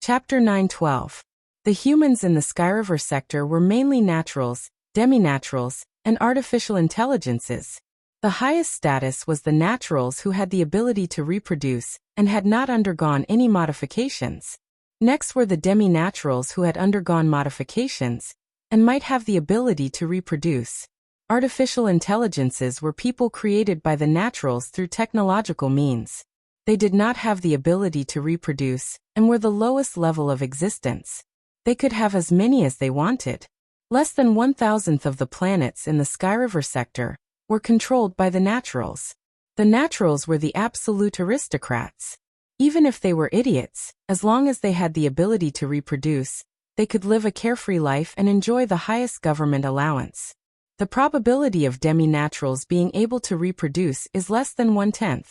Chapter 912. The humans in the Skyriver sector were mainly naturals, demi-naturals, and artificial intelligences. The highest status was the naturals who had the ability to reproduce and had not undergone any modifications. Next were the demi-naturals who had undergone modifications and might have the ability to reproduce. Artificial intelligences were people created by the naturals through technological means. They did not have the ability to reproduce and were the lowest level of existence. They could have as many as they wanted. Less than 1,000th of the planets in the Skyriver sector were controlled by the naturals. The naturals were the absolute aristocrats. Even if they were idiots, as long as they had the ability to reproduce, they could live a carefree life and enjoy the highest government allowance. The probability of demi-naturals being able to reproduce is less than 1/10.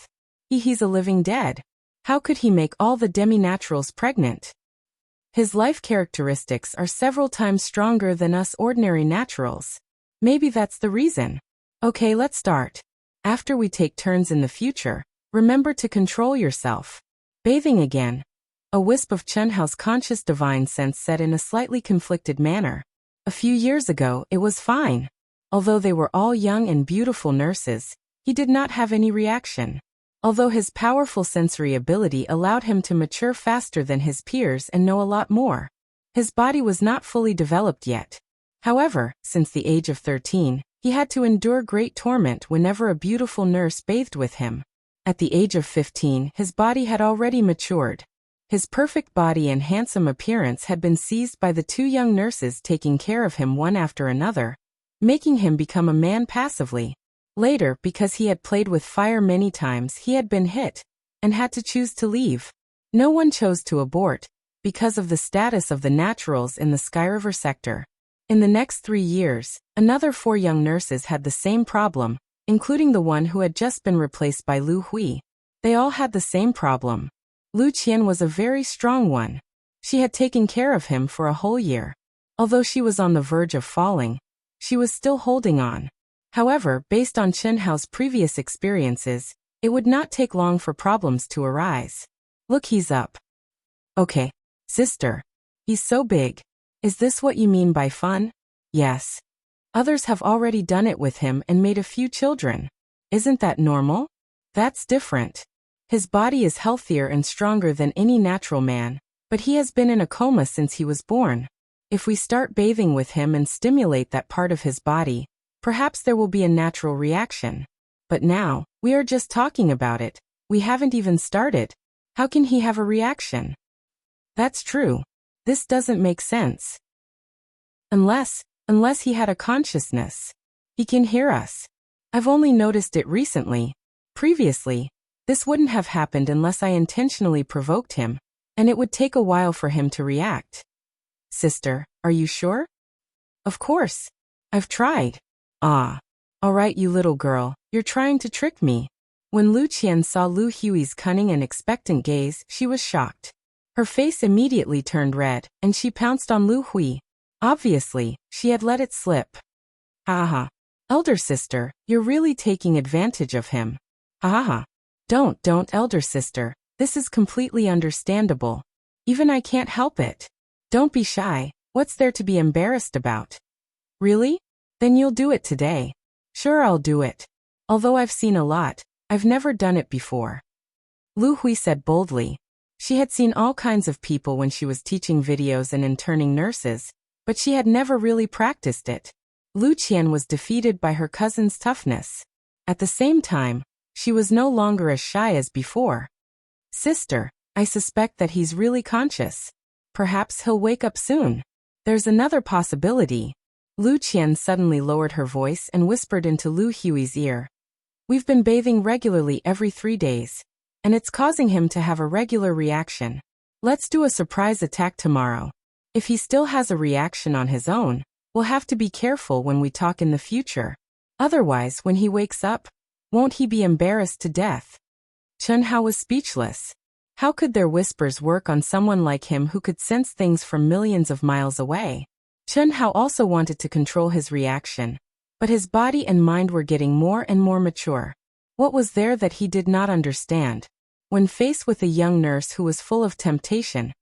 He's a living dead. How could he make all the demi-naturals pregnant? His life characteristics are several times stronger than us ordinary naturals. Maybe that's the reason. Okay, let's start. After we take turns in the future, remember to control yourself. Bathing again. A wisp of Chunhao's conscious divine sense said in a slightly conflicted manner. A few years ago, it was fine. Although they were all young and beautiful nurses, he did not have any reaction. Although his powerful sensory ability allowed him to mature faster than his peers and know a lot more, his body was not fully developed yet. However, since the age of 13, he had to endure great torment whenever a beautiful nurse bathed with him. At the age of 15, his body had already matured. His perfect body and handsome appearance had been seized by the two young nurses taking care of him one after another, making him become a man passively. Later, because he had played with fire many times, he had been hit and had to choose to leave. No one chose to abort because of the status of the naturals in the Skyriver sector. In the next 3 years, another 4 young nurses had the same problem, including the one who had just been replaced by Lu Hui. They all had the same problem. Lu Qian was a very strong one. She had taken care of him for a whole year. Although she was on the verge of falling, she was still holding on. However, based on Chunhao's previous experiences, it would not take long for problems to arise. Look, he's up. Okay. Sister. He's so big. Is this what you mean by fun? Yes. Others have already done it with him and made a few children. Isn't that normal? That's different. His body is healthier and stronger than any natural man, but he has been in a coma since he was born. If we start bathing with him and stimulate that part of his body, perhaps there will be a natural reaction. But now, we are just talking about it. We haven't even started. How can he have a reaction? That's true. This doesn't make sense. Unless he had a consciousness. He can hear us. I've only noticed it recently. Previously, this wouldn't have happened unless I intentionally provoked him, and it would take a while for him to react. Sister, are you sure? Of course. I've tried. Ah. All right, you little girl, you're trying to trick me. When Lu Qian saw Lu Hui's cunning and expectant gaze, she was shocked. Her face immediately turned red, and she pounced on Lu Hui. Obviously, she had let it slip. Ha. Elder sister, you're really taking advantage of him. Ha. Don't, elder sister. This is completely understandable. Even I can't help it. Don't be shy. What's there to be embarrassed about? Really? Then you'll do it today. Sure, I'll do it. Although I've seen a lot, I've never done it before. Lu Hui said boldly. She had seen all kinds of people when she was teaching videos and interning nurses, but she had never really practiced it. Lu Qian was defeated by her cousin's toughness. At the same time, she was no longer as shy as before. Sister, I suspect that he's really conscious. Perhaps he'll wake up soon. There's another possibility. Lu Qian suddenly lowered her voice and whispered into Lu Hui's ear. We've been bathing regularly every 3 days, and it's causing him to have a regular reaction. Let's do a surprise attack tomorrow. If he still has a reaction on his own, we'll have to be careful when we talk in the future. Otherwise, when he wakes up, won't he be embarrassed to death? Chunhao was speechless. How could their whispers work on someone like him who could sense things from millions of miles away? Chunhao also wanted to control his reaction, but his body and mind were getting more and more mature. What was there that he did not understand? When faced with a young nurse who was full of temptation,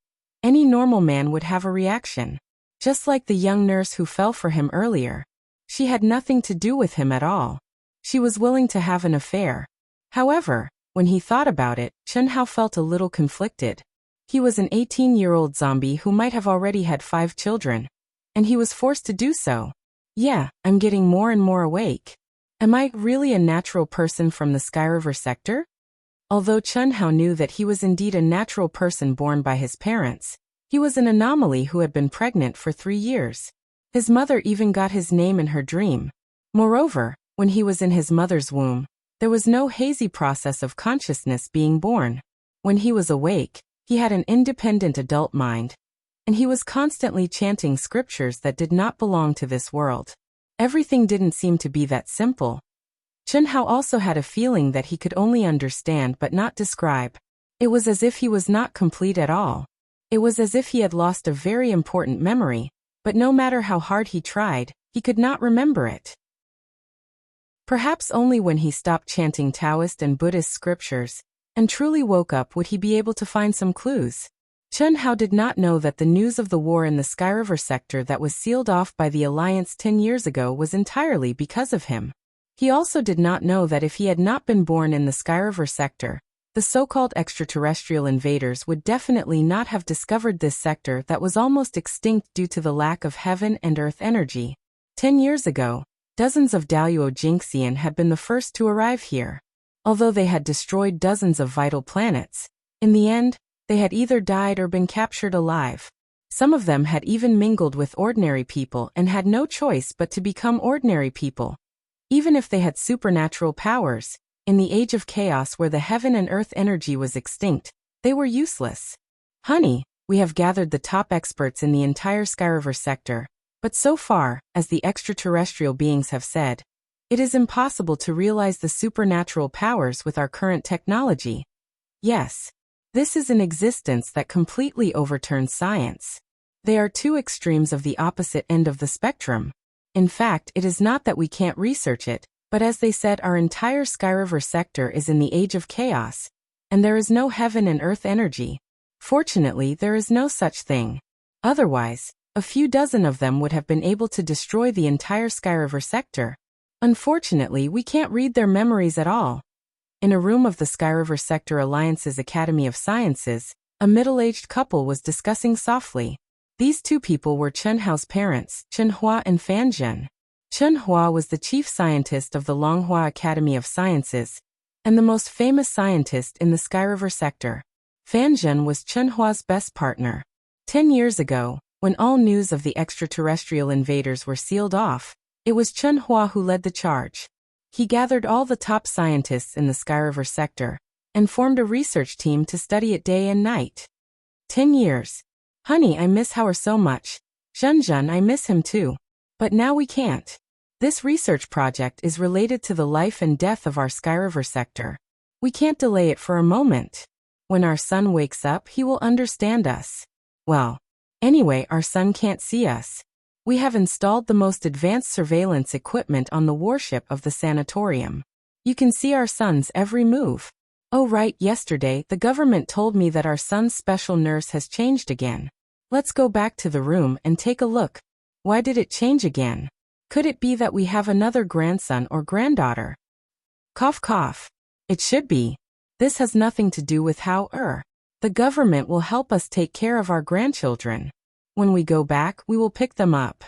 Any normal man would have a reaction. Just like the young nurse who fell for him earlier. She had nothing to do with him at all. She was willing to have an affair. However, when he thought about it, Chen Hao felt a little conflicted. He was an 18-year-old zombie who might have already had 5 children. And he was forced to do so. Yeah, I'm getting more and more awake. Am I really a natural person from the Sky River sector? Although Chen Hao knew that he was indeed a natural person born by his parents, he was an anomaly who had been pregnant for 3 years. His mother even got his name in her dream. Moreover, when he was in his mother's womb, there was no hazy process of consciousness being born. When he was awake, he had an independent adult mind, and he was constantly chanting scriptures that did not belong to this world. Everything didn't seem to be that simple. Chen Hao also had a feeling that he could only understand but not describe. It was as if he was not complete at all. It was as if he had lost a very important memory, but no matter how hard he tried, he could not remember it. Perhaps only when he stopped chanting Taoist and Buddhist scriptures and truly woke up would he be able to find some clues. Chen Hao did not know that the news of the war in the Sky River sector that was sealed off by the Alliance 10 years ago was entirely because of him. He also did not know that if he had not been born in the Sky River sector, the so-called extraterrestrial invaders would definitely not have discovered this sector that was almost extinct due to the lack of heaven and earth energy. 10 years ago, dozens of Daluo Jinxian had been the first to arrive here. Although they had destroyed dozens of vital planets, in the end, they had either died or been captured alive. Some of them had even mingled with ordinary people and had no choice but to become ordinary people. Even if they had supernatural powers, in the age of chaos where the heaven and earth energy was extinct, they were useless. Honey, we have gathered the top experts in the entire Sky River sector, but so far, as the extraterrestrial beings have said, it is impossible to realize the supernatural powers with our current technology. Yes, this is an existence that completely overturns science. They are two extremes of the opposite end of the spectrum. In fact, it is not that we can't research it, but as they said, our entire Sky River sector is in the age of chaos, and there is no heaven and earth energy. Fortunately, there is no such thing. Otherwise, a few dozen of them would have been able to destroy the entire Sky River sector. Unfortunately, we can't read their memories at all. In a room of the Sky River Sector Alliance's Academy of Sciences, a middle-aged couple was discussing softly. These two people were Chen Hao's parents, Chen Hua and Fan Zhen. Chen Hua was the chief scientist of the Longhua Academy of Sciences, and the most famous scientist in the Sky River sector. Fan Zhen was Chen Hua's best partner. 10 years ago, when all news of the extraterrestrial invaders were sealed off, it was Chen Hua who led the charge. He gathered all the top scientists in the Sky River sector and formed a research team to study it day and night. 10 years. Honey, I miss Howard so much. Zhen, I miss him too. But now we can't. This research project is related to the life and death of our Sky River sector. We can't delay it for a moment. When our son wakes up, he will understand us. Well, anyway, our son can't see us. We have installed the most advanced surveillance equipment on the warship of the sanatorium. You can see our son's every move. Oh right, yesterday the government told me that our son's special nurse has changed again. Let's go back to the room and take a look. Why did it change again? Could it be that we have another grandson or granddaughter? Cough cough. It should be. This has nothing to do with how the government will help us take care of our grandchildren. When we go back, we will pick them up.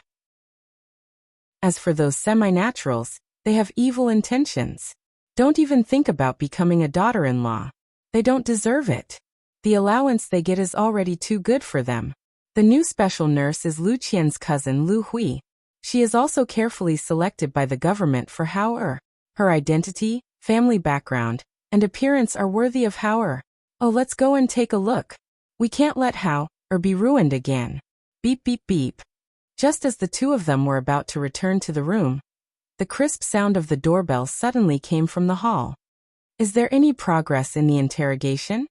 As for those semi-naturals, they have evil intentions. Don't even think about becoming a daughter-in-law. They don't deserve it. The allowance they get is already too good for them. The new special nurse is Lu Qian's cousin Lu Hui. She is also carefully selected by the government for how her identity, family background, and appearance are worthy of how Oh, let's go and take a look. We can't let how be ruined again. Beep beep beep. Just as the two of them were about to return to the room, the crisp sound of the doorbell suddenly came from the hall. Is there any progress in the interrogation?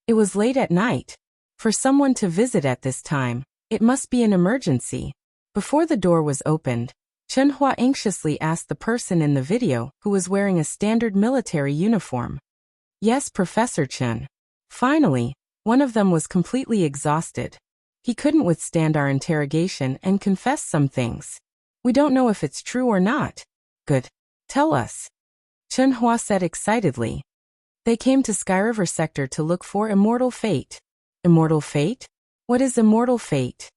It was late at night. For someone to visit at this time, it must be an emergency. Before the door was opened, Chen Hua anxiously asked the person in the video who was wearing a standard military uniform. Yes, Professor Chen. Finally, one of them was completely exhausted. He couldn't withstand our interrogation and confessed some things. We don't know if it's true or not. Good. Tell us. Chunhua said excitedly. They came to Sky River Sector to look for immortal fate. Immortal fate? What is immortal fate?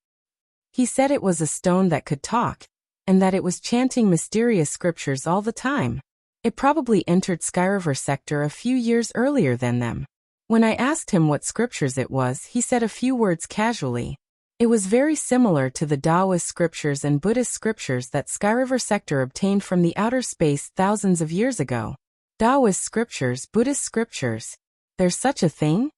He said it was a stone that could talk, and that it was chanting mysterious scriptures all the time. It probably entered Sky River Sector a few years earlier than them. When I asked him what scriptures it was, he said a few words casually. It was very similar to the Taoist scriptures and Buddhist scriptures that Sky River Sector obtained from the outer space thousands of years ago. Taoist scriptures, Buddhist scriptures. There's such a thing?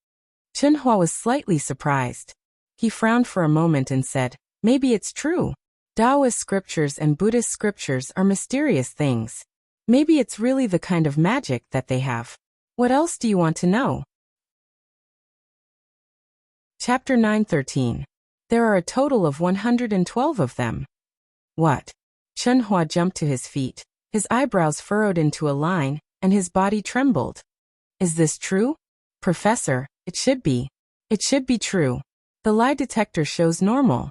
Chunhua was slightly surprised. He frowned for a moment and said, maybe it's true. Taoist scriptures and Buddhist scriptures are mysterious things. Maybe it's really the kind of magic that they have. What else do you want to know? Chapter 9:13. There are a total of 112 of them. What? Chunhua jumped to his feet. His eyebrows furrowed into a line, and his body trembled. Is this true? Professor, it should be. It should be true. The lie detector shows normal.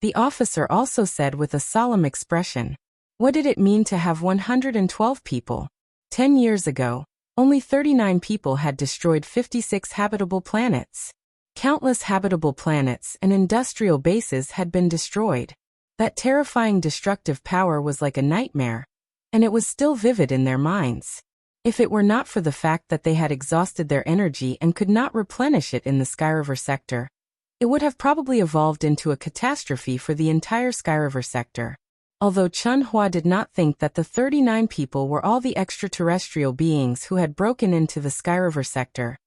The officer also said with a solemn expression. What did it mean to have 112 people? 10 years ago, only 39 people had destroyed 56 habitable planets. Countless habitable planets and industrial bases had been destroyed. That terrifying destructive power was like a nightmare, and it was still vivid in their minds. If it were not for the fact that they had exhausted their energy and could not replenish it in the Sky River Sector, it would have probably evolved into a catastrophe for the entire Sky River Sector. Although Chunhua did not think that the 39 people were all the extraterrestrial beings who had broken into the Sky River Sector,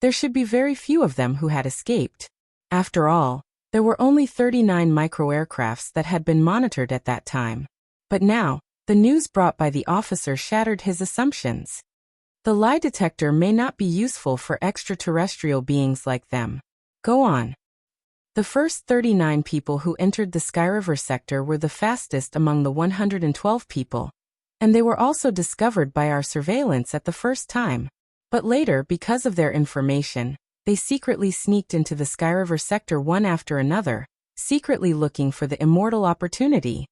there should be very few of them who had escaped. After all, there were only 39 micro-aircrafts that had been monitored at that time. But now, the news brought by the officer shattered his assumptions. The lie detector may not be useful for extraterrestrial beings like them. Go on. The first 39 people who entered the Sky River Sector were the fastest among the 112 people, and they were also discovered by our surveillance at the first time. But later, because of their information, they secretly sneaked into the Sky River Sector one after another, secretly looking for the immortal opportunity.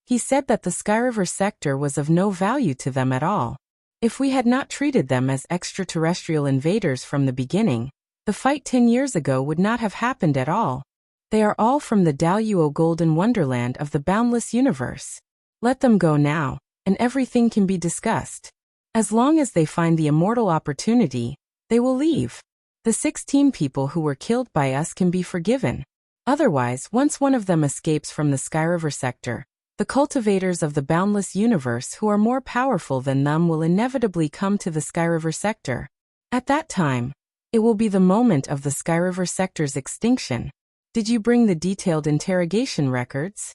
He said that the Sky River Sector was of no value to them at all. If we had not treated them as extraterrestrial invaders from the beginning, the fight 10 years ago would not have happened at all. They are all from the Daluo Golden Wonderland of the boundless universe. Let them go now, and everything can be discussed. As long as they find the immortal opportunity, they will leave. The 16 people who were killed by us can be forgiven. Otherwise, once one of them escapes from the Sky River Sector, the cultivators of the boundless universe who are more powerful than them will inevitably come to the Sky River Sector. At that time, it will be the moment of the Sky River Sector's extinction. Did you bring the detailed interrogation records?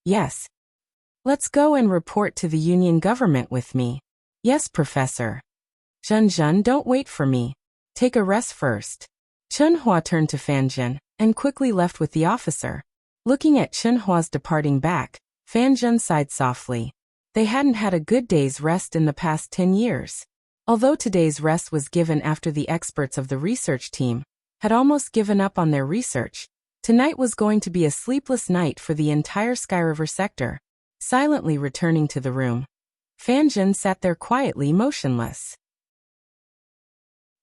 Yes. Let's go and report to the Union government with me. Yes, Professor. Zhen, don't wait for me. Take a rest first. Chunhua turned to Fanjin and quickly left with the officer. Looking at Chunhua's departing back, Fanjin sighed softly. They hadn't had a good day's rest in the past 10 years. Although today's rest was given after the experts of the research team had almost given up on their research, tonight was going to be a sleepless night for the entire Sky River Sector. Silently returning to the room, Fanjin sat there quietly motionless.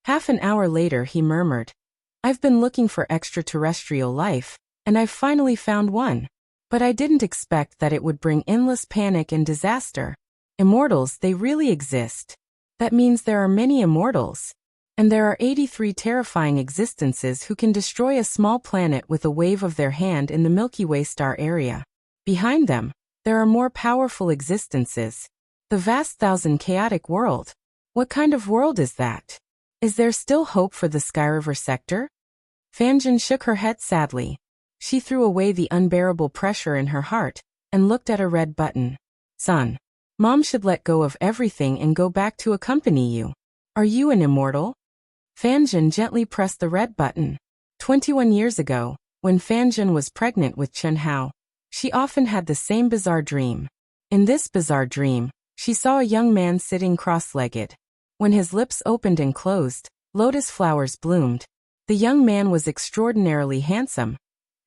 Half an hour later he murmured, I've been looking for extraterrestrial life, and I've finally found one. But I didn't expect that it would bring endless panic and disaster. Immortals, they really exist. That means there are many immortals. And there are 83 terrifying existences who can destroy a small planet with a wave of their hand in the Milky Way star area. Behind them, there are more powerful existences. The vast thousand chaotic world. What kind of world is that? Is there still hope for the Sky River Sector? Fanjin shook her head sadly. She threw away the unbearable pressure in her heart and looked at a red button. Son, Mom should let go of everything and go back to accompany you. Are you an immortal? Fanjin gently pressed the red button. 21 years ago, when Fanjin was pregnant with Chunhao, she often had the same bizarre dream. In this bizarre dream, she saw a young man sitting cross-legged. When his lips opened and closed, lotus flowers bloomed. The young man was extraordinarily handsome,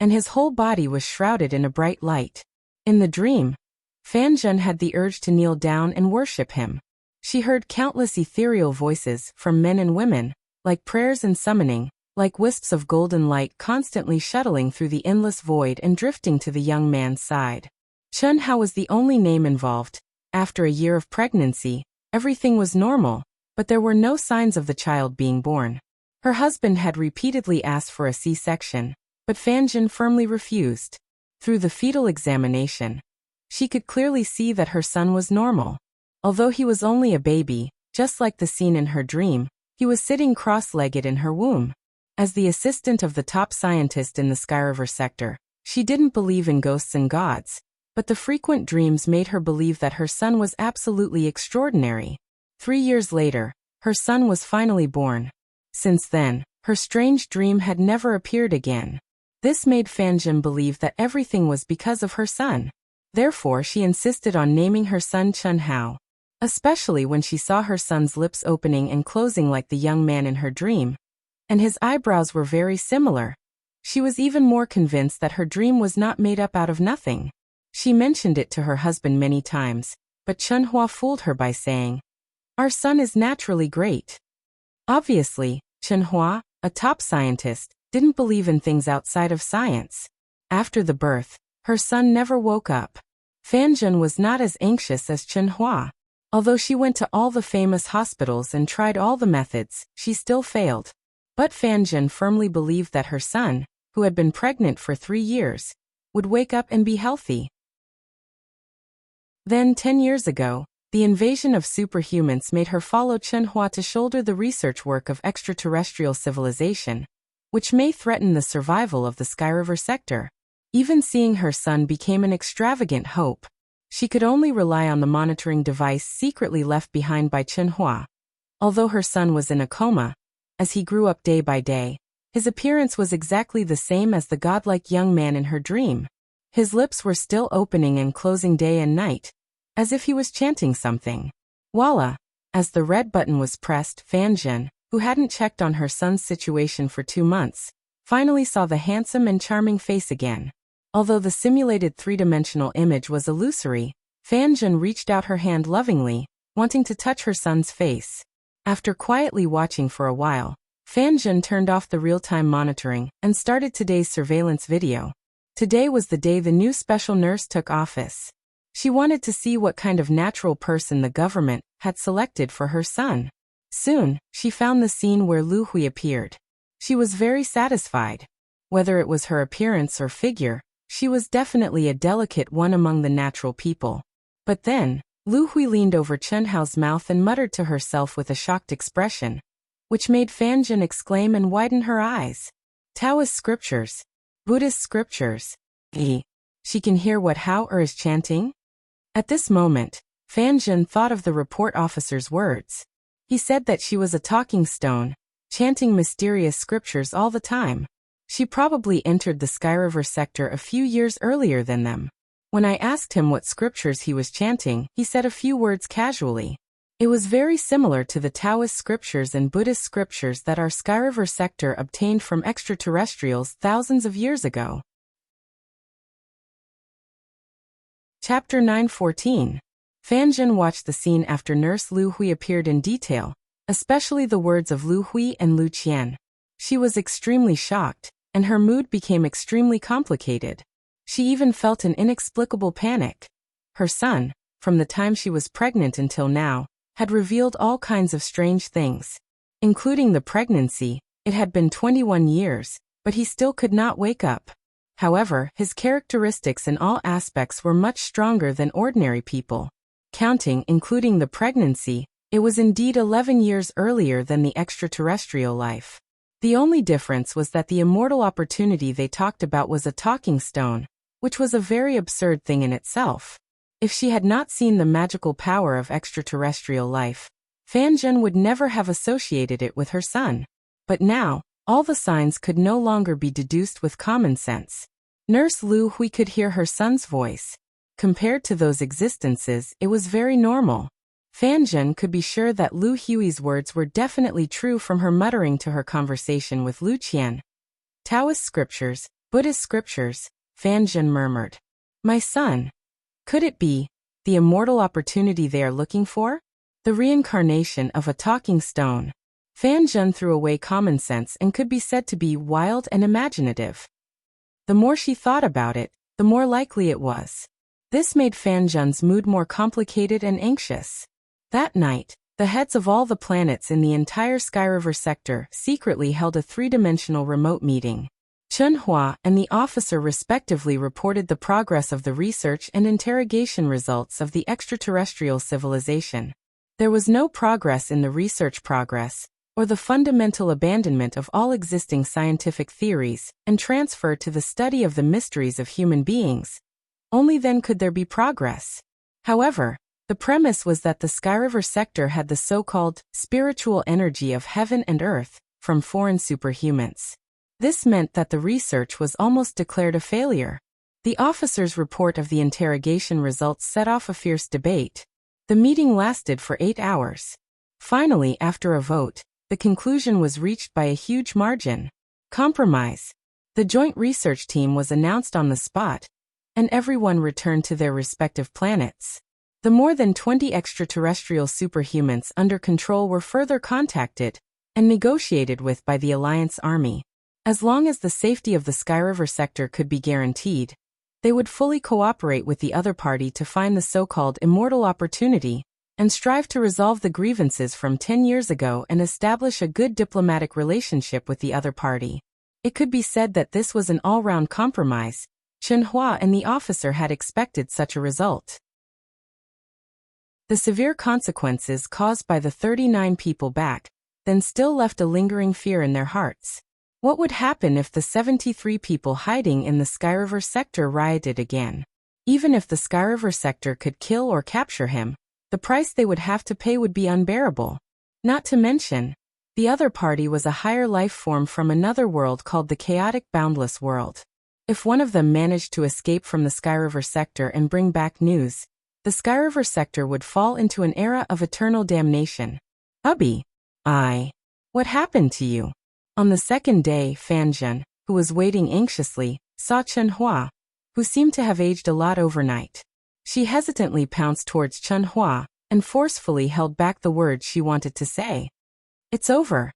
and his whole body was shrouded in a bright light. In the dream, Fan Zhen had the urge to kneel down and worship him. She heard countless ethereal voices from men and women, like prayers and summoning, like wisps of golden light constantly shuttling through the endless void and drifting to the young man's side. Chen Hao was the only name involved. After a year of pregnancy, everything was normal, but there were no signs of the child being born. Her husband had repeatedly asked for a C-section, but Fan Zhen firmly refused. Through the fetal examination, she could clearly see that her son was normal. Although he was only a baby, just like the scene in her dream, he was sitting cross-legged in her womb. As the assistant of the top scientist in the Skyriver sector, she didn't believe in ghosts and gods, but the frequent dreams made her believe that her son was absolutely extraordinary. 3 years later, her son was finally born. Since then, her strange dream had never appeared again. This made Fan Zhen believe that everything was because of her son. Therefore, she insisted on naming her son Chen Hao. Especially when she saw her son's lips opening and closing like the young man in her dream, and his eyebrows were very similar. She was even more convinced that her dream was not made up out of nothing. She mentioned it to her husband many times, but Chen Hua fooled her by saying, "Our son is naturally great." Obviously, Chen Hua, a top scientist, didn't believe in things outside of science. After the birth, her son never woke up. Fan Zhen was not as anxious as Chen Hua. Although she went to all the famous hospitals and tried all the methods, she still failed. But Fan Zhen firmly believed that her son, who had been pregnant for 3 years, would wake up and be healthy. Then 10 years ago, the invasion of superhumans made her follow Chen Hua to shoulder the research work of extraterrestrial civilization, which may threaten the survival of the Skyriver sector. Even seeing her son became an extravagant hope. She could only rely on the monitoring device secretly left behind by Chen Hua. Although her son was in a coma, as he grew up day by day, his appearance was exactly the same as the godlike young man in her dream. His lips were still opening and closing day and night, as if he was chanting something. Voila! As the red button was pressed, Fan Zhen, who hadn't checked on her son's situation for 2 months, finally saw the handsome and charming face again. Although the simulated 3-dimensional image was illusory, Fan Zhen reached out her hand lovingly, wanting to touch her son's face. After quietly watching for a while, Fan Zhen turned off the real-time monitoring and started today's surveillance video. Today was the day the new special nurse took office. She wanted to see what kind of natural person the government had selected for her son. Soon, she found the scene where Lu Hui appeared. She was very satisfied. Whether it was her appearance or figure, she was definitely a delicate one among the natural people. But then, Lu Hui leaned over Chen Hao's mouth and muttered to herself with a shocked expression, which made Fan Zhen exclaim and widen her eyes. Taoist scriptures. Buddhist scriptures. She can hear what Hao is chanting? At this moment, Fan Zhen thought of the report officer's words. He said that she was a talking stone, chanting mysterious scriptures all the time. She probably entered the Skyriver sector a few years earlier than them. When I asked him what scriptures he was chanting, he said a few words casually. It was very similar to the Taoist scriptures and Buddhist scriptures that our Skyriver sector obtained from extraterrestrials thousands of years ago. Chapter 9:14. Fan Zhen watched the scene after Nurse Lu Hui appeared in detail, especially the words of Lu Hui and Lu Qian. She was extremely shocked, and her mood became extremely complicated. She even felt an inexplicable panic. Her son, from the time she was pregnant until now, had revealed all kinds of strange things. Including the pregnancy, it had been 21 years, but he still could not wake up. However, his characteristics in all aspects were much stronger than ordinary people. Counting, including the pregnancy, it was indeed 11 years earlier than the extraterrestrial life. The only difference was that the immortal opportunity they talked about was a talking stone, which was a very absurd thing in itself. If she had not seen the magical power of extraterrestrial life, Fan Zhen would never have associated it with her son. But now, all the signs could no longer be deduced with common sense. Nurse Lu Hui could hear her son's voice. Compared to those existences, it was very normal. Fan Zhen could be sure that Lu Hui's words were definitely true from her muttering to her conversation with Lu Qian. Taoist scriptures, Buddhist scriptures, Fan Zhen murmured. My son. Could it be the immortal opportunity they are looking for? The reincarnation of a talking stone. Fan Zhen threw away common sense and could be said to be wild and imaginative. The more she thought about it, the more likely it was. This made Fan Zhen's mood more complicated and anxious. That night, the heads of all the planets in the entire Sky River sector secretly held a three-dimensional remote meeting. Chen Hua and the officer respectively reported the progress of the research and interrogation results of the extraterrestrial civilization. There was no progress in the research progress, or the fundamental abandonment of all existing scientific theories and transfer to the study of the mysteries of human beings. Only then could there be progress. However, the premise was that the Sky River sector had the so-called spiritual energy of heaven and earth from foreign superhumans. This meant that the research was almost declared a failure. The officer's report of the interrogation results set off a fierce debate. The meeting lasted for 8 hours. Finally, after a vote, the conclusion was reached by a huge margin. Compromise. The joint research team was announced on the spot, and everyone returned to their respective planets. The more than 20 extraterrestrial superhumans under control were further contacted and negotiated with by the Alliance Army. As long as the safety of the Sky River sector could be guaranteed, they would fully cooperate with the other party to find the so-called immortal opportunity and strive to resolve the grievances from 10 years ago and establish a good diplomatic relationship with the other party. It could be said that this was an all-round compromise. Chen Hua and the officer had expected such a result. The severe consequences caused by the 39 people back then still left a lingering fear in their hearts. What would happen if the 73 people hiding in the Sky River sector rioted again? Even if the Sky River sector could kill or capture him, the price they would have to pay would be unbearable. Not to mention, the other party was a higher life form from another world called the chaotic boundless world. If one of them managed to escape from the Sky River sector and bring back news, the Sky River sector would fall into an era of eternal damnation. Hubby. What happened to you? On the second day, Fan Zhen, who was waiting anxiously, saw Chen Hua, who seemed to have aged a lot overnight. She hesitantly pounced towards Chen Hua and forcefully held back the words she wanted to say. It's over.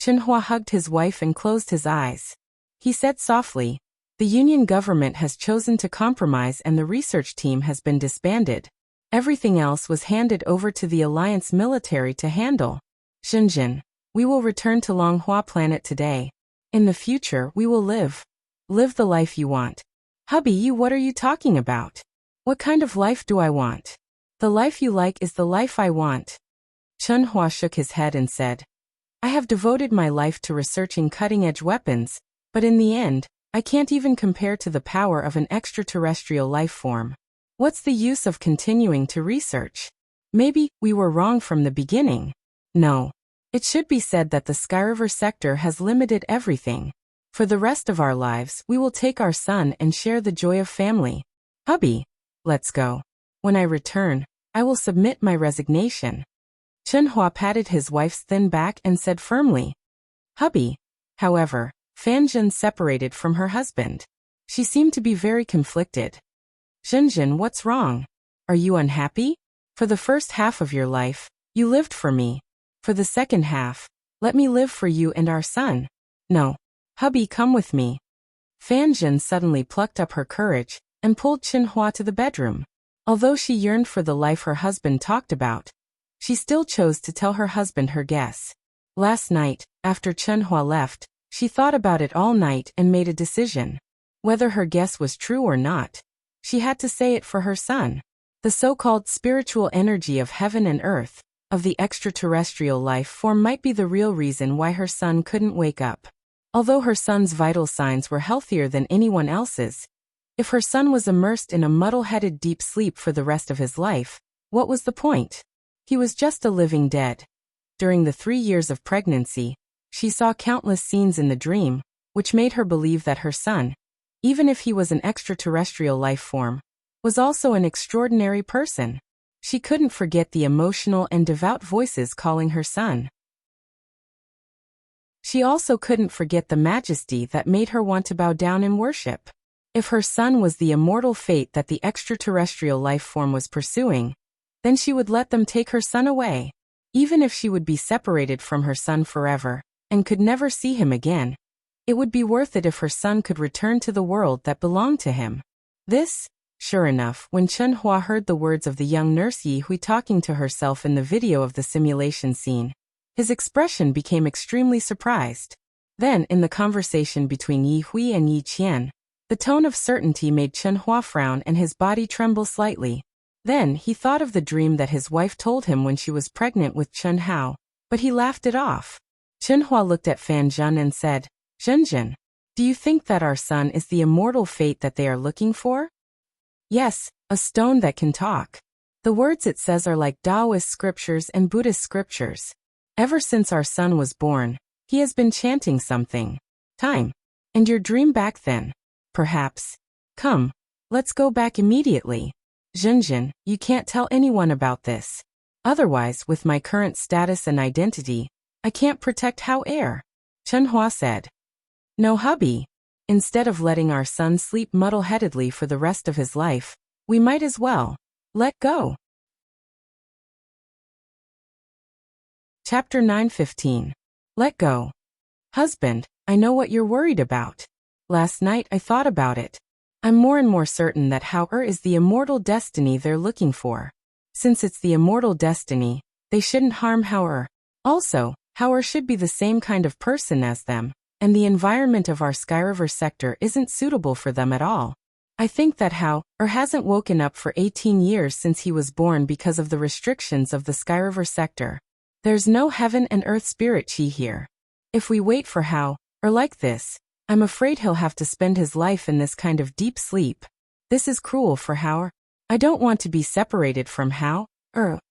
Chen Hua hugged his wife and closed his eyes. He said softly, the Union government has chosen to compromise and the research team has been disbanded. Everything else was handed over to the Alliance military to handle. Shenzhen, we will return to Longhua planet today. In the future, we will live the life you want. Hubby, what are you talking about? What kind of life do I want? The life you like is the life I want. Chen Hua shook his head and said, I have devoted my life to researching cutting-edge weapons, but in the end, I can't even compare to the power of an extraterrestrial life form. What's the use of continuing to research? Maybe we were wrong from the beginning. No. It should be said that the Sky River sector has limited everything. For the rest of our lives, we will take our son and share the joy of family. Hubby, let's go. When I return, I will submit my resignation. Chen Hua patted his wife's thin back and said firmly. Hubby. However, Fan Zhen separated from her husband. She seemed to be very conflicted. Shenzhen, what's wrong? Are you unhappy? For the first half of your life, you lived for me. For the second half, let me live for you and our son. No. Hubby, come with me. Fan Zhen suddenly plucked up her courage and pulled Chen Hua to the bedroom. Although she yearned for the life her husband talked about, she still chose to tell her husband her guess. Last night, after Chen Hua left, she thought about it all night and made a decision. Whether her guess was true or not, she had to say it for her son. The so-called spiritual energy of heaven and earth, of the extraterrestrial life form might be the real reason why her son couldn't wake up. Although her son's vital signs were healthier than anyone else's, if her son was immersed in a muddle-headed deep sleep for the rest of his life, what was the point? He was just a living dead. During the 3 years of pregnancy, she saw countless scenes in the dream, which made her believe that her son, even if he was an extraterrestrial life form, was also an extraordinary person. She couldn't forget the emotional and devout voices calling her son. She also couldn't forget the majesty that made her want to bow down in worship. If her son was the immortal fate that the extraterrestrial life form was pursuing, then she would let them take her son away. Even if she would be separated from her son forever, and could never see him again, it would be worth it if her son could return to the world that belonged to him. Sure enough, when Chunhua heard the words of the young nurse Yi Hui talking to herself in the video of the simulation scene, his expression became extremely surprised. Then, in the conversation between Yi Hui and Yi Qian, the tone of certainty made Chunhua frown and his body tremble slightly. Then, he thought of the dream that his wife told him when she was pregnant with Chun Hao, but he laughed it off. Chunhua looked at Fan Zhen and said, "Zhenzhen, do you think that our son is the immortal fate that they are looking for?" "Yes, a stone that can talk. The words it says are like Taoist scriptures and Buddhist scriptures. Ever since our son was born, he has been chanting something. Time. And your dream back then. Perhaps. Come, let's go back immediately. Zhenzhen, you can't tell anyone about this. Otherwise, with my current status and identity, I can't protect Hao heir," Chunhua said. "No, hubby. Instead of letting our son sleep muddle-headedly for the rest of his life, we might as well let go." Chapter 9:15. Let go. Husband, I know what you're worried about. Last night I thought about it. I'm more and more certain that Hao is the immortal destiny they're looking for. Since it's the immortal destiny, they shouldn't harm Hao. Also, Hao should be the same kind of person as them, and the environment of our Skyriver sector isn't suitable for them at all. I think that Hao hasn't woken up for 18 years since he was born because of the restrictions of the Skyriver sector. There's no heaven and earth spirit chi here. If we wait for Hao, like this, I'm afraid he'll have to spend his life in this kind of deep sleep. This is cruel for Hao. I don't want to be separated from Hao,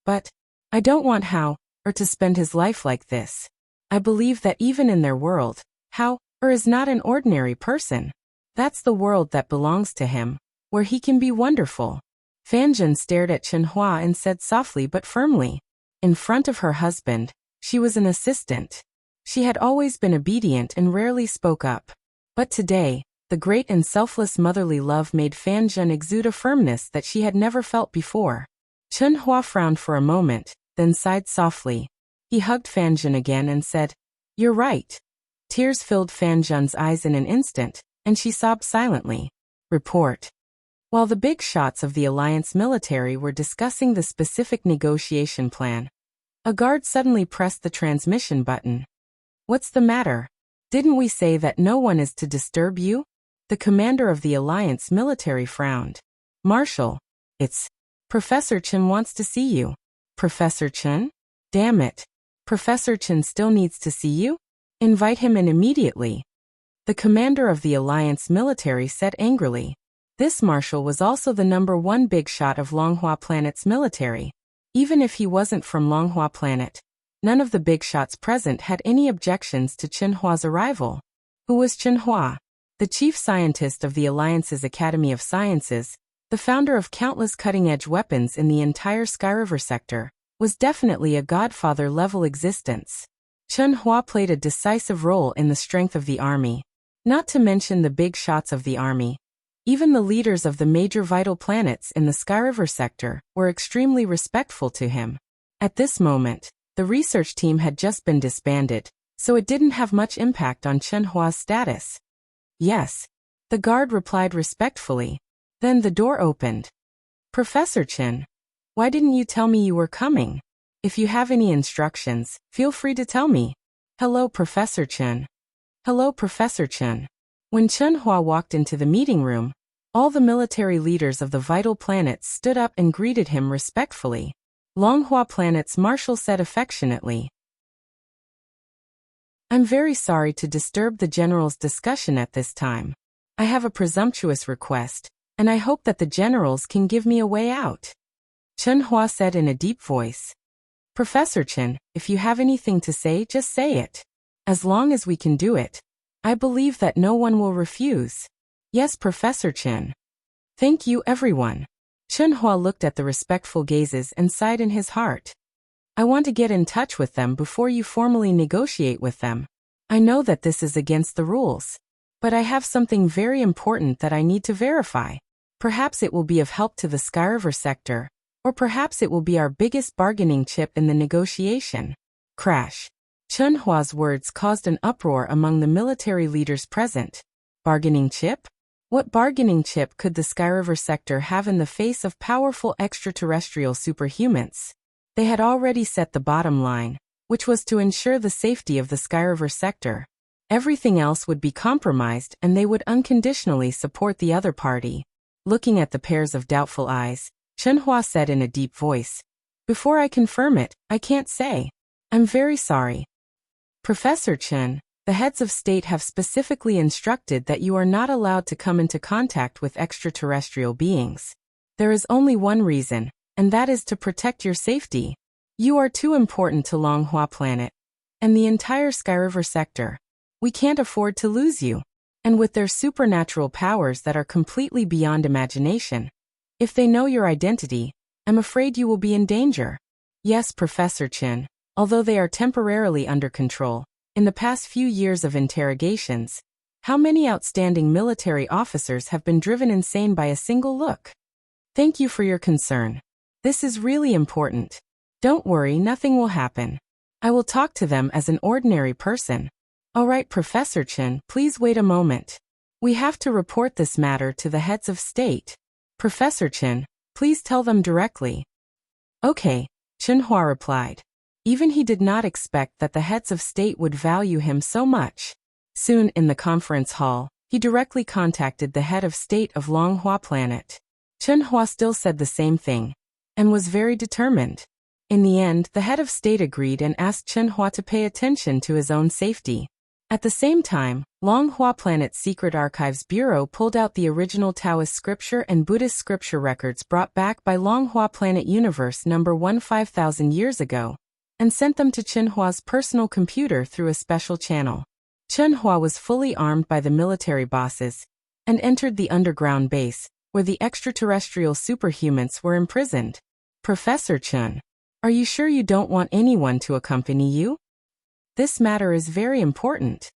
but I don't want Hao to spend his life like this. I believe that even in their world, Hao is not an ordinary person. That's the world that belongs to him, where he can be wonderful. Fan Zhen stared at Chunhua and said softly but firmly. In front of her husband, she was an assistant. She had always been obedient and rarely spoke up. But today, the great and selfless motherly love made Fan Zhen exude a firmness that she had never felt before. Chunhua frowned for a moment, then sighed softly. He hugged Fan Zhen again and said, "You're right." Tears filled Fan Zhen's eyes in an instant, and she sobbed silently. Report. While the big shots of the Alliance military were discussing the specific negotiation plan, a guard suddenly pressed the transmission button. "What's the matter? Didn't we say that no one is to disturb you?" The commander of the Alliance military frowned. "Marshal, it's Professor Chen wants to see you." "Professor Chen? Damn it. Professor Chen still needs to see you? Invite him in immediately," the commander of the Alliance military said angrily. This marshal was also the #1 big shot of Longhua Planet's military. Even if he wasn't from Longhua Planet, none of the big shots present had any objections to Chunhua's arrival. Who was Chunhua? The chief scientist of the Alliance's Academy of Sciences, the founder of countless cutting-edge weapons in the entire Skyriver sector, was definitely a godfather-level existence. Chunhua played a decisive role in the strength of the army. Not to mention the big shots of the army. Even the leaders of the major vital planets in the Skyriver sector were extremely respectful to him. At this moment, the research team had just been disbanded, so it didn't have much impact on Chunhua's status. "Yes," the guard replied respectfully. Then the door opened. "Professor Chen, why didn't you tell me you were coming? If you have any instructions, feel free to tell me." "Hello, Professor Chen." "Hello, Professor Chen." When Chunhua walked into the meeting room, all the military leaders of the vital planets stood up and greeted him respectfully. Longhua Planet's marshal said affectionately, "I'm very sorry to disturb the general's discussion at this time. I have a presumptuous request, and I hope that the generals can give me a way out," Chunhua said in a deep voice. "Professor Chen, if you have anything to say, just say it. As long as we can do it, I believe that no one will refuse." "Yes, Professor Chen." "Thank you, everyone." Chunhua looked at the respectful gazes and sighed in his heart. "I want to get in touch with them before you formally negotiate with them. I know that this is against the rules. But I have something very important that I need to verify. Perhaps it will be of help to the Skyriver sector, or perhaps it will be our biggest bargaining chip in the negotiation. Crash. Chunhua's words caused an uproar among the military leaders present. Bargaining chip? What bargaining chip could the Skyriver sector have in the face of powerful extraterrestrial superhumans? They had already set the bottom line, which was to ensure the safety of the Skyriver sector. Everything else would be compromised and they would unconditionally support the other party. Looking at the pairs of doubtful eyes, Chunhua said in a deep voice, "Before I confirm it, I can't say. I'm very sorry. Professor Chen, the heads of state have specifically instructed that you are not allowed to come into contact with extraterrestrial beings. There is only one reason, and that is to protect your safety. You are too important to Longhua Planet and the entire Skyriver sector. We can't afford to lose you. And with their supernatural powers that are completely beyond imagination, if they know your identity, I'm afraid you will be in danger." Yes, Professor Chen, although they are temporarily under control, in the past few years of interrogations, how many outstanding military officers have been driven insane by a single look? Thank you for your concern. This is really important. Don't worry, nothing will happen. I will talk to them as an ordinary person. All right, Professor Chen, please wait a moment. We have to report this matter to the heads of state. Professor Chen, please tell them directly. Okay, Chunhua replied. Even he did not expect that the heads of state would value him so much. Soon in the conference hall, he directly contacted the head of state of Longhua Planet. Chunhua still said the same thing, and was very determined. In the end, the head of state agreed and asked Chunhua to pay attention to his own safety. At the same time, Longhua Planet's Secret Archives Bureau pulled out the original Taoist scripture and Buddhist scripture records brought back by Longhua Planet Universe number 1 5,000 years ago, and sent them to Chunhua's personal computer through a special channel. Chunhua was fully armed by the military bosses, and entered the underground base, where the extraterrestrial superhumans were imprisoned. Professor Chen, are you sure you don't want anyone to accompany you? This matter is very important.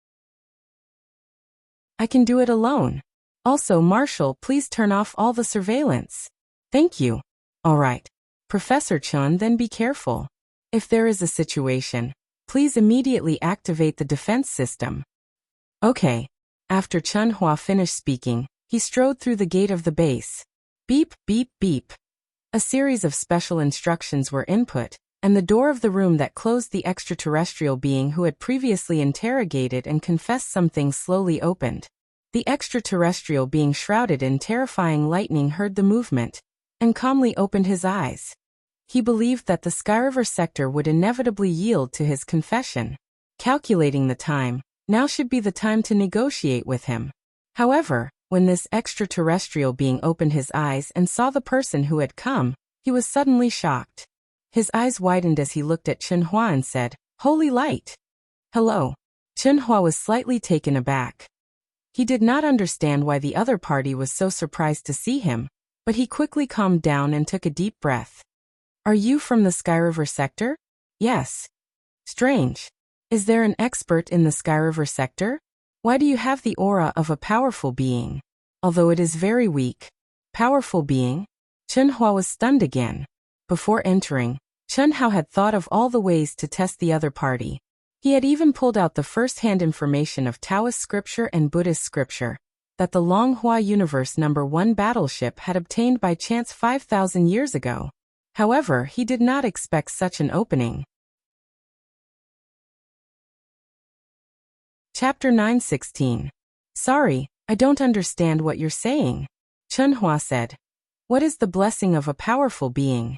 I can do it alone. Also, Marshal, please turn off all the surveillance. Thank you. All right. Professor Chen, then be careful. If there is a situation, please immediately activate the defense system. Okay. After Chunhua finished speaking, he strode through the gate of the base. Beep, beep, beep. A series of special instructions were input, and the door of the room that closed the extraterrestrial being who had previously interrogated and confessed something slowly opened. The extraterrestrial being shrouded in terrifying lightning heard the movement, and calmly opened his eyes. He believed that the Skyriver sector would inevitably yield to his confession. Calculating the time, now should be the time to negotiate with him. However, when this extraterrestrial being opened his eyes and saw the person who had come, he was suddenly shocked. His eyes widened as he looked at Chunhua and said, "Holy light!" "Hello." Chunhua was slightly taken aback. He did not understand why the other party was so surprised to see him, but he quickly calmed down and took a deep breath. "Are you from the Skyriver sector?" "Yes." "Strange. Is there an expert in the Skyriver sector? Why do you have the aura of a powerful being? Although it is very weak." "Powerful being?" Chunhua was stunned again. Before entering, Chunhua had thought of all the ways to test the other party. He had even pulled out the first-hand information of Taoist scripture and Buddhist scripture that the Longhua Universe number 1 battleship had obtained by chance 5,000 years ago. However, he did not expect such an opening. Chapter 916. Sorry, I don't understand what you're saying. Chunhua said. What is the blessing of a powerful being?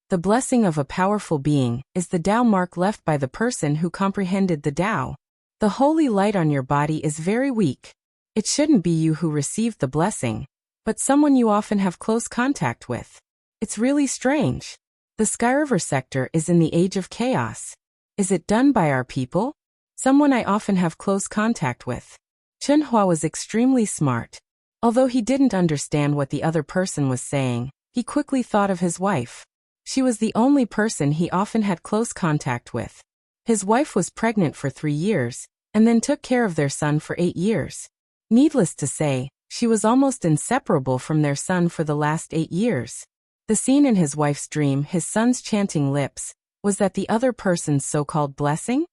The blessing of a powerful being is the Tao mark left by the person who comprehended the Tao. The holy light on your body is very weak. It shouldn't be you who received the blessing, but someone you often have close contact with. It's really strange. The Skyriver sector is in the age of chaos. Is it done by our people? Someone I often have close contact with. Chunhua was extremely smart. Although he didn't understand what the other person was saying, he quickly thought of his wife. She was the only person he often had close contact with. His wife was pregnant for 3 years, and then took care of their son for 8 years. Needless to say, she was almost inseparable from their son for the last 8 years. The scene in his wife's dream, his son's chanting lips, was that the other person's so-called blessing?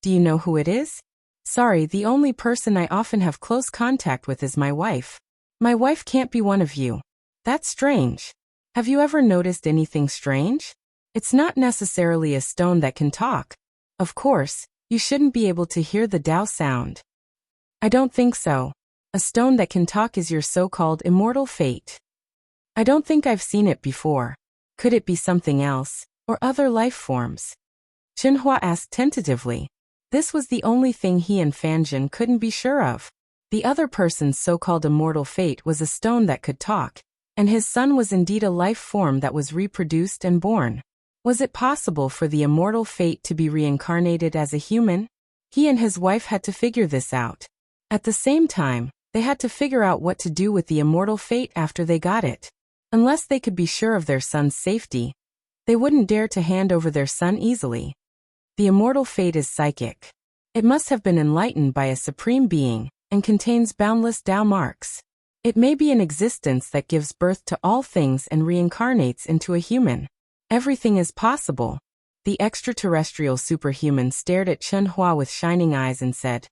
Do you know who it is? Sorry, the only person I often have close contact with is my wife. My wife can't be one of you. That's strange. Have you ever noticed anything strange? It's not necessarily a stone that can talk. Of course, you shouldn't be able to hear the Tao sound. I don't think so. A stone that can talk is your so-called immortal fate. I don't think I've seen it before. Could it be something else, or other life forms? Chenhua asked tentatively. This was the only thing he and Fanjin couldn't be sure of. The other person's so-called immortal fate was a stone that could talk, and his son was indeed a life form that was reproduced and born. Was it possible for the immortal fate to be reincarnated as a human? He and his wife had to figure this out. At the same time, they had to figure out what to do with the immortal fate after they got it. Unless they could be sure of their son's safety, they wouldn't dare to hand over their son easily. The immortal fate is psychic. It must have been enlightened by a supreme being, and contains boundless Tao marks. It may be an existence that gives birth to all things and reincarnates into a human. Everything is possible. The extraterrestrial superhuman stared at Chenhua with shining eyes and said,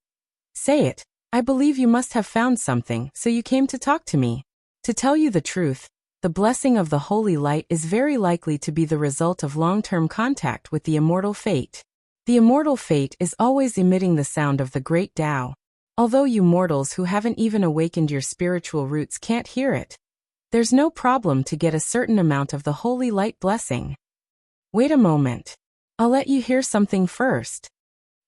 "Say it, I believe you must have found something, so you came to talk to me. To tell you the truth, the blessing of the holy light is very likely to be the result of long-term contact with the immortal fate. The immortal fate is always emitting the sound of the great Tao. Although you mortals who haven't even awakened your spiritual roots can't hear it, there's no problem to get a certain amount of the holy light blessing. Wait a moment. I'll let you hear something first."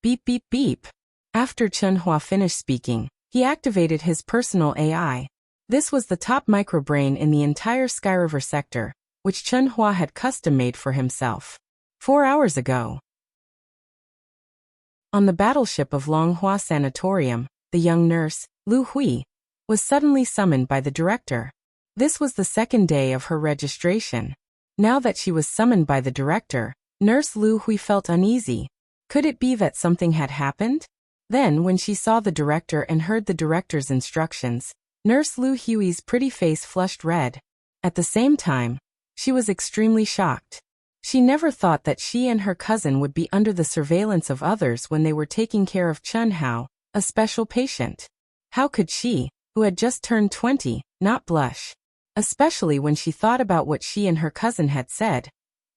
Beep beep beep. After Chenhua finished speaking, he activated his personal AI. This was the top microbrain in the entire Sky River sector, which Chenhua had custom-made for himself. 4 hours ago. On the battleship of Longhua Sanatorium, the young nurse, Lu Hui, was suddenly summoned by the director. This was the second day of her registration. Now that she was summoned by the director, Nurse Lu Hui felt uneasy. Could it be that something had happened? Then, when she saw the director and heard the director's instructions, Nurse Lu Hui's pretty face flushed red. At the same time, she was extremely shocked. She never thought that she and her cousin would be under the surveillance of others when they were taking care of Chen Hao, a special patient. How could she, who had just turned 20, not blush? Especially when she thought about what she and her cousin had said.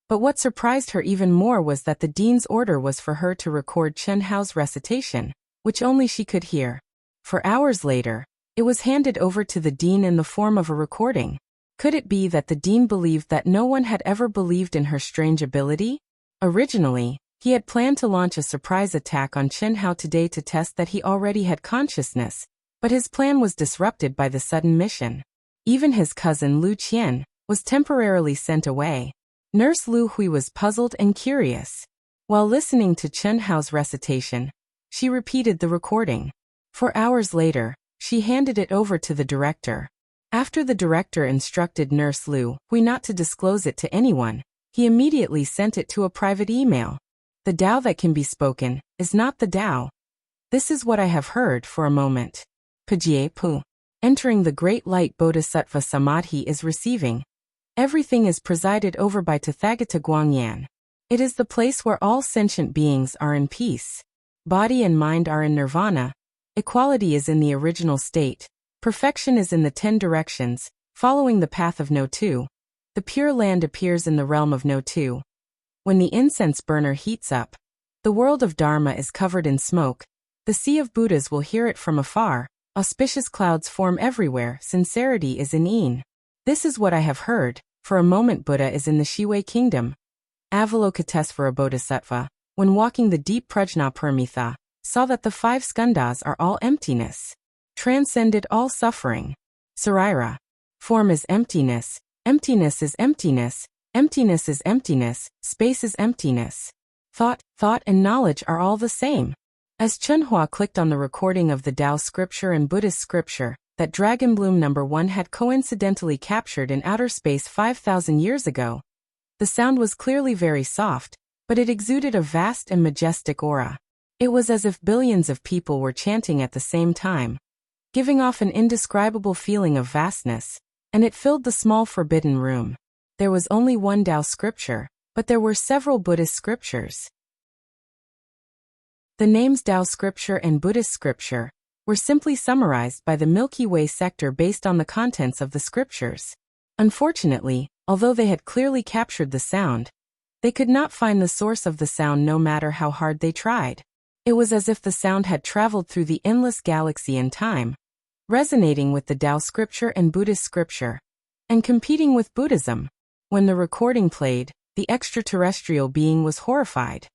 But what surprised her even more was that the dean's order was for her to record Chen Hao's recitation, which only she could hear. For hours later, it was handed over to the dean in the form of a recording. Could it be that the dean believed that no one had ever believed in her strange ability? Originally, he had planned to launch a surprise attack on Chen Hao today to test that he already had consciousness, but his plan was disrupted by the sudden mission. Even his cousin Lu Qian was temporarily sent away. Nurse Lu Hui was puzzled and curious. While listening to Chen Hao's recitation, she repeated the recording. 4 hours later, she handed it over to the director. After the director instructed Nurse Lu Hui not to disclose it to anyone, he immediately sent it to a private email. The Tao that can be spoken is not the Tao. This is what I have heard for a moment. Pajie Pu. Entering the Great Light Bodhisattva Samadhi is receiving. Everything is presided over by Tathagata Guangyan. It is the place where all sentient beings are in peace. Body and mind are in nirvana. Equality is in the original state. Perfection is in the 10 directions, following the path of No 2. The Pure Land appears in the realm of No 2. When the incense burner heats up, the world of Dharma is covered in smoke. The sea of Buddhas will hear it from afar. Auspicious clouds form everywhere. Sincerity is in Een. This is what I have heard. For a moment Buddha is in the Shiwei kingdom. Avalokitesvara Bodhisattva, when walking the deep Prajnaparamita, saw that the 5 skandhas are all emptiness. Transcended all suffering. Saraira. Form is emptiness. Emptiness is emptiness. Emptiness is emptiness. Space is emptiness. Thought and knowledge are all the same. As Chenhua clicked on the recording of the Tao scripture and Buddhist scripture that Dragon Bloom No. 1 had coincidentally captured in outer space 5,000 years ago, the sound was clearly very soft, but it exuded a vast and majestic aura. It was as if billions of people were chanting at the same time, giving off an indescribable feeling of vastness, and it filled the small forbidden room. There was only one Tao scripture, but there were several Buddhist scriptures. The names Tao scripture and Buddhist scripture were simply summarized by the Milky Way sector based on the contents of the scriptures. Unfortunately, although they had clearly captured the sound, they could not find the source of the sound no matter how hard they tried. It was as if the sound had traveled through the endless galaxy in time, resonating with the Tao scripture and Buddhist scripture, and competing with Buddhism. When the recording played, the extraterrestrial being was horrified.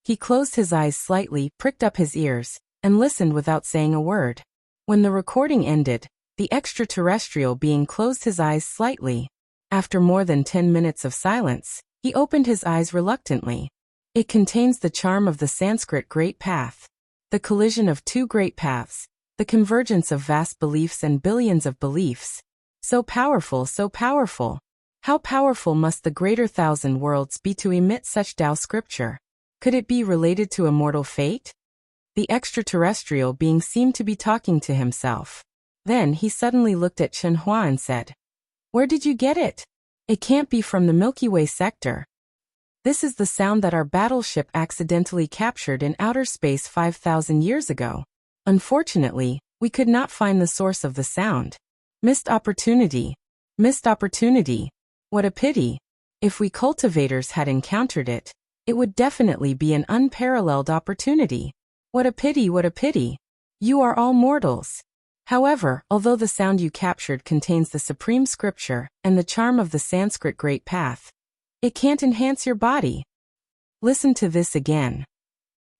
He closed his eyes slightly, pricked up his ears, and listened without saying a word. When the recording ended, the extraterrestrial being closed his eyes slightly. After more than 10 minutes of silence, he opened his eyes reluctantly. It contains the charm of the Sanskrit Great Path. The collision of two great paths, the convergence of vast beliefs and billions of beliefs. So powerful, so powerful. How powerful must the greater thousand worlds be to emit such Tao scripture? Could it be related to immortal fate? The extraterrestrial being seemed to be talking to himself. Then he suddenly looked at Chen Hua and said, "Where did you get it? It can't be from the Milky Way sector. This is the sound that our battleship accidentally captured in outer space 5,000 years ago. Unfortunately, we could not find the source of the sound. Missed opportunity. Missed opportunity. What a pity. If we cultivators had encountered it, it would definitely be an unparalleled opportunity. What a pity, what a pity. You are all mortals. However, although the sound you captured contains the supreme scripture and the charm of the Sanskrit Great Path, it can't enhance your body. Listen to this again."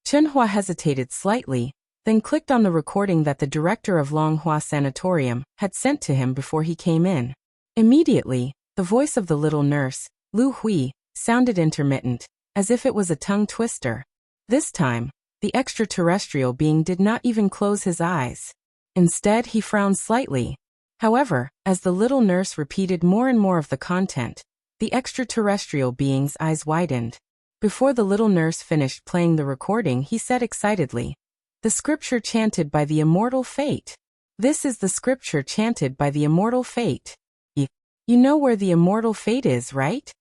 Chen Hua hesitated slightly, then clicked on the recording that the director of Longhua Sanatorium had sent to him before he came in. Immediately, the voice of the little nurse, Lu Hui, sounded intermittent, as if it was a tongue twister. This time, the extraterrestrial being did not even close his eyes. Instead, he frowned slightly. However, as the little nurse repeated more and more of the content, the extraterrestrial being's eyes widened. Before the little nurse finished playing the recording, he said excitedly, "The scripture chanted by the immortal fate. This is the scripture chanted by the immortal fate. You know where the immortal fate is, right?"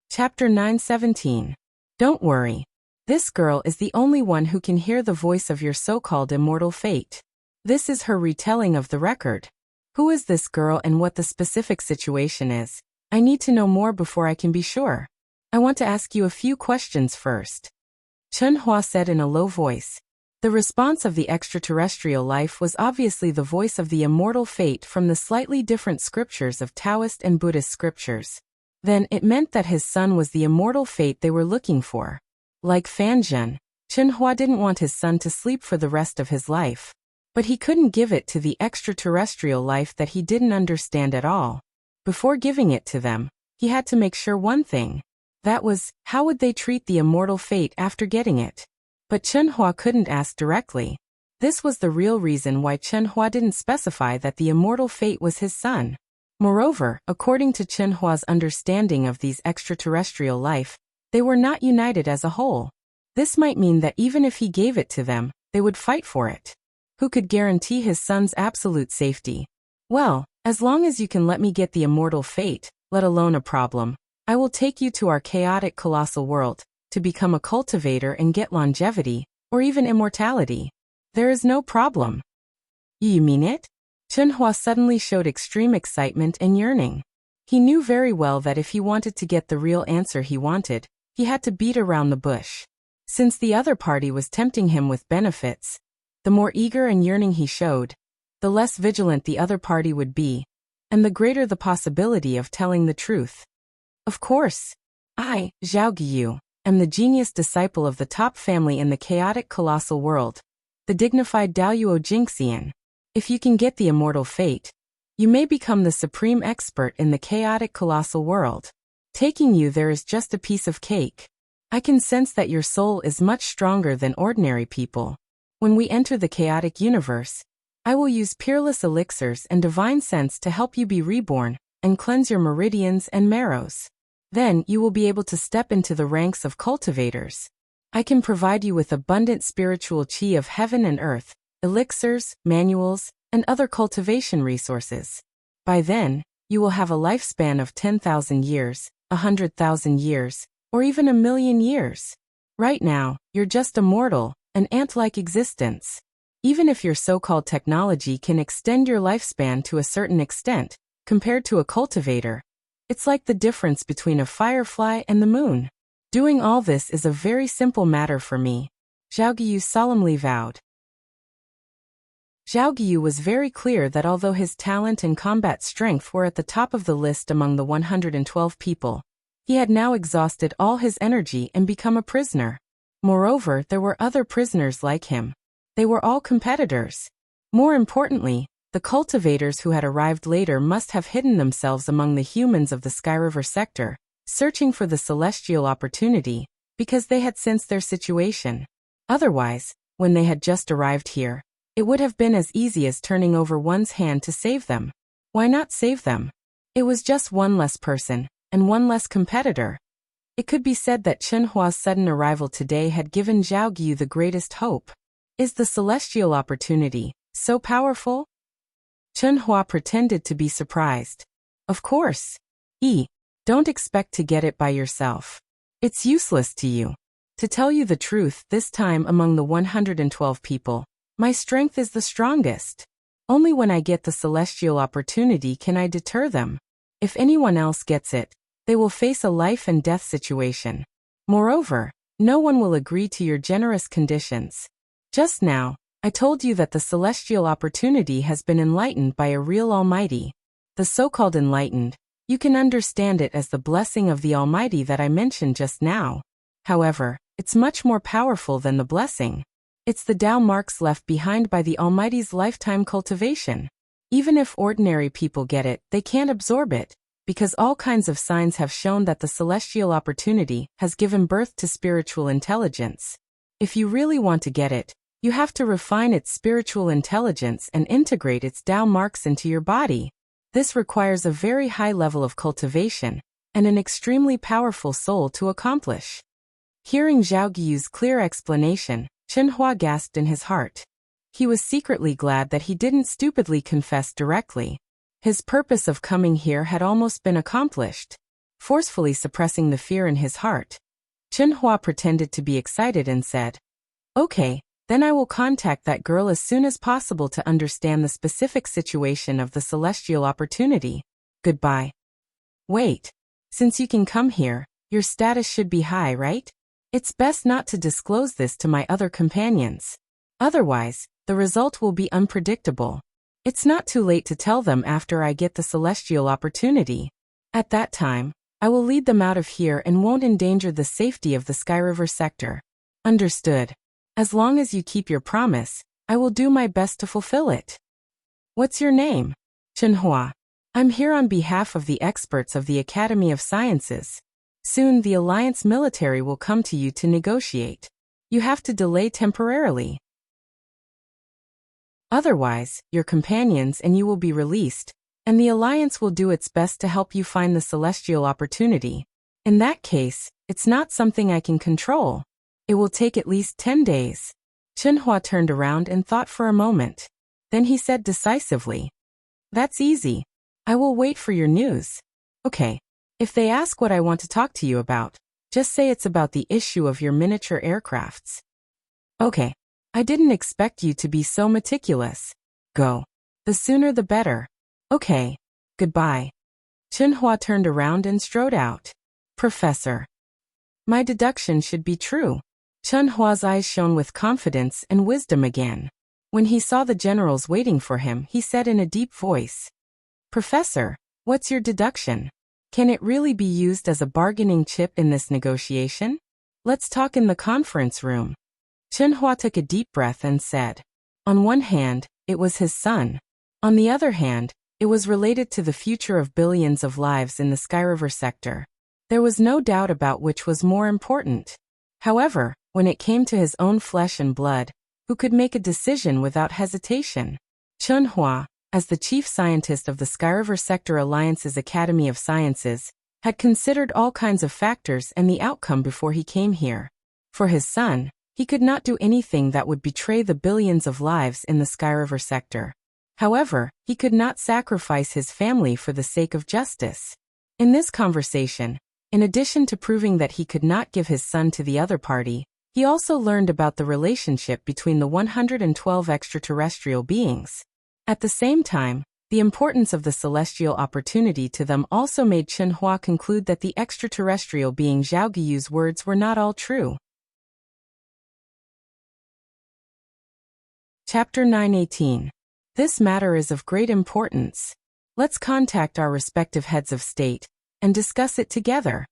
Chapter 917. Don't worry. This girl is the only one who can hear the voice of your so-called immortal fate. This is her retelling of the record. Who is this girl and what the specific situation is? I need to know more before I can be sure. I want to ask you a few questions first. Chen Hua said in a low voice. The response of the extraterrestrial life was obviously the voice of the immortal fate from the slightly different scriptures of Taoist and Buddhist scriptures. Then it meant that his son was the immortal fate they were looking for. Like Fan Zhen, Chen Hua didn't want his son to sleep for the rest of his life. But he couldn't give it to the extraterrestrial life that he didn't understand at all. Before giving it to them, he had to make sure one thing. That was, how would they treat the immortal fate after getting it? But Chen Hua couldn't ask directly. This was the real reason why Chen Hua didn't specify that the immortal fate was his son. Moreover, according to Chen Hua's understanding of these extraterrestrial life, they were not united as a whole. This might mean that even if he gave it to them, they would fight for it. Who could guarantee his son's absolute safety? Well, as long as you can let me get the immortal fate, let alone a problem, I will take you to our chaotic colossal world, to become a cultivator and get longevity, or even immortality. There is no problem. You mean it? Chen Hua suddenly showed extreme excitement and yearning. He knew very well that if he wanted to get the real answer he wanted, he had to beat around the bush. Since the other party was tempting him with benefits, the more eager and yearning he showed, the less vigilant the other party would be, and the greater the possibility of telling the truth. Of course, I, Zhao Guiyu, am the genius disciple of the top family in the chaotic colossal world, the dignified Daoyuo Jingxian. If you can get the immortal fate, you may become the supreme expert in the chaotic colossal world. Taking you there is just a piece of cake. I can sense that your soul is much stronger than ordinary people. When we enter the chaotic universe, I will use peerless elixirs and divine sense to help you be reborn and cleanse your meridians and marrows. Then you will be able to step into the ranks of cultivators. I can provide you with abundant spiritual chi of heaven and earth, elixirs, manuals, and other cultivation resources. By then, you will have a lifespan of 10,000 years, 100,000 years, or even 1,000,000 years. Right now, you're just a mortal, an ant-like existence. Even if your so-called technology can extend your lifespan to a certain extent, compared to a cultivator, it's like the difference between a firefly and the moon. Doing all this is a very simple matter for me, Zhao Guiyu solemnly vowed. Zhao Guiyu was very clear that although his talent and combat strength were at the top of the list among the 112 people, he had now exhausted all his energy and become a prisoner. Moreover, there were other prisoners like him. They were all competitors. More importantly, the cultivators who had arrived later must have hidden themselves among the humans of the Sky River sector, searching for the celestial opportunity, because they had sensed their situation. Otherwise, when they had just arrived here, it would have been as easy as turning over one's hand to save them. Why not save them? It was just one less person, and one less competitor. It could be said that Chen Hua's sudden arrival today had given Zhao Guiyu the greatest hope. Is the celestial opportunity so powerful? Chen Hua pretended to be surprised. Of course. Don't expect to get it by yourself. It's useless to you. To tell you the truth, this time among the 112 people, my strength is the strongest. Only when I get the celestial opportunity can I deter them. If anyone else gets it, they will face a life and death situation. Moreover, no one will agree to your generous conditions. Just now, I told you that the celestial opportunity has been enlightened by a real Almighty. The so-called enlightened, you can understand it as the blessing of the Almighty that I mentioned just now. However, it's much more powerful than the blessing. It's the Tao marks left behind by the Almighty's lifetime cultivation. Even if ordinary people get it, they can't absorb it, because all kinds of signs have shown that the celestial opportunity has given birth to spiritual intelligence. If you really want to get it, you have to refine its spiritual intelligence and integrate its Tao marks into your body. This requires a very high level of cultivation and an extremely powerful soul to accomplish. Hearing Zhao Guiyu's clear explanation, Chen Hua gasped in his heart. He was secretly glad that he didn't stupidly confess directly. His purpose of coming here had almost been accomplished. Forcefully suppressing the fear in his heart, Chen Hua pretended to be excited and said, "Okay, then I will contact that girl as soon as possible to understand the specific situation of the celestial opportunity. Goodbye." Wait. Since you can come here, your status should be high, right? It's best not to disclose this to my other companions. Otherwise, the result will be unpredictable. It's not too late to tell them after I get the celestial opportunity. At that time, I will lead them out of here and won't endanger the safety of the Sky River sector. Understood. As long as you keep your promise, I will do my best to fulfill it. What's your name? Chen Hua. I'm here on behalf of the experts of the Academy of Sciences. Soon the Alliance military will come to you to negotiate. You have to delay temporarily. Otherwise, your companions and you will be released, and the Alliance will do its best to help you find the celestial opportunity. In that case, it's not something I can control. It will take at least 10 days. Chen Hua turned around and thought for a moment. Then he said decisively, "That's easy. I will wait for your news." Okay. If they ask what I want to talk to you about, just say it's about the issue of your miniature aircrafts. Okay. I didn't expect you to be so meticulous. Go. The sooner the better. Okay. Goodbye. Chen Hua turned around and strode out. Professor. My deduction should be true. Chen Hua's eyes shone with confidence and wisdom again. When he saw the generals waiting for him, he said in a deep voice, "Professor, what's your deduction? Can it really be used as a bargaining chip in this negotiation? Let's talk in the conference room." Chen Hua took a deep breath and said, on one hand, it was his son. On the other hand, it was related to the future of billions of lives in the Sky River sector. There was no doubt about which was more important. However, when it came to his own flesh and blood, who could make a decision without hesitation? Chen Hua, as the chief scientist of the Sky River Sector Alliance's Academy of Sciences, had considered all kinds of factors and the outcome before he came here. For his son, he could not do anything that would betray the billions of lives in the Sky River sector. However, he could not sacrifice his family for the sake of justice. In this conversation, in addition to proving that he could not give his son to the other party, he also learned about the relationship between the 112 extraterrestrial beings. At the same time, the importance of the celestial opportunity to them also made Chen Hua conclude that the extraterrestrial being Zhao Guyu's words were not all true. Chapter 9:18. This matter is of great importance. Let's contact our respective heads of state and discuss it together.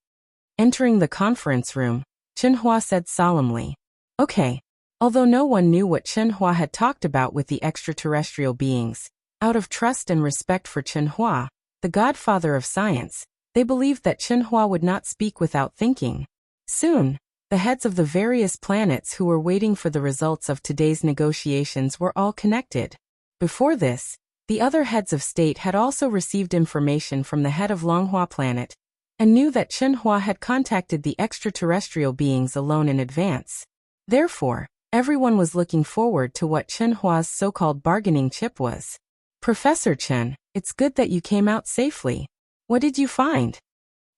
Entering the conference room, Chen Hua said solemnly. Okay. Although no one knew what Chen Hua had talked about with the extraterrestrial beings, out of trust and respect for Chen Hua, the godfather of science, they believed that Chen Hua would not speak without thinking. Soon, the heads of the various planets who were waiting for the results of today's negotiations were all connected. Before this, the other heads of state had also received information from the head of Longhua planet, and knew that Chen Hua had contacted the extraterrestrial beings alone in advance. Therefore, everyone was looking forward to what Chen Hua's so-called bargaining chip was. Professor Chen, it's good that you came out safely. What did you find?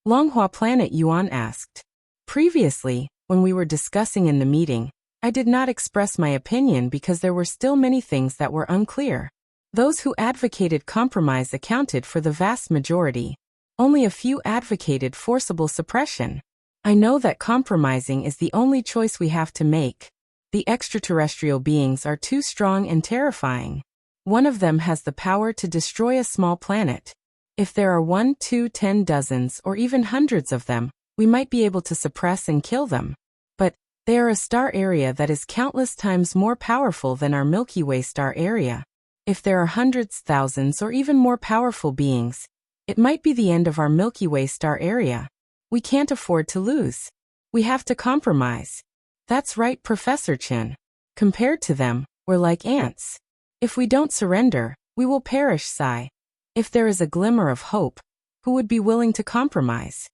Longhua planet Yuan asked. Previously, when we were discussing in the meeting, I did not express my opinion because there were still many things that were unclear. Those who advocated compromise accounted for the vast majority. Only a few advocated forcible suppression. I know that compromising is the only choice we have to make. The extraterrestrial beings are too strong and terrifying. One of them has the power to destroy a small planet. If there are 1, 2, 10 dozens or even hundreds of them, we might be able to suppress and kill them. But they are a star area that is countless times more powerful than our Milky Way star area. If there are hundreds, thousands, or even more powerful beings, it might be the end of our Milky Way star area. We can't afford to lose. We have to compromise. That's right, Professor Chen. Compared to them, we're like ants. If we don't surrender, we will perish, Sai. If there is a glimmer of hope, who would be willing to compromise?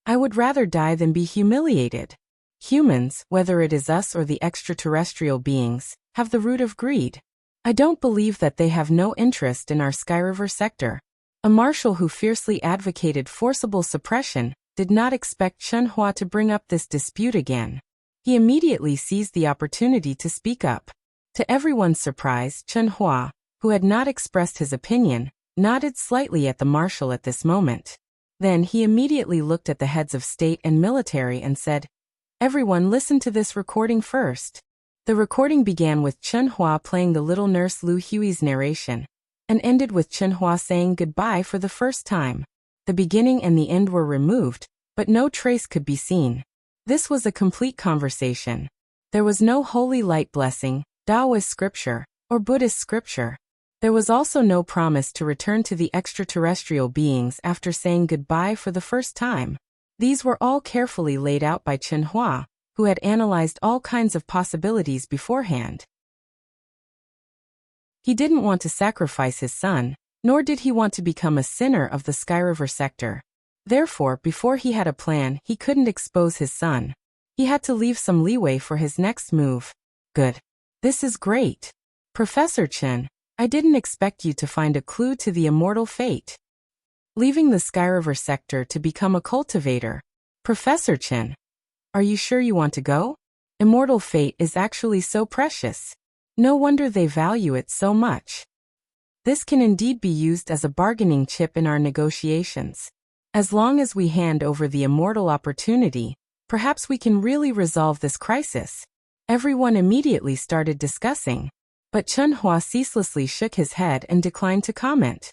I would rather die than be humiliated. Humans, whether it is us or the extraterrestrial beings, have the root of greed. I don't believe that they have no interest in our Sky River sector. A marshal who fiercely advocated forcible suppression did not expect Chen Hua to bring up this dispute again. He immediately seized the opportunity to speak up. To everyone's surprise, Chen Hua, who had not expressed his opinion, nodded slightly at the marshal at this moment. Then he immediately looked at the heads of state and military and said, "Everyone listen to this recording first." The recording began with Chen Hua playing the little nurse Lu Hui's narration, and ended with Chen Hua saying goodbye for the first time. The beginning and the end were removed, but no trace could be seen. This was a complete conversation. There was no holy light blessing, Taoist scripture, or Buddhist scripture. There was also no promise to return to the extraterrestrial beings after saying goodbye for the first time. These were all carefully laid out by Chen Hua, who had analyzed all kinds of possibilities beforehand. He didn't want to sacrifice his son, nor did he want to become a sinner of the Sky River sector. Therefore, before he had a plan, he couldn't expose his son. He had to leave some leeway for his next move. Good. This is great. Professor Chen, I didn't expect you to find a clue to the immortal fate. Leaving the Sky River sector to become a cultivator. Professor Chen, are you sure you want to go? Immortal fate is actually so precious. No wonder they value it so much. This can indeed be used as a bargaining chip in our negotiations. As long as we hand over the immortal opportunity, perhaps we can really resolve this crisis. Everyone immediately started discussing. But Chen Hua ceaselessly shook his head and declined to comment.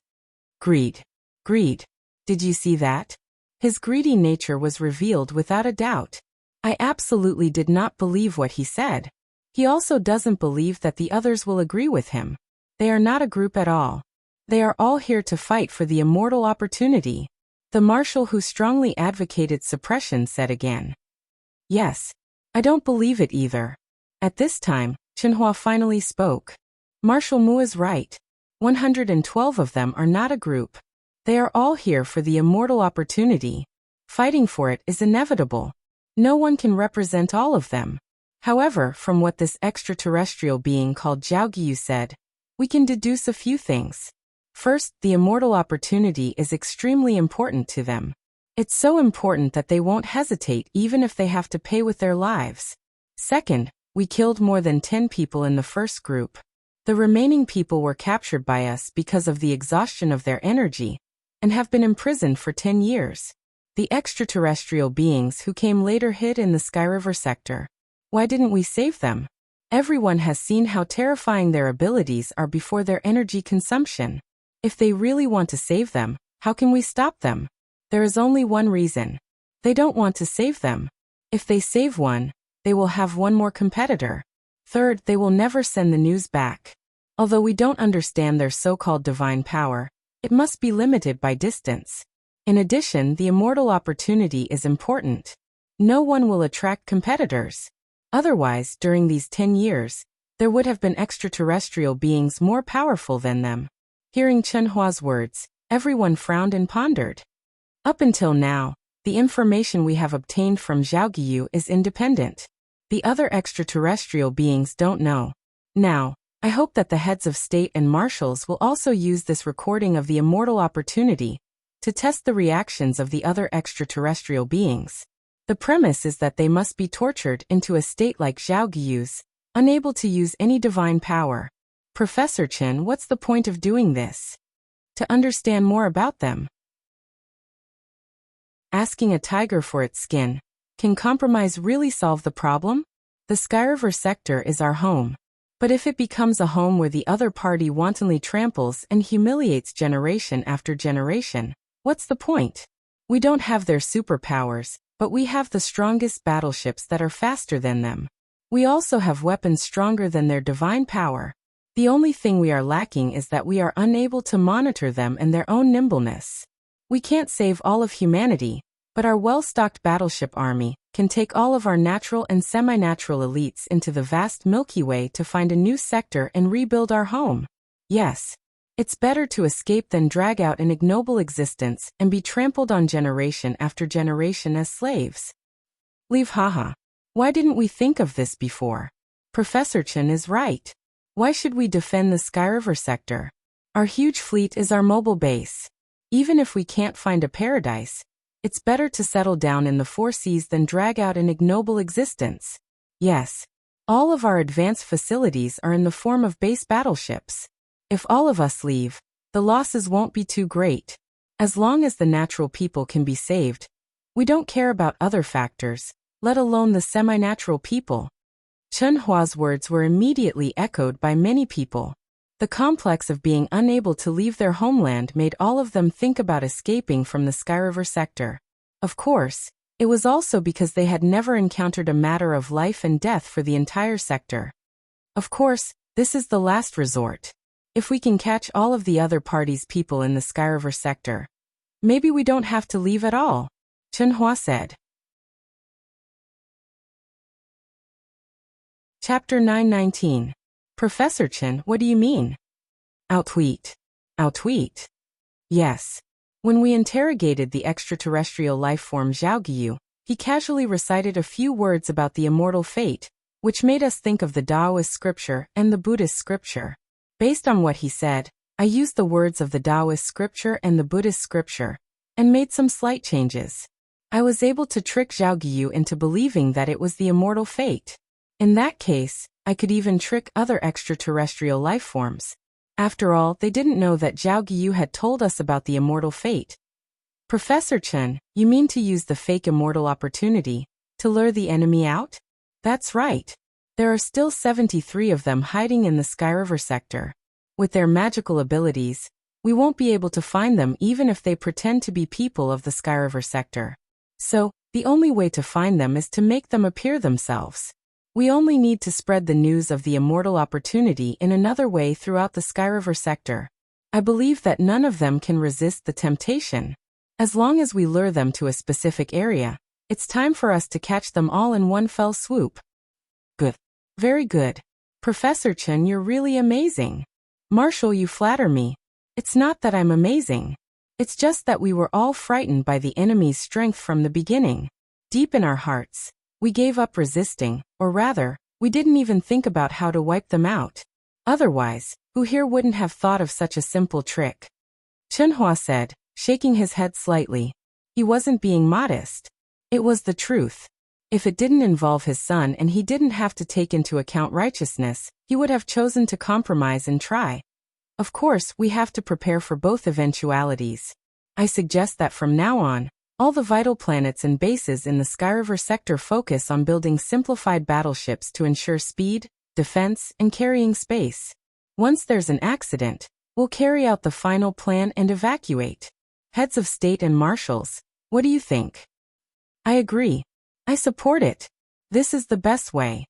Greed. Greed. Did you see that? His greedy nature was revealed without a doubt. I absolutely did not believe what he said. He also doesn't believe that the others will agree with him. They are not a group at all. They are all here to fight for the immortal opportunity. The marshal who strongly advocated suppression said again. Yes. I don't believe it either. At this time, Chen Hua finally spoke. Marshal Mu is right. 112 of them are not a group. They are all here for the immortal opportunity. Fighting for it is inevitable. No one can represent all of them. However, from what this extraterrestrial being called Zhaoguyu said, we can deduce a few things. First, the immortal opportunity is extremely important to them. It's so important that they won't hesitate even if they have to pay with their lives. Second, we killed more than 10 people in the first group. The remaining people were captured by us because of the exhaustion of their energy, and have been imprisoned for 10 years. The extraterrestrial beings who came later hid in the Sky River sector. Why didn't we save them? Everyone has seen how terrifying their abilities are before their energy consumption. If they really want to save them, how can we stop them? There is only one reason. They don't want to save them. If they save one, they will have one more competitor. Third, they will never send the news back. Although we don't understand their so-called divine power, it must be limited by distance. In addition, the immortal opportunity is important. No one will attract competitors. Otherwise, during these 10 years, there would have been extraterrestrial beings more powerful than them. Hearing Chenhua's words, everyone frowned and pondered. Up until now, the information we have obtained from Zhaoguyu is independent. The other extraterrestrial beings don't know. Now, I hope that the heads of state and marshals will also use this recording of the immortal opportunity to test the reactions of the other extraterrestrial beings. The premise is that they must be tortured into a state like Zhaoguyu's, unable to use any divine power. Professor Chen, what's the point of doing this? To understand more about them. Asking a tiger for its skin. Can compromise really solve the problem? The Sky River sector is our home. But if it becomes a home where the other party wantonly tramples and humiliates generation after generation, what's the point? We don't have their superpowers, but we have the strongest battleships that are faster than them. We also have weapons stronger than their divine power. The only thing we are lacking is that we are unable to monitor them and their own nimbleness. We can't save all of humanity, but our well-stocked battleship army can take all of our natural and semi-natural elites into the vast Milky Way to find a new sector and rebuild our home. Yes. It's better to escape than drag out an ignoble existence and be trampled on generation after generation as slaves. Leave haha. Why didn't we think of this before? Professor Chen is right. Why should we defend the Sky River sector? Our huge fleet is our mobile base. Even if we can't find a paradise, it's better to settle down in the four seas than drag out an ignoble existence. Yes. All of our advanced facilities are in the form of base battleships. If all of us leave, the losses won't be too great. As long as the natural people can be saved, we don't care about other factors, let alone the semi-natural people. Chen Hua's words were immediately echoed by many people. The complex of being unable to leave their homeland made all of them think about escaping from the Sky River sector. Of course, it was also because they had never encountered a matter of life and death for the entire sector. Of course, this is the last resort. If we can catch all of the other parties' people in the Sky River sector, maybe we don't have to leave at all, Chen Hua said. Chapter 919. Professor Chen, what do you mean? Outtweet. Outtweet? Yes. When we interrogated the extraterrestrial life form Zhaoguyu, he casually recited a few words about the immortal fate, which made us think of the Taoist scripture and the Buddhist scripture. Based on what he said, I used the words of the Taoist scripture and the Buddhist scripture, and made some slight changes. I was able to trick Zhaoguyu into believing that it was the immortal fate. In that case, I could even trick other extraterrestrial life forms. After all, they didn't know that Zhaoguyu had told us about the immortal fate. Professor Chen, you mean to use the fake immortal opportunity to lure the enemy out? That's right. There are still 73 of them hiding in the Sky River sector. With their magical abilities, we won't be able to find them even if they pretend to be people of the Sky River sector. So, the only way to find them is to make them appear themselves. We only need to spread the news of the immortal opportunity in another way throughout the Sky River sector. I believe that none of them can resist the temptation. As long as we lure them to a specific area, it's time for us to catch them all in one fell swoop. Good. Very good. Professor Chen, you're really amazing. Marshal, you flatter me. It's not that I'm amazing. It's just that we were all frightened by the enemy's strength from the beginning. Deep in our hearts, we gave up resisting, or rather, we didn't even think about how to wipe them out. Otherwise, who here wouldn't have thought of such a simple trick? Chenhua said, shaking his head slightly. He wasn't being modest. It was the truth. If it didn't involve his son and he didn't have to take into account righteousness, he would have chosen to compromise and try. Of course, we have to prepare for both eventualities. I suggest that from now on, all the vital planets and bases in the Skyriver sector focus on building simplified battleships to ensure speed, defense, and carrying space. Once there's an accident, we'll carry out the final plan and evacuate. Heads of state and marshals, what do you think? I agree. I support it. This is the best way.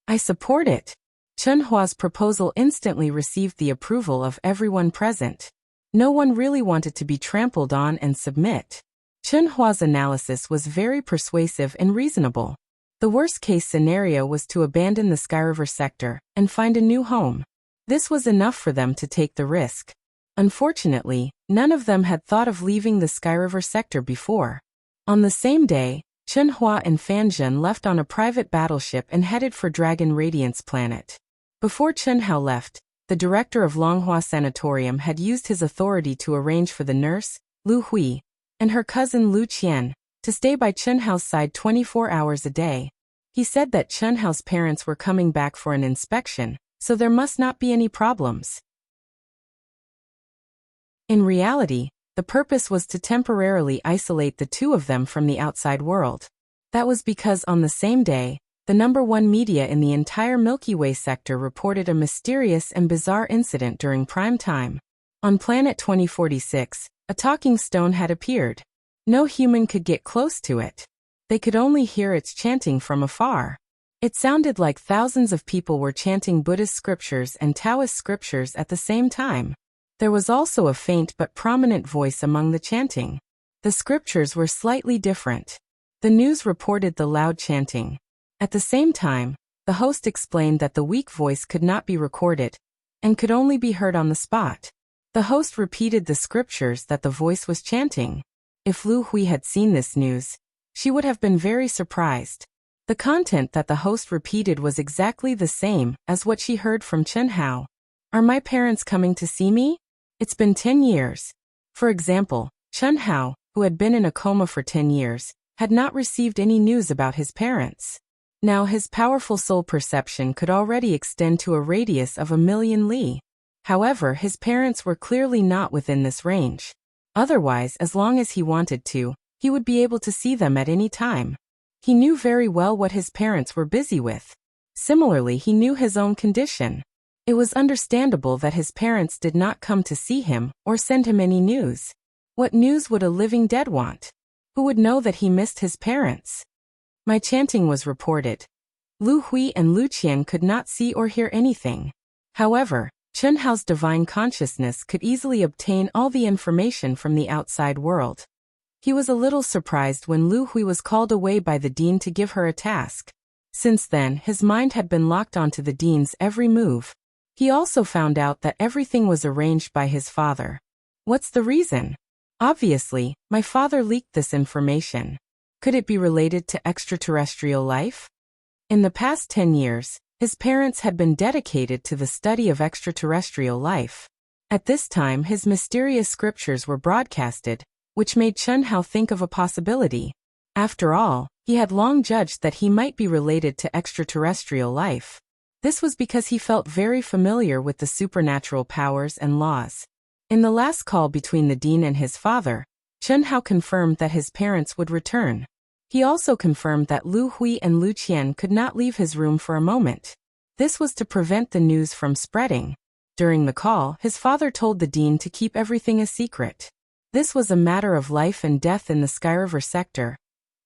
I support it. Chenhua's proposal instantly received the approval of everyone present. No one really wanted to be trampled on and submit. Chenhua's analysis was very persuasive and reasonable. The worst-case scenario was to abandon the Skyriver sector and find a new home. This was enough for them to take the risk. Unfortunately, none of them had thought of leaving the Skyriver sector before. On the same day, Chenhua and Fanjin left on a private battleship and headed for Dragon Radiance planet. Before Chenhao left, the director of Longhua Sanatorium had used his authority to arrange for the nurse, Lu Hui, and her cousin Lu Qian, to stay by Chenhao's side 24 hours a day. He said that Chenhao's parents were coming back for an inspection, so there must not be any problems. In reality, the purpose was to temporarily isolate the two of them from the outside world. That was because on the same day, the #1 media in the entire Milky Way sector reported a mysterious and bizarre incident during prime time. On planet 2046, a talking stone had appeared. No human could get close to it. They could only hear its chanting from afar. It sounded like thousands of people were chanting Buddhist scriptures and Taoist scriptures at the same time. There was also a faint but prominent voice among the chanting. The scriptures were slightly different. The news reported the loud chanting. At the same time, the host explained that the weak voice could not be recorded and could only be heard on the spot. The host repeated the scriptures that the voice was chanting. If Lu Hui had seen this news, she would have been very surprised. The content that the host repeated was exactly the same as what she heard from Chenhao. Are my parents coming to see me? It's been 10 years. For example, Chenhao, who had been in a coma for 10 years, had not received any news about his parents. Now his powerful soul perception could already extend to a radius of 1,000,000 li. However, his parents were clearly not within this range. Otherwise, as long as he wanted to, he would be able to see them at any time. He knew very well what his parents were busy with. Similarly, he knew his own condition. It was understandable that his parents did not come to see him or send him any news. What news would a living dead want? Who would know that he missed his parents? My chanting was reported. Lu Hui and Lu Qian could not see or hear anything. However, Chenhao's divine consciousness could easily obtain all the information from the outside world. He was a little surprised when Lu Hui was called away by the dean to give her a task. Since then, his mind had been locked onto the dean's every move. He also found out that everything was arranged by his father. What's the reason? Obviously, my father leaked this information. Could it be related to extraterrestrial life? In the past 10 years, his parents had been dedicated to the study of extraterrestrial life. At this time, his mysterious scriptures were broadcasted, which made Chenhao think of a possibility. After all, he had long judged that he might be related to extraterrestrial life. This was because he felt very familiar with the supernatural powers and laws. In the last call between the dean and his father, Chenhao confirmed that his parents would return. He also confirmed that Lu Hui and Lu Qian could not leave his room for a moment. This was to prevent the news from spreading. During the call, his father told the dean to keep everything a secret. This was a matter of life and death in the Skyriver sector,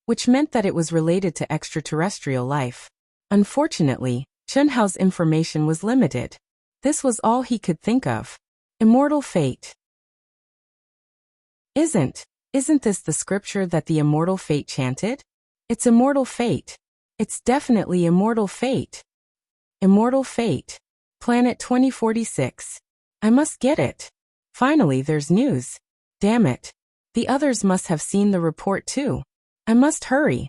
which meant that it was related to extraterrestrial life. Unfortunately, Chenhao's information was limited. This was all he could think of. Immortal fate. Isn't this the scripture that the immortal fate chanted? It's immortal fate. It's definitely immortal fate. Immortal fate. Planet 2046. I must get it. Finally, there's news. Damn it. The others must have seen the report too. I must hurry.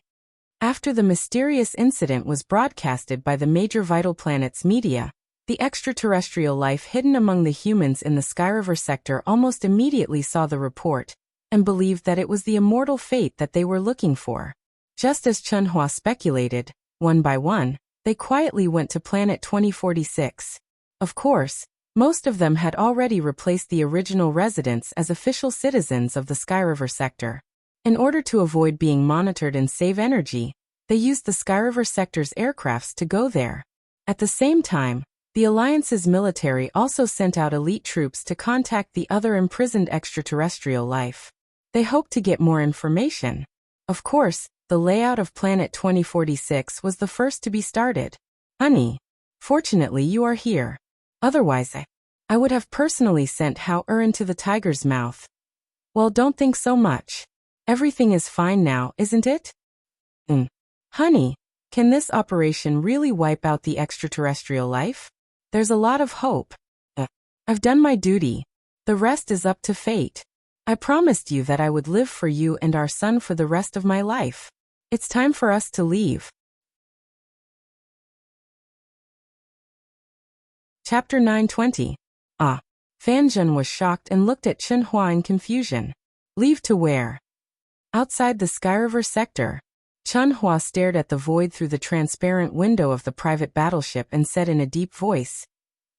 After the mysterious incident was broadcasted by the major vital planets media, the extraterrestrial life hidden among the humans in the Skyriver sector almost immediately saw the report and believed that it was the immortal fate that they were looking for. Just as Chunhua speculated, one by one, they quietly went to planet 2046. Of course, most of them had already replaced the original residents as official citizens of the Skyriver sector. In order to avoid being monitored and save energy, they used the Skyriver sector's aircrafts to go there. At the same time, the Alliance's military also sent out elite troops to contact the other imprisoned extraterrestrial life. They hoped to get more information. Of course, the layout of Planet 2046 was the first to be started. Honey, fortunately you are here. Otherwise I would have personally sent Hao into the tiger's mouth. Well, don't think so much. Everything is fine now, isn't it? Honey, can this operation really wipe out the extraterrestrial life? There's a lot of hope. I've done my duty. The rest is up to fate. I promised you that I would live for you and our son for the rest of my life. It's time for us to leave. Chapter 920. Fanjun was shocked and looked at Chunhua in confusion. Leave to where? Outside the Skyriver sector. Chunhua stared at the void through the transparent window of the private battleship and said in a deep voice,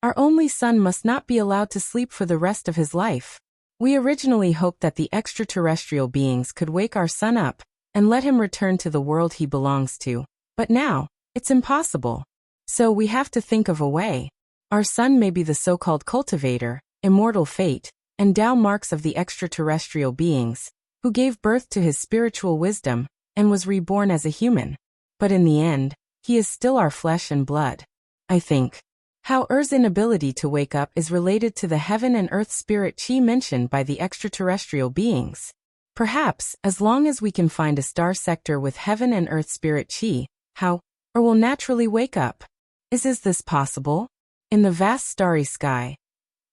Our only son must not be allowed to sleep for the rest of his life. We originally hoped that the extraterrestrial beings could wake our son up and let him return to the world he belongs to, but now, it's impossible. So we have to think of a way. Our son may be the so-called cultivator, immortal fate, and Tao marks of the extraterrestrial beings, who gave birth to his spiritual wisdom, and was reborn as a human. But in the end, he is still our flesh and blood. I think. How Er's inability to wake up is related to the heaven and earth spirit chi mentioned by the extraterrestrial beings. Perhaps, as long as we can find a star sector with heaven and earth spirit chi, how Er will naturally wake up. Is this possible? In the vast starry sky,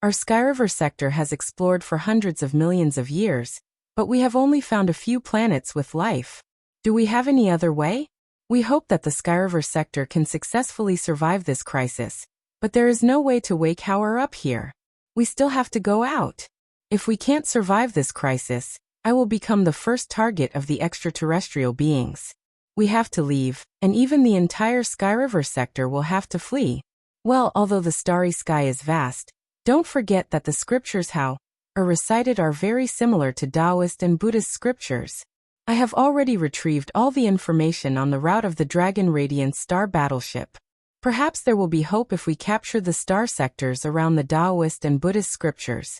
our Skyriver sector has explored for hundreds of millions of years, but we have only found a few planets with life. Do we have any other way? We hope that the Skyriver sector can successfully survive this crisis, but there is no way to wake Hauer up here. We still have to go out. If we can't survive this crisis, I will become the first target of the extraterrestrial beings. We have to leave, and even the entire Skyriver sector will have to flee. Well, although the starry sky is vast, don't forget that the scriptures Hao are recited are very similar to Taoist and Buddhist scriptures. I have already retrieved all the information on the route of the Dragon Radiance star battleship. Perhaps there will be hope if we capture the star sectors around the Taoist and Buddhist scriptures.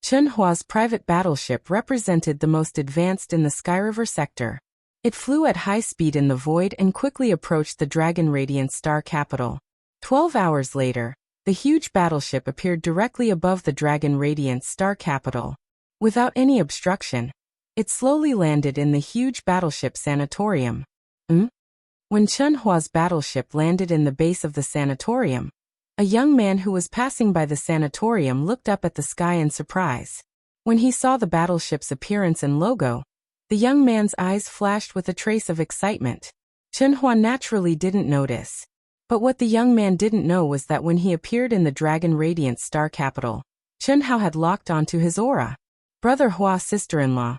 Chunhua's private battleship represented the most advanced in the Skyriver sector. It flew at high speed in the void and quickly approached the Dragon Radiance star capital. 12 hours later, the huge battleship appeared directly above the Dragon Radiance star capital. Without any obstruction, it slowly landed in the huge battleship sanatorium. When Chunhua's battleship landed in the base of the sanatorium, a young man who was passing by the sanatorium looked up at the sky in surprise. When he saw the battleship's appearance and logo, the young man's eyes flashed with a trace of excitement. Chunhua naturally didn't notice. But what the young man didn't know was that when he appeared in the Dragon Radiance star capital, Chunhua had locked onto his aura. Brother Hua, sister-in-law.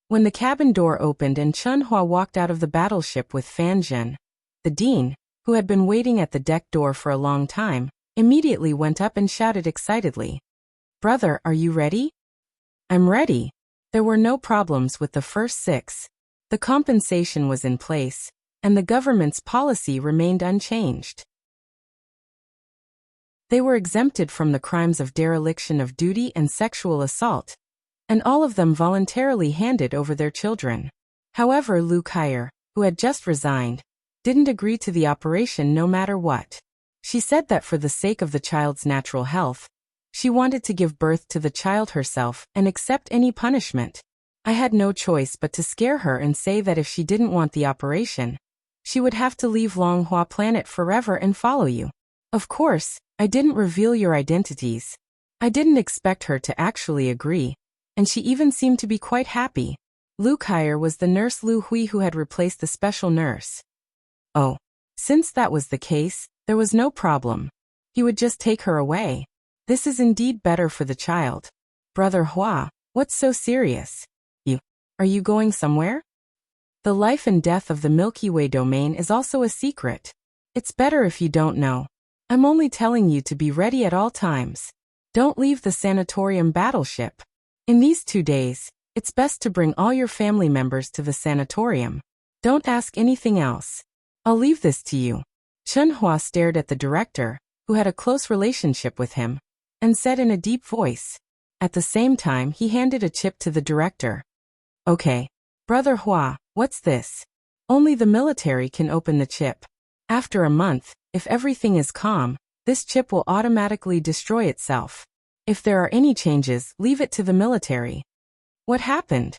When the cabin door opened and Chunhua walked out of the battleship with Fanjun, the dean, who had been waiting at the deck door for a long time, immediately went up and shouted excitedly, Brother, are you ready? I'm ready. There were no problems with the first 6. The compensation was in place, and the government's policy remained unchanged. They were exempted from the crimes of dereliction of duty and sexual assault, and all of them voluntarily handed over their children. However, Lu Kaier, who had just resigned, didn't agree to the operation no matter what. She said that for the sake of the child's natural health, she wanted to give birth to the child herself and accept any punishment. I had no choice but to scare her and say that if she didn't want the operation, she would have to leave Longhua Planet forever and follow you. Of course, I didn't reveal your identities. I didn't expect her to actually agree, and she even seemed to be quite happy. Lu Kaier was the nurse Lu Hui who had replaced the special nurse. Oh. Since that was the case, there was no problem. He would just take her away. This is indeed better for the child. Brother Hua, what's so serious? Are you going somewhere? The life and death of the Milky Way domain is also a secret. It's better if you don't know. I'm only telling you to be ready at all times. Don't leave the sanatorium battleship. In these 2 days, it's best to bring all your family members to the sanatorium. Don't ask anything else. I'll leave this to you. Chen Hua stared at the director, who had a close relationship with him, and said in a deep voice. At the same time, he handed a chip to the director. Okay. Brother Hua, what's this? Only the military can open the chip. After a month, if everything is calm, this chip will automatically destroy itself. If there are any changes, leave it to the military. What happened?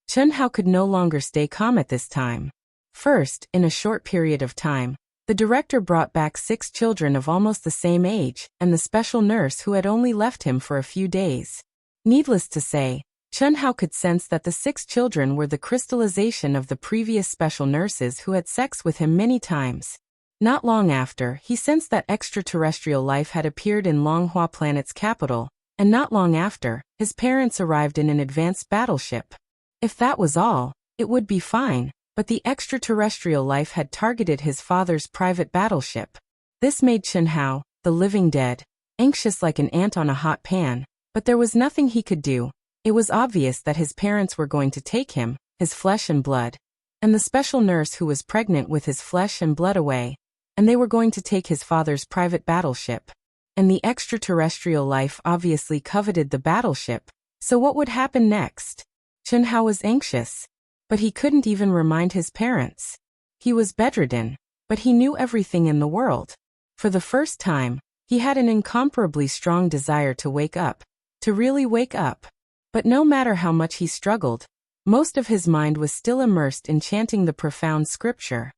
Chen Hao could no longer stay calm at this time. First, in a short period of time, the director brought back 6 children of almost the same age, and the special nurse who had only left him for a few days. Needless to say, Chen Hao could sense that the 6 children were the crystallization of the previous special nurses who had sex with him many times. Not long after, he sensed that extraterrestrial life had appeared in Longhua Planet's capital, and not long after, his parents arrived in an advanced battleship. If that was all, it would be fine, but the extraterrestrial life had targeted his father's private battleship. This made Chen Hao, the living dead, anxious like an ant on a hot pan, but there was nothing he could do. It was obvious that his parents were going to take him, his flesh and blood, and the special nurse who was pregnant with his flesh and blood away, and they were going to take his father's private battleship. And the extraterrestrial life obviously coveted the battleship, so what would happen next? Chen Hao was anxious, but he couldn't even remind his parents. He was bedridden, but he knew everything in the world. For the first time, he had an incomparably strong desire to wake up, to really wake up. But no matter how much he struggled, most of his mind was still immersed in chanting the profound scripture.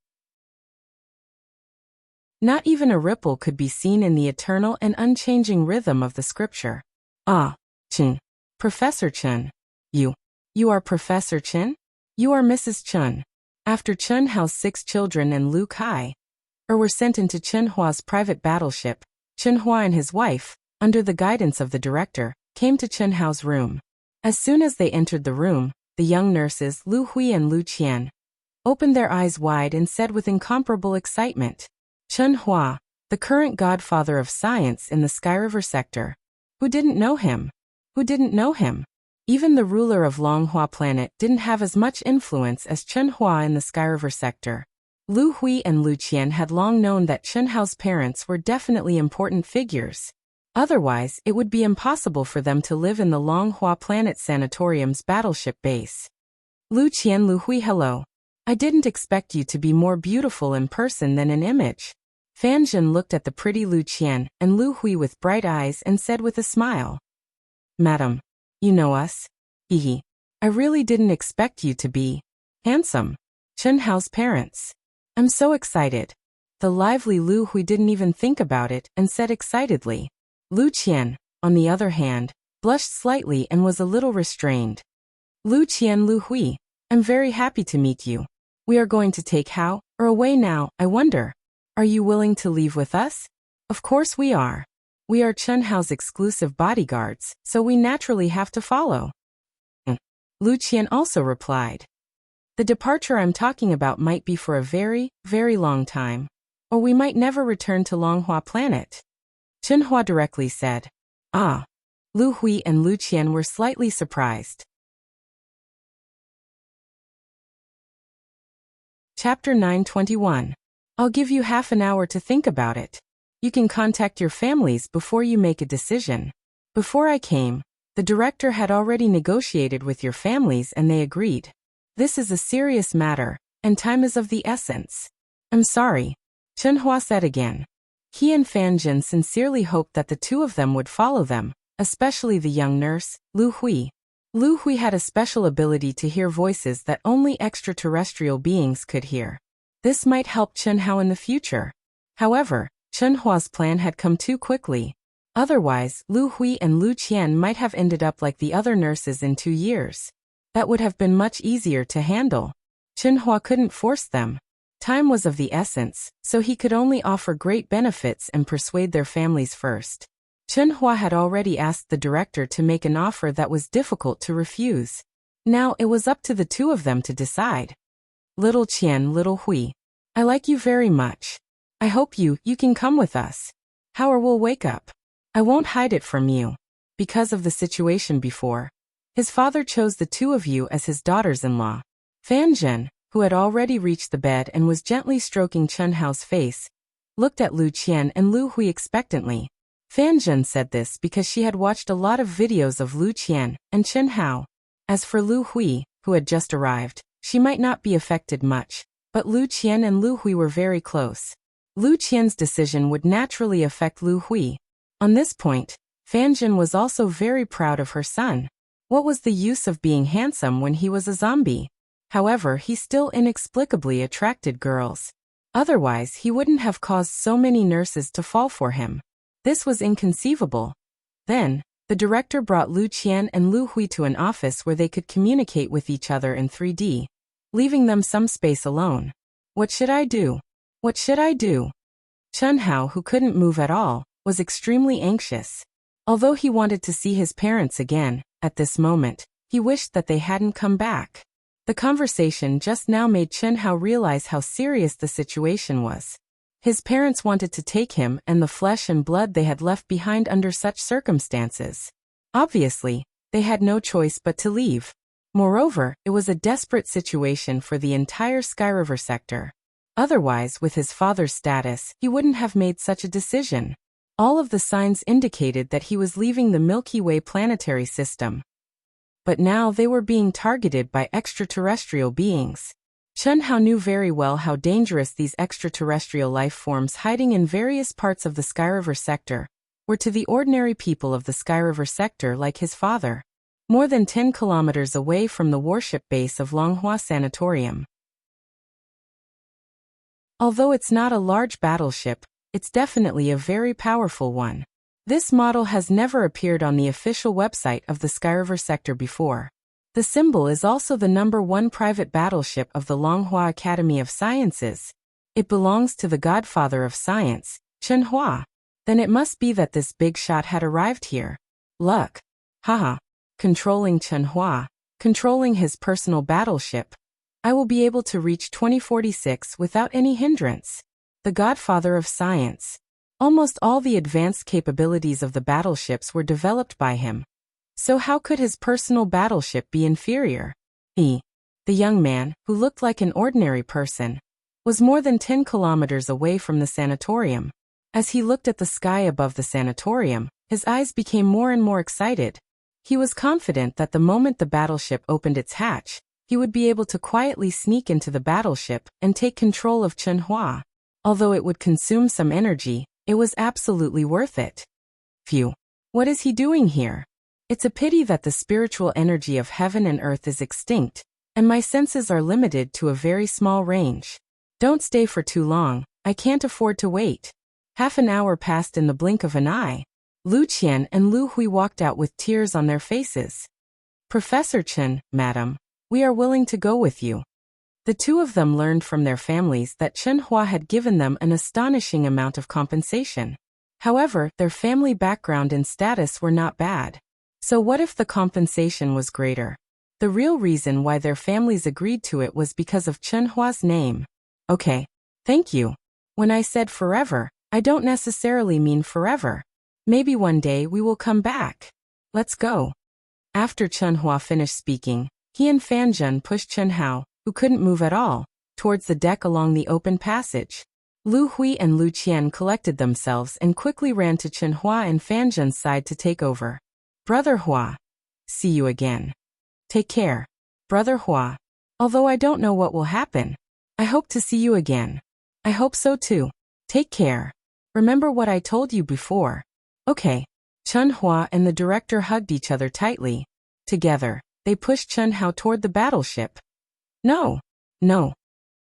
Not even a ripple could be seen in the eternal and unchanging rhythm of the scripture. Ah, Chen. Professor Chen. You are Professor Chen? You are Mrs. Chen. After Chen Hao's 6 children and Lu Kai were sent into Chen Hua's private battleship, Chen Hua and his wife, under the guidance of the director, came to Chen Hao's room. As soon as they entered the room, the young nurses Lu Hui and Lu Qian opened their eyes wide and said with incomparable excitement, Chen Hua, the current godfather of science in the Sky River sector. Who didn't know him? Who didn't know him? Even the ruler of Longhua Planet didn't have as much influence as Chen Hua in the Sky River sector. Lu Hui and Lu Qian had long known that Chen Hao's parents were definitely important figures. Otherwise, it would be impossible for them to live in the Longhua Planet Sanatorium's battleship base. Lu Qian Lu Hui, hello. I didn't expect you to be more beautiful in person than in image. Fan Zhen looked at the pretty Lu Qian and Lu Hui with bright eyes and said with a smile, Madam, you know us? Hehe. I really didn't expect you to be handsome. Chen Hao's parents. I'm so excited. The lively Lu Hui didn't even think about it and said excitedly. Lu Qian, on the other hand, blushed slightly and was a little restrained. Lu Qian Lu Hui, I'm very happy to meet you. We are going to take Hao away now, I wonder. Are you willing to leave with us? Of course we are. We are Chen Hao's exclusive bodyguards, so we naturally have to follow. Lu Qian also replied. The departure I'm talking about might be for a very, very long time. Or we might never return to Longhua Planet. Chen Hua directly said. Ah. Lu Hui and Lu Qian were slightly surprised. Chapter 921. I'll give you half an hour to think about it. You can contact your families before you make a decision. Before I came, the director had already negotiated with your families and they agreed. This is a serious matter, and time is of the essence. I'm sorry. Chen Hua said again. He and Fan Zhen sincerely hoped that the 2 of them would follow them, especially the young nurse, Lu Hui. Lu Hui had a special ability to hear voices that only extraterrestrial beings could hear. This might help Chen Hao in the future. However, Chen Hua's plan had come too quickly. Otherwise, Lu Hui and Lu Qian might have ended up like the other nurses in 2 years. That would have been much easier to handle. Chenhua couldn't force them. Time was of the essence, so he could only offer great benefits and persuade their families first. Chenhua had already asked the director to make an offer that was difficult to refuse. Now it was up to the two of them to decide. Little Qian, little Hui. I like you very much. I hope you can come with us. How we'll wake up. I won't hide it from you. Because of the situation before. His father chose the two of you as his daughters-in-law. Fan Zhen, who had already reached the bed and was gently stroking Chen Hao's face, looked at Lu Qian and Lu Hui expectantly. Fan Zhen said this because she had watched a lot of videos of Lu Qian and Chen Hao. As for Lu Hui, who had just arrived, she might not be affected much, but Lu Qian and Lu Hui were very close. Lu Qian's decision would naturally affect Lu Hui. On this point, Fan Zhen was also very proud of her son. What was the use of being handsome when he was a zombie? However, he still inexplicably attracted girls. Otherwise, he wouldn't have caused so many nurses to fall for him. This was inconceivable. Then, the director brought Lu Qian and Lu Hui to an office where they could communicate with each other in 3D, leaving them some space alone. What should I do? What should I do? Chen Hao, who couldn't move at all, was extremely anxious. Although he wanted to see his parents again, at this moment, he wished that they hadn't come back. The conversation just now made Chen Hao realize how serious the situation was. His parents wanted to take him and the flesh and blood they had left behind under such circumstances. Obviously, they had no choice but to leave. Moreover, it was a desperate situation for the entire Sky River sector. Otherwise, with his father's status, he wouldn't have made such a decision. All of the signs indicated that he was leaving the Milky Way planetary system. But now they were being targeted by extraterrestrial beings. Chen Hao knew very well how dangerous these extraterrestrial life forms hiding in various parts of the Sky River sector were to the ordinary people of the Sky River sector like his father. More than 10 kilometers away from the warship base of Longhua Sanatorium. Although it's not a large battleship, it's definitely a very powerful one. This model has never appeared on the official website of the Sky River sector before. The symbol is also the #1 private battleship of the Longhua Academy of Sciences. It belongs to the godfather of science, Chen Hua. Then it must be that this big shot had arrived here. Luck. Haha. Controlling Chen Hua, controlling his personal battleship. I will be able to reach 2046 without any hindrance. The godfather of science. Almost all the advanced capabilities of the battleships were developed by him. So how could his personal battleship be inferior? He, the young man, who looked like an ordinary person, was more than 10 kilometers away from the sanatorium. As he looked at the sky above the sanatorium, his eyes became more and more excited. He was confident that the moment the battleship opened its hatch, he would be able to quietly sneak into the battleship and take control of Chen Hua. Although it would consume some energy, it was absolutely worth it. Phew. What is he doing here? It's a pity that the spiritual energy of heaven and earth is extinct, and my senses are limited to a very small range. Don't stay for too long, I can't afford to wait. Half an hour passed in the blink of an eye. Lu Qian and Lu Hui walked out with tears on their faces. Professor Chen, madam, we are willing to go with you. The two of them learned from their families that Chen Hua had given them an astonishing amount of compensation. However, their family background and status were not bad. So what if the compensation was greater? The real reason why their families agreed to it was because of Chen Hua's name. Okay. Thank you. When I said forever, I don't necessarily mean forever. Maybe one day we will come back. Let's go. After Chen Hua finished speaking, he and Fan Zhen pushed Chen Hao, who couldn't move at all, towards the deck along the open passage. Lu Hui and Lu Qian collected themselves and quickly ran to Chen Hua and Fan Zhen's side to take over. Brother Hua. See you again. Take care. Brother Hua. Although I don't know what will happen. I hope to see you again. I hope so too. Take care. Remember what I told you before. Okay. Chen Hua and the director hugged each other tightly. Together, they pushed Chen Hao toward the battleship. No. No.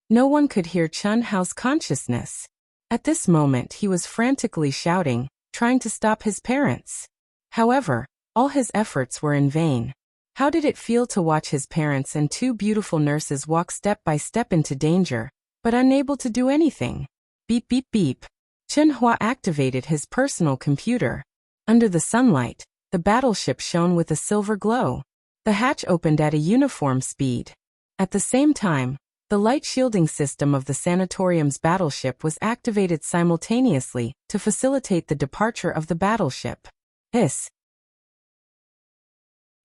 No one could hear Chen Hao's consciousness. At this moment he was frantically shouting, trying to stop his parents. However, all his efforts were in vain. How did it feel to watch his parents and two beautiful nurses walk step by step into danger, but unable to do anything? Beep beep beep. Chen-Hua activated his personal computer. Under the sunlight, the battleship shone with a silver glow. The hatch opened at a uniform speed. At the same time, the light shielding system of the sanatorium's battleship was activated simultaneously to facilitate the departure of the battleship.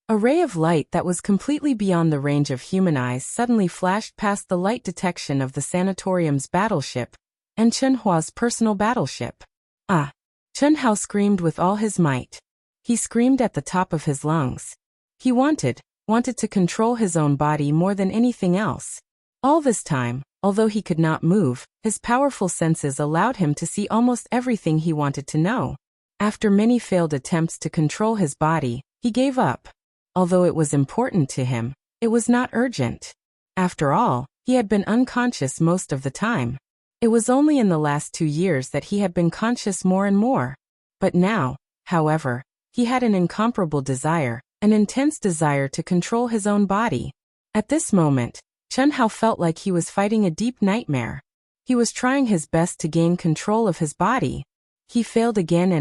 A ray of light that was completely beyond the range of human eyes suddenly flashed past the light detection of the sanatorium's battleship and Chen-Hua's personal battleship. Ah! Chen-Hao screamed with all his might. He screamed at the top of his lungs. He wanted to control his own body more than anything else. All this time, although he could not move, his powerful senses allowed him to see almost everything he wanted to know. After many failed attempts to control his body, he gave up. Although it was important to him, it was not urgent. After all, he had been unconscious most of the time. It was only in the last 2 years that he had been conscious more and more. But now, however, he had an incomparable desire, an intense desire to control his own body. At this moment, Chen-Hao felt like he was fighting a deep nightmare. He was trying his best to gain control of his body. He failed again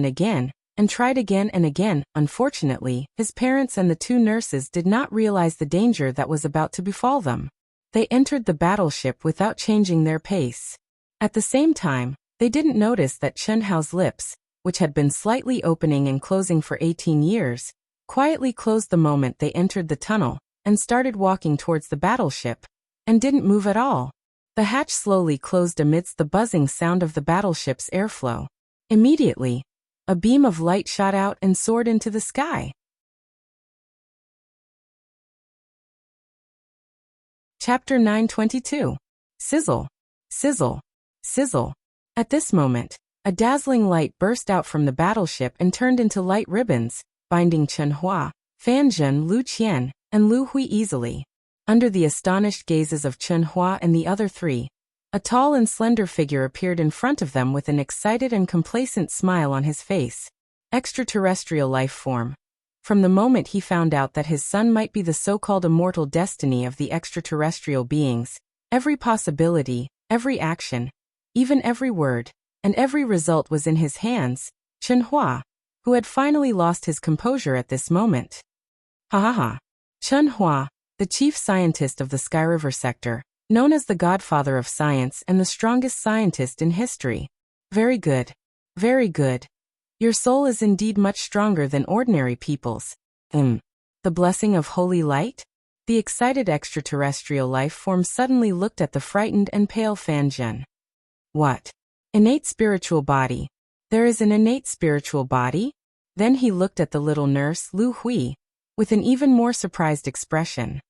and tried again and again. Unfortunately, his parents and the 2 nurses did not realize the danger that was about to befall them. They entered the battleship without changing their pace. At the same time, they didn't notice that Chen-Hao's lips, which had been slightly opening and closing for 18 years, quietly closed the moment they entered the tunnel and started walking towards the battleship, and didn't move at all. The hatch slowly closed amidst the buzzing sound of the battleship's airflow. Immediately, a beam of light shot out and soared into the sky. Chapter 922. Sizzle. Sizzle. Sizzle. At this moment, a dazzling light burst out from the battleship and turned into light ribbons, binding Chen-Hua, Fan Zhen, Lu Qian, and Lu Hui easily. Under the astonished gazes of Chen-Hua and the other 3, a tall and slender figure appeared in front of them with an excited and complacent smile on his face. Extraterrestrial life form. From the moment he found out that his son might be the so-called immortal destiny of the extraterrestrial beings, every possibility, every action, even every word, and every result was in his hands. Chen-Hua, who had finally lost his composure at this moment. Ha ha ha. Chen-Hua, the chief scientist of the Sky River sector, known as the godfather of science and the strongest scientist in history. Very good. Very good. Your soul is indeed much stronger than ordinary people's. The blessing of holy light? The excited extraterrestrial life form suddenly looked at the frightened and pale Fan Zhen. What? Innate spiritual body. There is an innate spiritual body? Then he looked at the little nurse, Lu Hui, with an even more surprised expression.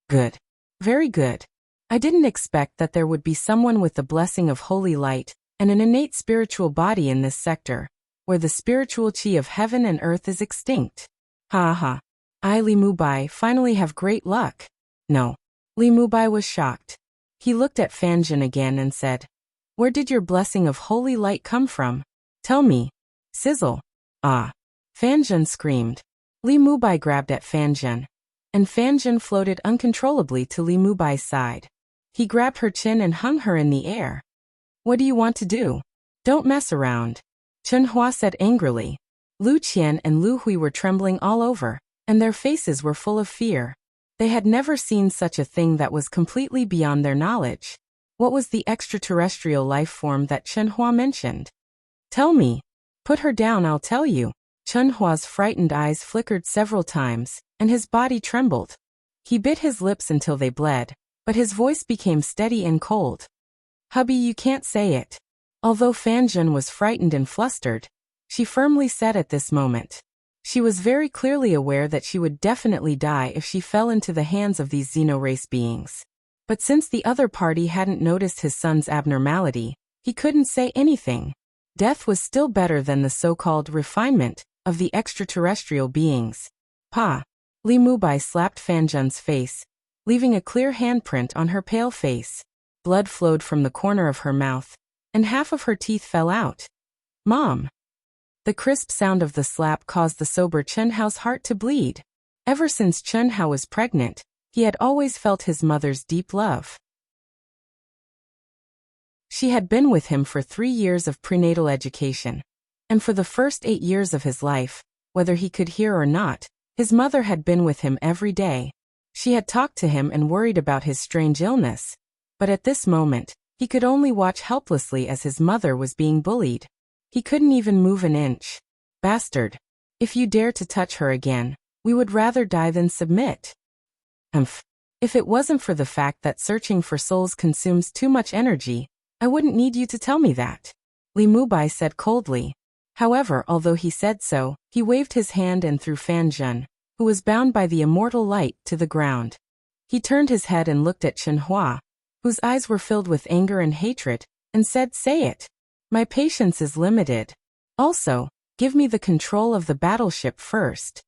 Good. Very good. I didn't expect that there would be someone with the blessing of holy light and an innate spiritual body in this sector, where the spiritual chi of heaven and earth is extinct. Ha ha. I, Li Mubai, finally have great luck. No. Li Mubai was shocked. He looked at Fan Zhen again and said, Where did your blessing of holy light come from? Tell me. Sizzle. Ah. Fan Zhen screamed. Li Mubai grabbed at Fan Zhen, and Fan Zhen floated uncontrollably to Li Mubai's side. He grabbed her chin and hung her in the air. What do you want to do? Don't mess around. Chen-Hua said angrily. Lu Qian and Lu Hui were trembling all over, and their faces were full of fear. They had never seen such a thing that was completely beyond their knowledge. What was the extraterrestrial life form that Chen-Hua mentioned? Tell me. Put her down, I'll tell you. Chen-Hua's frightened eyes flickered several times, and his body trembled. He bit his lips until they bled, but his voice became steady and cold. Hubby, you can't say it. Although Fan Zhen was frightened and flustered, she firmly said at this moment. She was very clearly aware that she would definitely die if she fell into the hands of these xenorace beings. But since the other party hadn't noticed his son's abnormality, he couldn't say anything. Death was still better than the so-called refinement of the extraterrestrial beings. Pa! Li Mubai slapped Fan Zhen's face, leaving a clear handprint on her pale face. Blood flowed from the corner of her mouth, and half of her teeth fell out. Mom! The crisp sound of the slap caused the sober Chen Hao's heart to bleed. Ever since Chen Hao was pregnant, he had always felt his mother's deep love. She had been with him for 3 years of prenatal education. And for the first 8 years of his life, whether he could hear or not, his mother had been with him every day. She had talked to him and worried about his strange illness. But at this moment, he could only watch helplessly as his mother was being bullied. He couldn't even move an inch. Bastard. If you dare to touch her again, we would rather die than submit. If it wasn't for the fact that searching for souls consumes too much energy, I wouldn't need you to tell me that, Li Mubai said coldly. However, although he said so, he waved his hand and threw Fan Zhen, who was bound by the immortal light, to the ground. He turned his head and looked at Chen Hua, whose eyes were filled with anger and hatred, and said, "Say it. My patience is limited. Also, give me the control of the battleship first."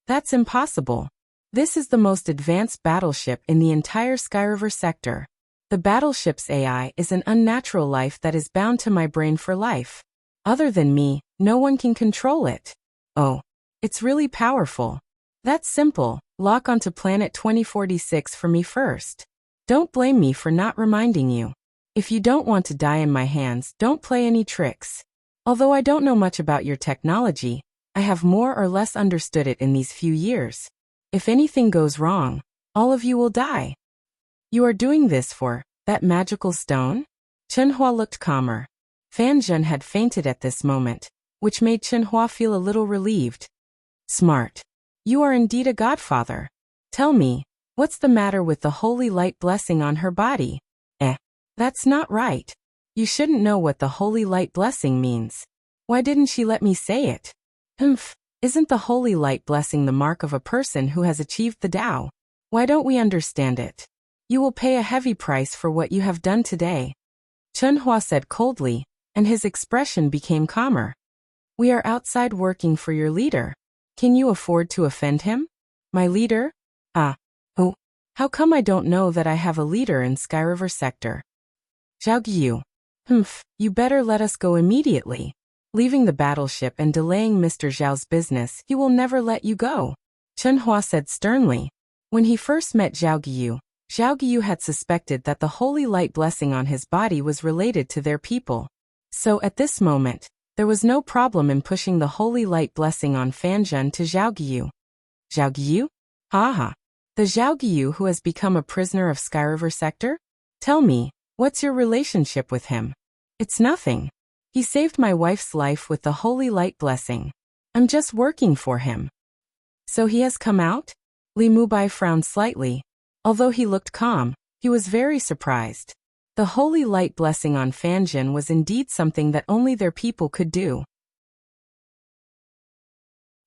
That's impossible. This is the most advanced battleship in the entire Skyriver sector. The battleship's AI is an unnatural life that is bound to my brain for life. Other than me, no one can control it. Oh, it's really powerful. That's simple. Lock onto planet 2046 for me first. Don't blame me for not reminding you. If you don't want to die in my hands, don't play any tricks. Although I don't know much about your technology, I have more or less understood it in these few years. If anything goes wrong, all of you will die. You are doing this for that magical stone? Chen Hua looked calmer. Fan Zhen had fainted at this moment, which made Chen Hua feel a little relieved. Smart. You are indeed a godfather. Tell me, what's the matter with the holy light blessing on her body? That's not right. You shouldn't know what the holy light blessing means. Why didn't she let me say it? Isn't the holy light blessing the mark of a person who has achieved the Tao? Why don't we understand it? You will pay a heavy price for what you have done today. Chen Hua said coldly, and his expression became calmer. We are outside working for your leader. Can you afford to offend him? My leader? Oh. How come I don't know that I have a leader in Skyriver sector? Zhao Yu. You better let us go immediately. Leaving the battleship and delaying Mr. Zhao's business, he will never let you go, Chen Hua said sternly. When he first met Zhao Yu had suspected that the holy light blessing on his body was related to their people. So at this moment, there was no problem in pushing the holy light blessing on Fan Zhen to Zhao Yu. Zhao Yu? Haha. The Zhao Yu who has become a prisoner of Skyriver sector? Tell me, what's your relationship with him? It's nothing. He saved my wife's life with the holy light blessing. I'm just working for him. So he has come out? Li Mubai frowned slightly. Although he looked calm, he was very surprised. The holy light blessing on Fan Zhen was indeed something that only their people could do.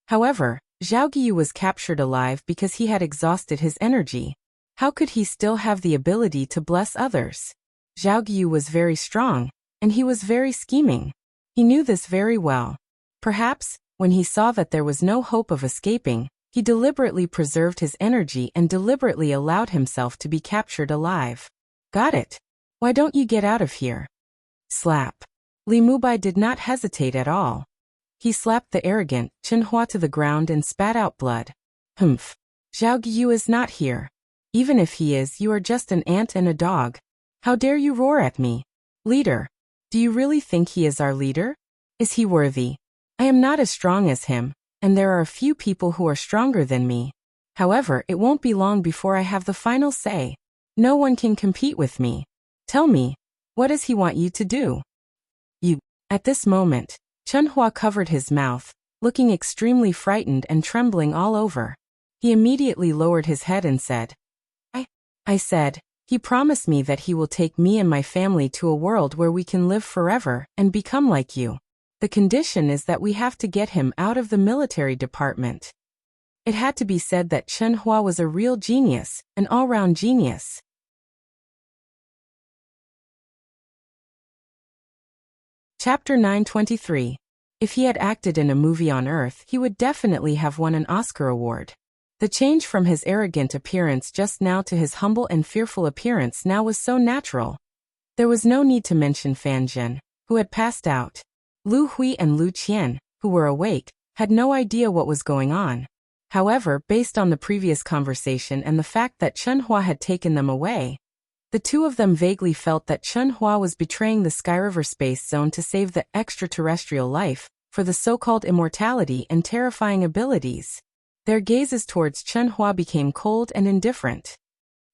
However, Zhao Yu was captured alive because he had exhausted his energy. How could he still have the ability to bless others? Zhao Yu was very strong, and he was very scheming. He knew this very well. Perhaps, when he saw that there was no hope of escaping, he deliberately preserved his energy and deliberately allowed himself to be captured alive. Got it. Why don't you get out of here? Slap. Li Mubai did not hesitate at all. He slapped the arrogant Chen Hua to the ground and spat out blood. Zhao Yu is not here. Even if he is, you are just an ant and a dog. How dare you roar at me? Leader. Do you really think he is our leader? Is he worthy? I am not as strong as him, and there are a few people who are stronger than me. However, it won't be long before I have the final say. No one can compete with me. Tell me, what does he want you to do? At this moment, Chen Hua covered his mouth, looking extremely frightened and trembling all over. He immediately lowered his head and said, I said, he promised me that he will take me and my family to a world where we can live forever and become like you. The condition is that we have to get him out of the military department. It had to be said that Chen Hua was a real genius, an all-round genius. Chapter 923. If he had acted in a movie on Earth, he would definitely have won an Oscar award. The change from his arrogant appearance just now to his humble and fearful appearance now was so natural. There was no need to mention Fan Zhen, who had passed out. Lu Hui and Lu Qian, who were awake, had no idea what was going on. However, based on the previous conversation and the fact that Chunhua had taken them away, the two of them vaguely felt that Chunhua was betraying the Skyriver space zone to save the extraterrestrial life for the so-called immortality and terrifying abilities. Their gazes towards Chunhua became cold and indifferent.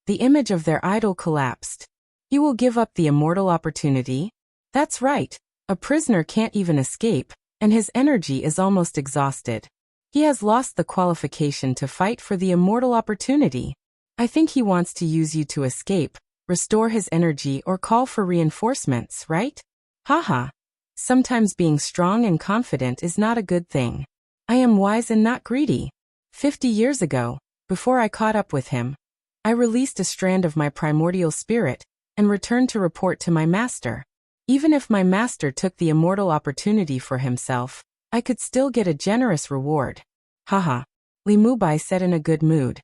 The image of their idol collapsed. "You will give up the immortal opportunity?" "That's right. A prisoner can't even escape, and his energy is almost exhausted. He has lost the qualification to fight for the immortal opportunity. I think he wants to use you to escape, restore his energy, or call for reinforcements, right? Haha. Sometimes being strong and confident is not a good thing. I am wise and not greedy. 50 years ago, before I caught up with him, I released a strand of my primordial spirit and returned to report to my master. Even if my master took the immortal opportunity for himself, I could still get a generous reward." Haha. Li Mubai said in a good mood.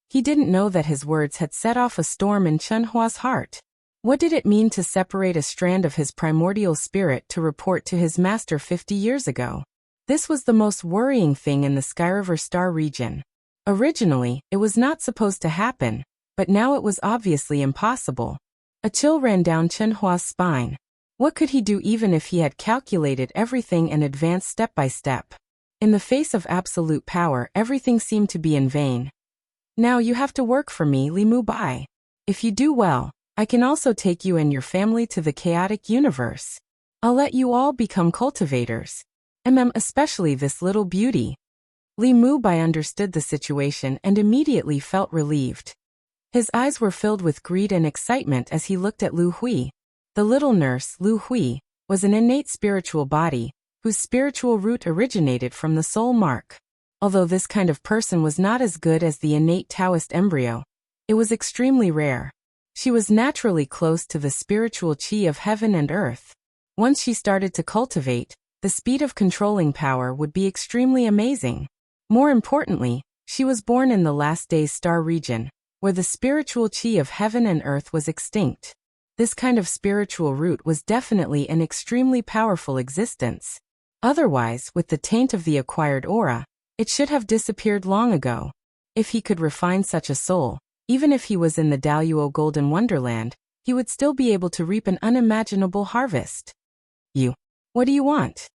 He didn't know that his words had set off a storm in Chunhua's heart. What did it mean to separate a strand of his primordial spirit to report to his master 50 years ago? This was the most worrying thing in the Skyriver Star region. Originally, it was not supposed to happen, but now it was obviously impossible. A chill ran down Chunhua's spine. What could he do even if he had calculated everything and advanced step by step? In the face of absolute power, everything seemed to be in vain. "Now you have to work for me, Li Mubai. If you do well, I can also take you and your family to the chaotic universe. I'll let you all become cultivators. Especially this little beauty." Li Mubai understood the situation and immediately felt relieved. His eyes were filled with greed and excitement as he looked at Lu Hui. The little nurse, Lu Hui, was an innate spiritual body, whose spiritual root originated from the soul mark. Although this kind of person was not as good as the innate Taoist embryo, it was extremely rare. She was naturally close to the spiritual chi of heaven and earth. Once she started to cultivate, the speed of controlling power would be extremely amazing. More importantly, she was born in the last days star region, where the spiritual chi of heaven and earth was extinct. This kind of spiritual root was definitely an extremely powerful existence. Otherwise, with the taint of the acquired aura, it should have disappeared long ago. If he could refine such a soul, even if he was in the Daluo Golden Wonderland, he would still be able to reap an unimaginable harvest. What do you want?"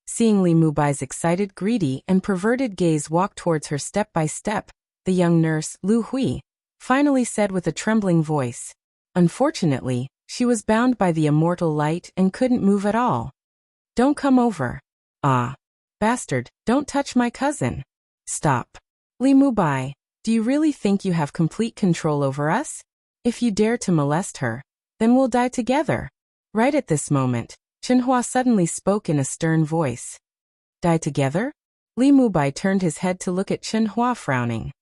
Seeing Li Mubai's excited, greedy, and perverted gaze walk towards her step by step, the young nurse, Lu Hui, finally said with a trembling voice. Unfortunately, she was bound by the immortal light and couldn't move at all. "Don't come over." "Ah. Bastard, don't touch my cousin." "Stop. Li Mubai, do you really think you have complete control over us? If you dare to molest her, then we'll die together." Right at this moment, Chunhua suddenly spoke in a stern voice. "Die together?" Li Mubai turned his head to look at Chunhua, frowning.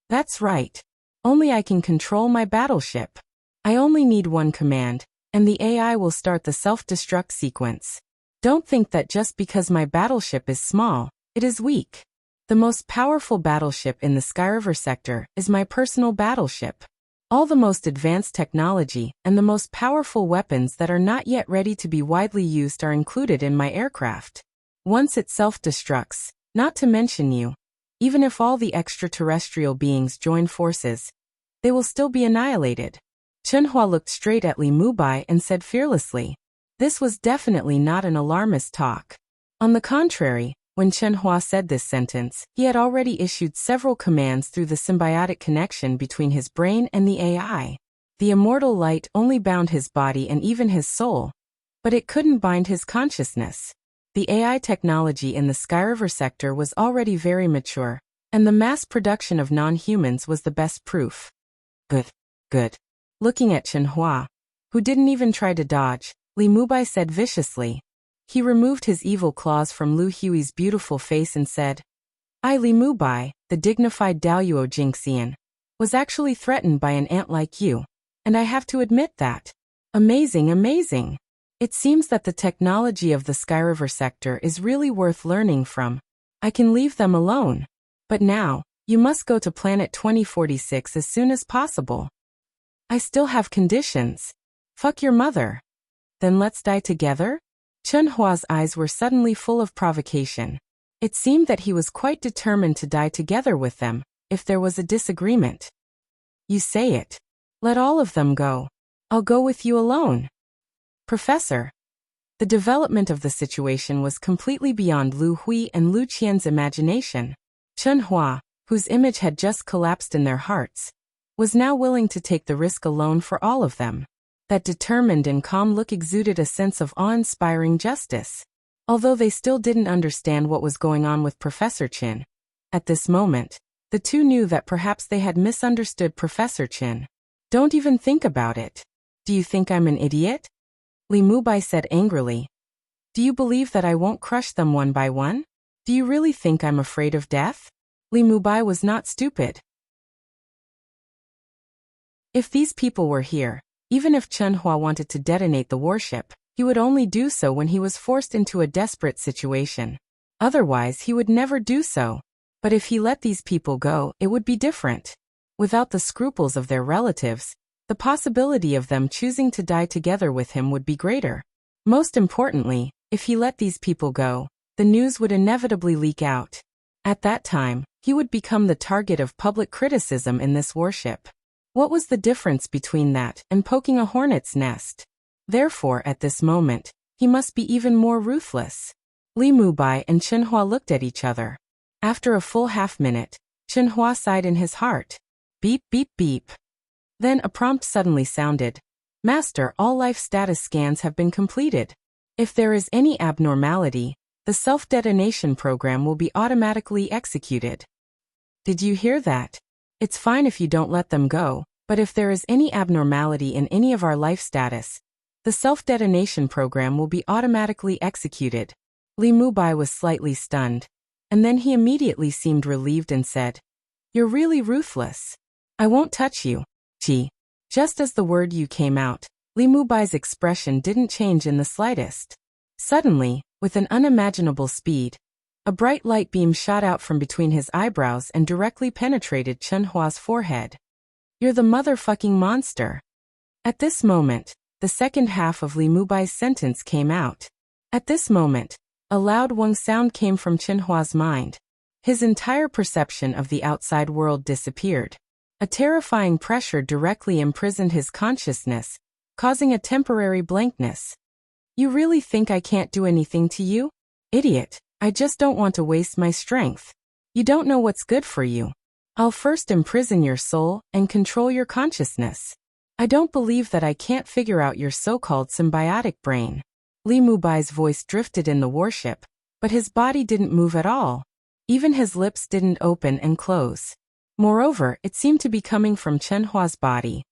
"That's right. Only I can control my battleship. I only need one command, and the AI will start the self-destruct sequence. Don't think that just because my battleship is small, it is weak. The most powerful battleship in the Skyriver sector is my personal battleship. All the most advanced technology and the most powerful weapons that are not yet ready to be widely used are included in my aircraft. Once it self-destructs, not to mention you, even if all the extraterrestrial beings join forces, they will still be annihilated." Chunhua looked straight at Li Mubai and said fearlessly. This was definitely not an alarmist talk. On the contrary, when Chunhua said this sentence, he had already issued several commands through the symbiotic connection between his brain and the AI. The immortal light only bound his body and even his soul, but it couldn't bind his consciousness. The AI technology in the Skyriver sector was already very mature, and the mass production of non-humans was the best proof. Good. Looking at Chunhua, who didn't even try to dodge, Li Mubai said viciously. He removed his evil claws from Lu Hui's beautiful face and said, "I, Li Mubai, the dignified Daluo Jinxian, was actually threatened by an ant like you, and I have to admit that. Amazing. It seems that the technology of the Skyriver sector is really worth learning from. I can leave them alone. But now, you must go to Planet 2046 as soon as possible." "I still have conditions." "Fuck your mother." "Then let's die together?" Chen Hua's eyes were suddenly full of provocation. It seemed that he was quite determined to die together with them, if there was a disagreement. You say it. Let all of them go. I'll go with you alone. Professor. The development of the situation was completely beyond Lu Hui and Lu Qian's imagination. Chen Hua, whose image had just collapsed in their hearts, was now willing to take the risk alone for all of them. That determined and calm look exuded a sense of awe-inspiring justice. Although they still didn't understand what was going on with Professor Qin, at this moment, the two knew that perhaps they had misunderstood Professor Qin. Don't even think about it. Do you think I'm an idiot? Li Mubai said angrily. Do you believe that I won't crush them one by one? Do you really think I'm afraid of death? Li Mubai was not stupid. If these people were here, even if Chen Hua wanted to detonate the warship, he would only do so when he was forced into a desperate situation. Otherwise, he would never do so. But if he let these people go, it would be different. Without the scruples of their relatives, the possibility of them choosing to die together with him would be greater. Most importantly, if he let these people go, the news would inevitably leak out. At that time, he would become the target of public criticism in this warship. What was the difference between that and poking a hornet's nest? Therefore, at this moment, he must be even more ruthless. Li Mubai and Chen Hua looked at each other. After a full half-minute, Chen Hua sighed in his heart. Beep, beep, beep. Then a prompt suddenly sounded. Master, all life status scans have been completed. If there is any abnormality, the self-detonation program will be automatically executed. Did you hear that? It's fine if you don't let them go, but if there is any abnormality in any of our life status, the self-detonation program will be automatically executed. Li Mubai was slightly stunned, and then he immediately seemed relieved and said, You're really ruthless. I won't touch you. Gee. Just as the word you came out, Li Mubai's expression didn't change in the slightest. Suddenly, with an unimaginable speed, a bright light beam shot out from between his eyebrows and directly penetrated Chen Hua's forehead. You're the motherfucking monster. At this moment, the second half of Li Mubai's sentence came out. At this moment, a loud wang sound came from Chen Hua's mind. His entire perception of the outside world disappeared. A terrifying pressure directly imprisoned his consciousness, causing a temporary blankness. You really think I can't do anything to you? Idiot, I just don't want to waste my strength. You don't know what's good for you. I'll first imprison your soul and control your consciousness. I don't believe that I can't figure out your so-called symbiotic brain. Li Mubai's voice drifted in the warship, but his body didn't move at all. Even his lips didn't open and close. Moreover, it seemed to be coming from Chen Hua's body.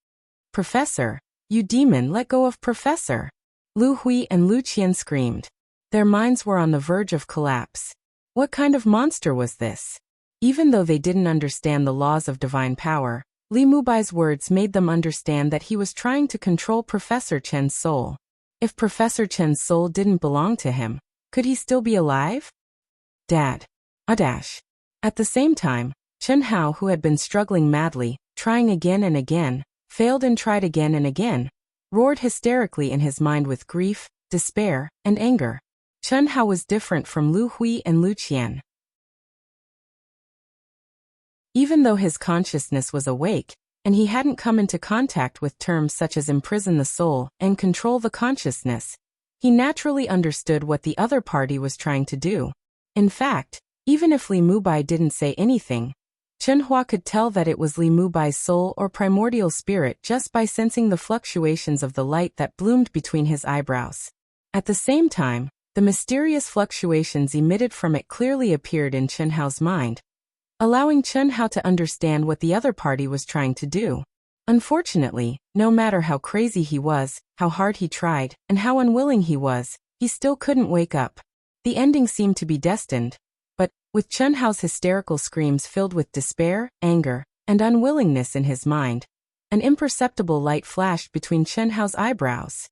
Professor, you demon, let go of Professor. Lu Hui and Lu Qian screamed. Their minds were on the verge of collapse. What kind of monster was this? Even though they didn't understand the laws of divine power, Li Mubai's words made them understand that he was trying to control Professor Chen's soul. If Professor Chen's soul didn't belong to him, could he still be alive? Dad. Dash. At the same time, Chen Hao, who had been struggling madly, trying again and again, failed and tried again and again, roared hysterically in his mind with grief, despair, and anger. Chen Hao was different from Lu Hui and Lu Qian. Even though his consciousness was awake, and he hadn't come into contact with terms such as imprison the soul and control the consciousness, he naturally understood what the other party was trying to do. In fact, even if Li Mubai didn't say anything, Chen Hua could tell that it was Li Mubai's soul or primordial spirit just by sensing the fluctuations of the light that bloomed between his eyebrows. At the same time, the mysterious fluctuations emitted from it clearly appeared in Chen Hao's mind, allowing Chen Hao to understand what the other party was trying to do. Unfortunately, no matter how crazy he was, how hard he tried, and how unwilling he was, he still couldn't wake up. The ending seemed to be destined. But, with Chen Hao's hysterical screams filled with despair, anger, and unwillingness in his mind, an imperceptible light flashed between Chen Hao's eyebrows.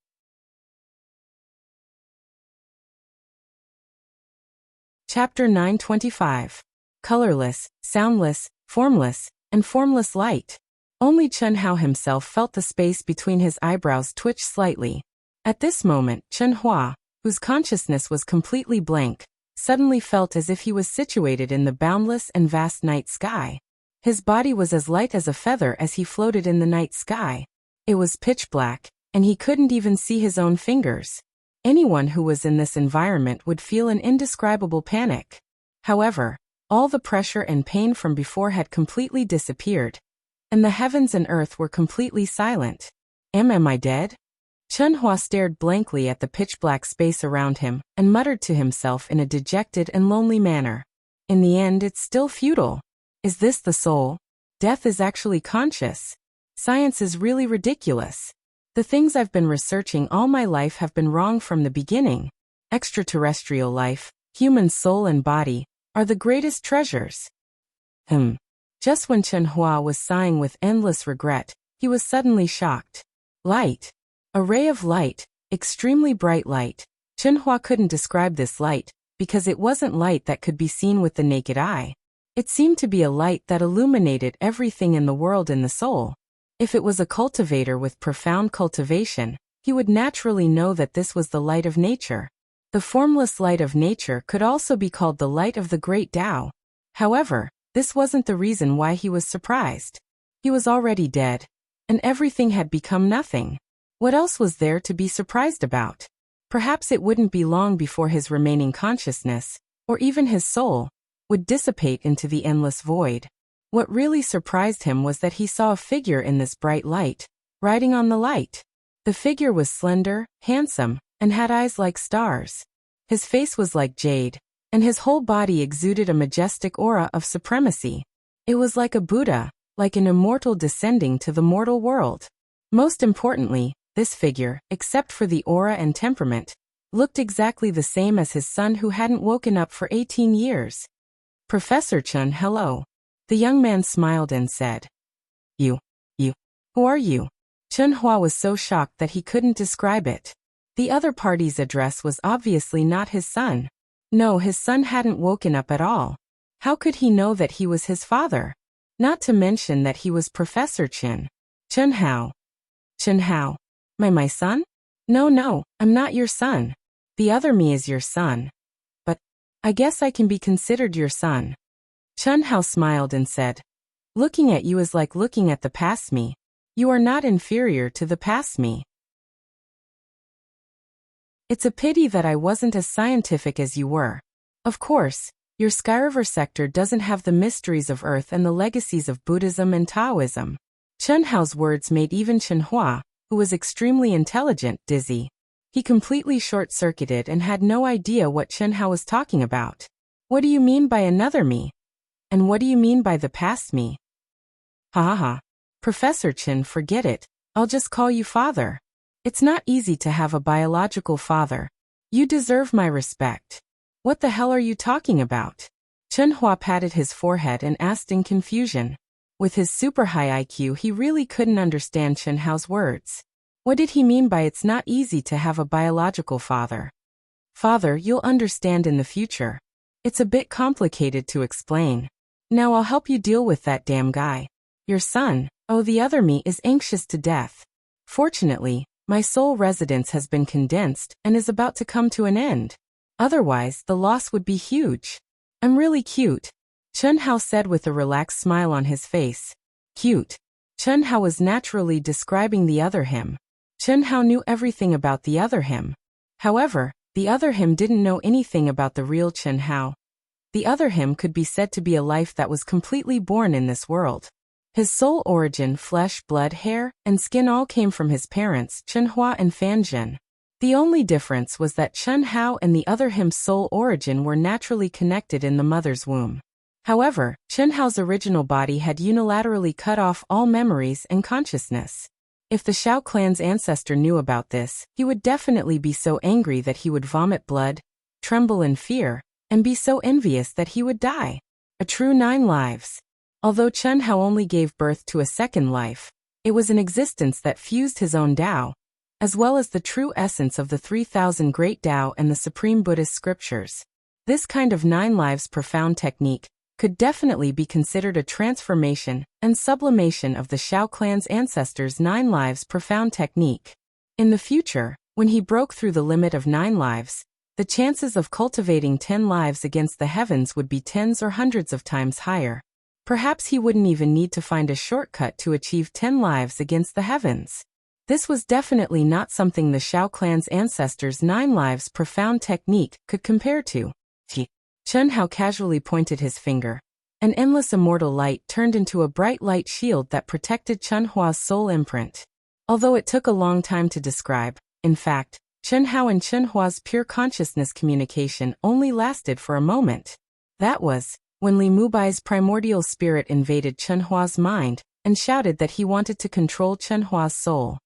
Chapter 925. Colorless, soundless, formless, and formless light. Only Chen Hao himself felt the space between his eyebrows twitch slightly. At this moment, Chen Hua, whose consciousness was completely blank, suddenly felt as if he was situated in the boundless and vast night sky. His body was as light as a feather as he floated in the night sky. It was pitch black, and he couldn't even see his own fingers. Anyone who was in this environment would feel an indescribable panic. However, all the pressure and pain from before had completely disappeared, and the heavens and earth were completely silent. Am I dead? Chunhua stared blankly at the pitch-black space around him and muttered to himself in a dejected and lonely manner. In the end, it's still futile. Is this the soul? Death is actually conscious. Science is really ridiculous. The things I've been researching all my life have been wrong from the beginning. Extraterrestrial life, human soul and body, are the greatest treasures. Just when Chunhua was sighing with endless regret, he was suddenly shocked. Light. A ray of light, extremely bright light. Chunhua couldn't describe this light, because it wasn't light that could be seen with the naked eye. It seemed to be a light that illuminated everything in the world and the soul. If it was a cultivator with profound cultivation, he would naturally know that this was the light of nature. The formless light of nature could also be called the light of the great Tao. However, this wasn't the reason why he was surprised. He was already dead, and everything had become nothing. What else was there to be surprised about? Perhaps it wouldn't be long before his remaining consciousness, or even his soul, would dissipate into the endless void. What really surprised him was that he saw a figure in this bright light, riding on the light. The figure was slender, handsome, and had eyes like stars. His face was like jade, and his whole body exuded a majestic aura of supremacy. It was like a Buddha, like an immortal descending to the mortal world. Most importantly, this figure, except for the aura and temperament, looked exactly the same as his son who hadn't woken up for 18 years. Professor Chun, hello. The young man smiled and said, You. Who are you? Chunhua was so shocked that he couldn't describe it. The other party's address was obviously not his son. No, his son hadn't woken up at all. How could he know that he was his father? Not to mention that he was Professor Chun. Chunhao. My son? No, I'm not your son. The other me is your son. But I guess I can be considered your son. Chunhao smiled and said, Looking at you is like looking at the past me. You are not inferior to the past me. It's a pity that I wasn't as scientific as you were. Of course, your Skyriver sector doesn't have the mysteries of Earth and the legacies of Buddhism and Taoism. Chunhao's words made even Chunhua, who was extremely intelligent, dizzy. He completely short-circuited and had no idea what Chunhao was talking about. What do you mean by another me? And what do you mean by the past me? Ha. Professor Chin, forget it. I'll just call you father. It's not easy to have a biological father. You deserve my respect. What the hell are you talking about? Chunhua patted his forehead and asked in confusion. With his super high IQ, he really couldn't understand Chunhao's words. What did he mean by it's not easy to have a biological father? Father, you'll understand in the future. It's a bit complicated to explain. Now I'll help you deal with that damn guy. Your son, the other me, is anxious to death. Fortunately, my soul residence has been condensed and is about to come to an end. Otherwise, the loss would be huge. I'm really cute. Chunhao said with a relaxed smile on his face. Cute. Chunhao was naturally describing the other him. Chunhao knew everything about the other him. However, the other him didn't know anything about the real Chunhao. The other him could be said to be a life that was completely born in this world. His soul origin, flesh, blood, hair, and skin all came from his parents, Chunhua and Fanjin. The only difference was that Chunhao and the other him's soul origin were naturally connected in the mother's womb. However, Chunhao's original body had unilaterally cut off all memories and consciousness. If the Shao clan's ancestor knew about this, he would definitely be so angry that he would vomit blood, tremble in fear, and be so envious that he would die. A true 9 lives. Although Chunhao only gave birth to a second life, it was an existence that fused his own Tao, as well as the true essence of the 3,000 great Tao and the supreme Buddhist scriptures. This kind of 9 lives profound technique could definitely be considered a transformation and sublimation of the Shao clan's ancestors' 9 lives profound technique. In the future, When he broke through the limit of 9 lives, the chances of cultivating 10 lives against the heavens would be tens or hundreds of times higher. Perhaps he wouldn't even need to find a shortcut to achieve 10 lives against the heavens. This was definitely not something the Shao clan's ancestors' 9 lives profound technique could compare to. Chen Hao casually pointed his finger. An endless immortal light turned into a bright light shield that protected Chen Hua's soul imprint. Although it took a long time to describe, in fact, Chen Hao and Chen Hua's pure consciousness communication only lasted for a moment. That was when Li Mubai's primordial spirit invaded Chen Hua's mind and shouted that he wanted to control Chen Hua's soul.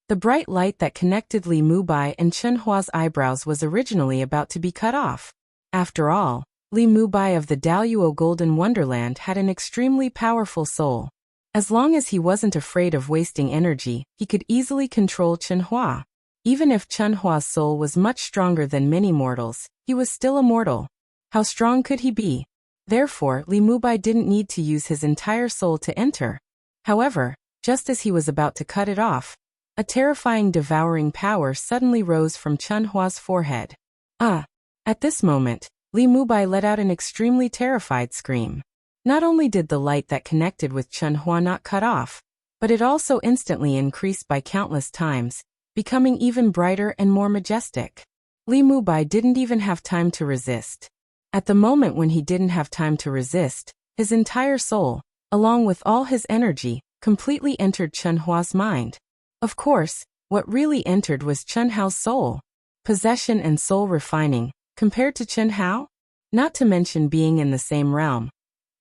The bright light that connected Li Mubai and Chen Hua's eyebrows was originally about to be cut off. After all, Li Mubai of the Daluo Golden Wonderland had an extremely powerful soul. As long as he wasn't afraid of wasting energy, he could easily control Chen Hua. Even if Chen Hua's soul was much stronger than many mortals, he was still immortal. How strong could he be? Therefore, Li Mubai didn't need to use his entire soul to enter. However, just as he was about to cut it off, a terrifying devouring power suddenly rose from Chen Hua's forehead. At this moment, Li Mubai let out an extremely terrified scream. Not only did the light that connected with Chen Hua not cut off, but it also instantly increased by countless times, becoming even brighter and more majestic. Li Mubai didn't even have time to resist. At the moment when he didn't have time to resist, his entire soul, along with all his energy, completely entered Chen Hua's mind. Of course, what really entered was Chen Hao's soul. Possession and soul refining, compared to Chen Hao? Not to mention being in the same realm.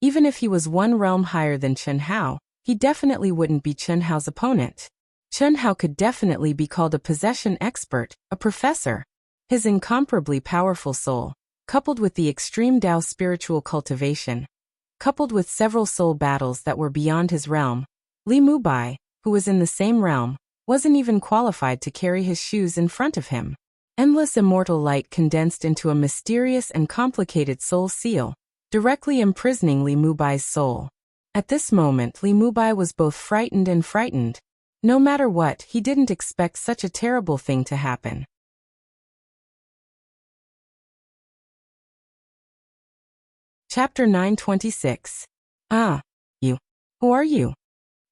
Even if he was one realm higher than Chen Hao, he definitely wouldn't be Chen Hao's opponent. Chen Hao could definitely be called a possession expert, a professor. His incomparably powerful soul, coupled with the extreme Dao spiritual cultivation, coupled with several soul battles that were beyond his realm, Li Mubai, who was in the same realm, wasn't even qualified to carry his shoes in front of him. Endless immortal light condensed into a mysterious and complicated soul seal, directly imprisoning Li Mubai's soul. At this moment, Li Mubai was both frightened and frightened. No matter what, he didn't expect such a terrible thing to happen. Chapter 926. You. Who are you?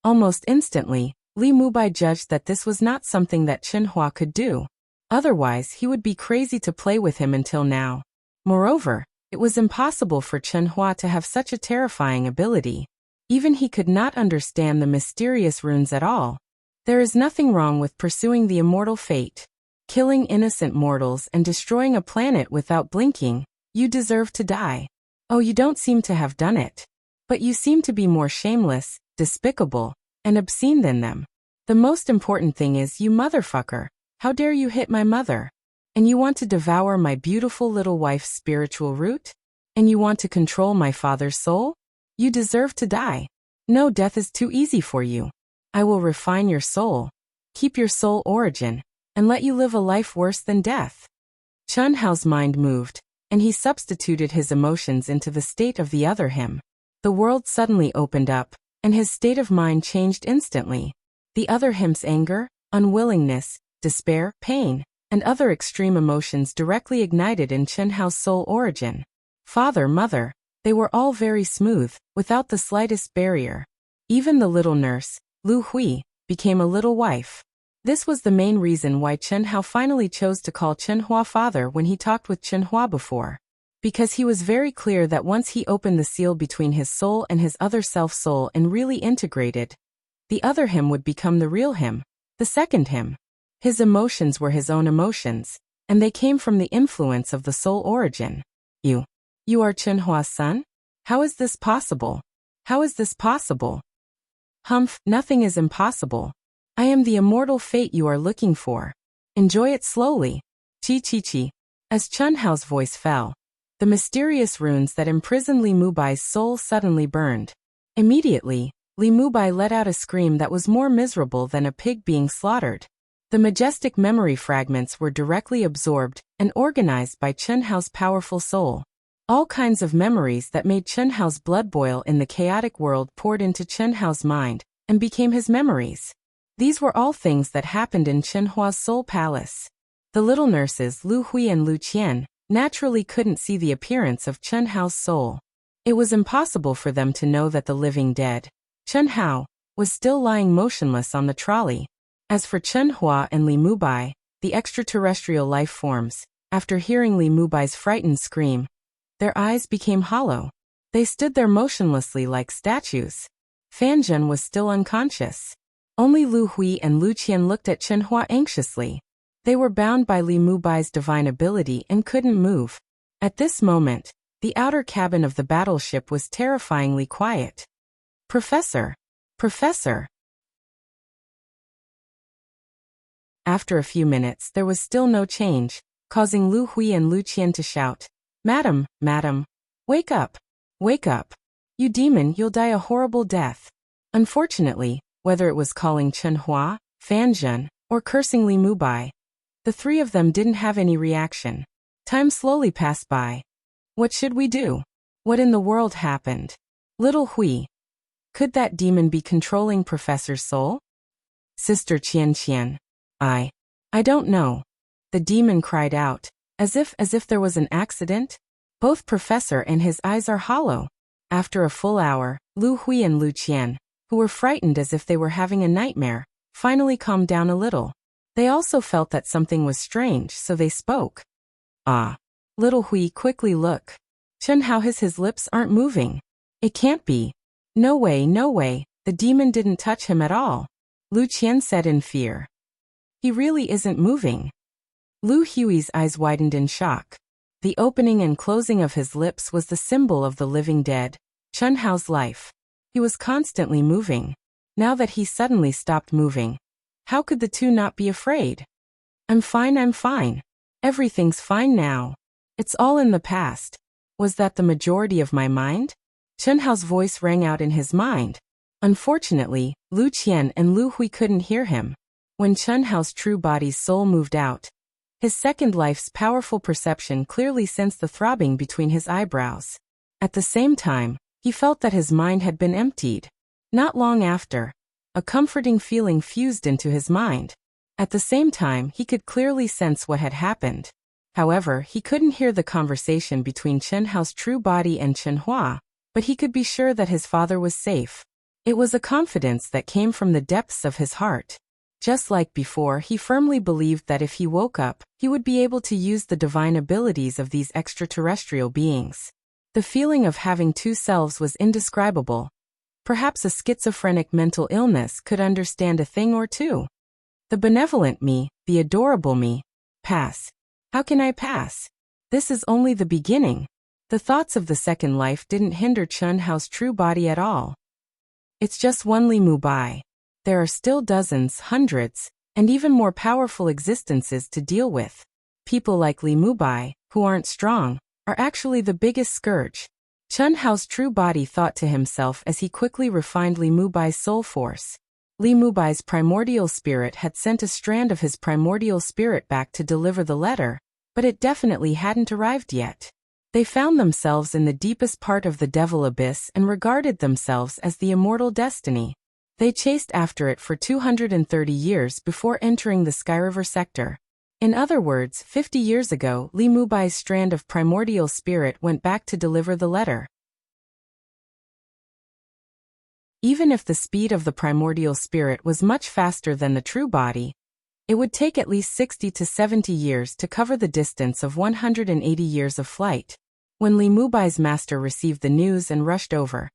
Almost instantly, Li Mubai judged that this was not something that Chen Hua could do. Otherwise, he would be crazy to play with him until now. Moreover, it was impossible for Chen Hua to have such a terrifying ability. Even he could not understand the mysterious runes at all. There is nothing wrong with pursuing the immortal fate. Killing innocent mortals and destroying a planet without blinking, you deserve to die. Oh, you don't seem to have done it. But you seem to be more shameless, despicable, and obscene than them. The most important thing is, you motherfucker, how dare you hit my mother? And you want to devour my beautiful little wife's spiritual root? And you want to control my father's soul? You deserve to die. No, death is too easy for you. I will refine your soul, keep your soul origin, and let you live a life worse than death. Chen Hao's mind moved, and he substituted his emotions into the state of the other him. The world suddenly opened up, and his state of mind changed instantly. The other him's anger, unwillingness, despair, pain, and other extreme emotions directly ignited in Chen Hao's soul origin. Father, mother, they were all very smooth, without the slightest barrier. Even the little nurse, Lu Hui, became a little wife. This was the main reason why Chen Hao finally chose to call Chen Hua father when he talked with Chen Hua before. Because he was very clear that once he opened the seal between his soul and his other self-soul and really integrated, the other him would become the real him, the second him. His emotions were his own emotions, and they came from the influence of the soul origin. You are Chen Hua's son? How is this possible? How is this possible? Humph, nothing is impossible. I am the immortal fate you are looking for. Enjoy it slowly. Chi. As Chen Hao's voice fell, the mysterious runes that imprisoned Li Mubai's soul suddenly burned. Immediately, Li Mubai let out a scream that was more miserable than a pig being slaughtered. The majestic memory fragments were directly absorbed and organized by Chen Hao's powerful soul. All kinds of memories that made Chen Hao's blood boil in the chaotic world poured into Chen Hao's mind and became his memories. These were all things that happened in Chenhua's soul palace. The little nurses Lu Hui and Lu Qian naturally couldn't see the appearance of Chen Hao's soul. It was impossible for them to know that the living dead, Chen Hao, was still lying motionless on the trolley. As for Chen Hua and Li Mubai, the extraterrestrial life forms, after hearing Li Mubai's frightened scream, their eyes became hollow. They stood there motionlessly like statues. Fan Zhen was still unconscious. Only Lu Hui and Lu Qian looked at Chen Hua anxiously. They were bound by Li Mubai's divine ability and couldn't move. At this moment, the outer cabin of the battleship was terrifyingly quiet. Professor! Professor! After a few minutes there was still no change, causing Lu Hui and Lu Qian to shout, "Madam, madam! Wake up! Wake up! You demon, you'll die a horrible death!" Unfortunately, whether it was calling Chen Hua, Fan Zhen, or cursing Li Mubai, the three of them didn't have any reaction. Time slowly passed by. What should we do? What in the world happened? Little Hui. Could that demon be controlling Professor's soul? Sister Qian Qian. I don't know. The demon cried out, as if there was an accident. Both Professor and his eyes are hollow. After a full hour, Lu Hui and Lu Qian, who were frightened as if they were having a nightmare, finally calmed down a little. They also felt that something was strange, so they spoke. Ah. Little Hui, quickly look. Chen Hao, his lips aren't moving. It can't be. No way, no way, the demon didn't touch him at all. Lu Qian said in fear. He really isn't moving. Lu Hui's eyes widened in shock. The opening and closing of his lips was the symbol of the living dead, Chen Hao's life. He was constantly moving. Now that he suddenly stopped moving, how could the two not be afraid? I'm fine. Everything's fine now. It's all in the past. Was that the majority of my mind? Chen Hao's voice rang out in his mind. Unfortunately, Lu Qian and Lu Hui couldn't hear him. When Chen Hao's true body's soul moved out, his second life's powerful perception clearly sensed the throbbing between his eyebrows. At the same time, he felt that his mind had been emptied. Not long after, a comforting feeling fused into his mind. At the same time, he could clearly sense what had happened. However, he couldn't hear the conversation between Chen Hao's true body and Chen Hua, but he could be sure that his father was safe. It was a confidence that came from the depths of his heart. Just like before, he firmly believed that if he woke up, he would be able to use the divine abilities of these extraterrestrial beings. The feeling of having two selves was indescribable. Perhaps a schizophrenic mental illness could understand a thing or two. The benevolent me, the adorable me. Pass. How can I pass? This is only the beginning. The thoughts of the second life didn't hinder Chen Hao's true body at all. It's just one Li Mubai. There are still dozens, hundreds, and even more powerful existences to deal with. People like Li Mubai, who aren't strong, are actually the biggest scourge. Chen Hao's true body thought to himself as he quickly refined Li Mubai's soul force. Li Mubai's primordial spirit had sent a strand of his primordial spirit back to deliver the letter, but it definitely hadn't arrived yet. They found themselves in the deepest part of the Devil Abyss and regarded themselves as the immortal destiny. They chased after it for 230 years before entering the Sky River sector. In other words, 50 years ago, Li Mubai's strand of primordial spirit went back to deliver the letter. Even if the speed of the primordial spirit was much faster than the true body, it would take at least 60 to 70 years to cover the distance of 180 years of flight. When Li Mubai's master received the news and rushed over,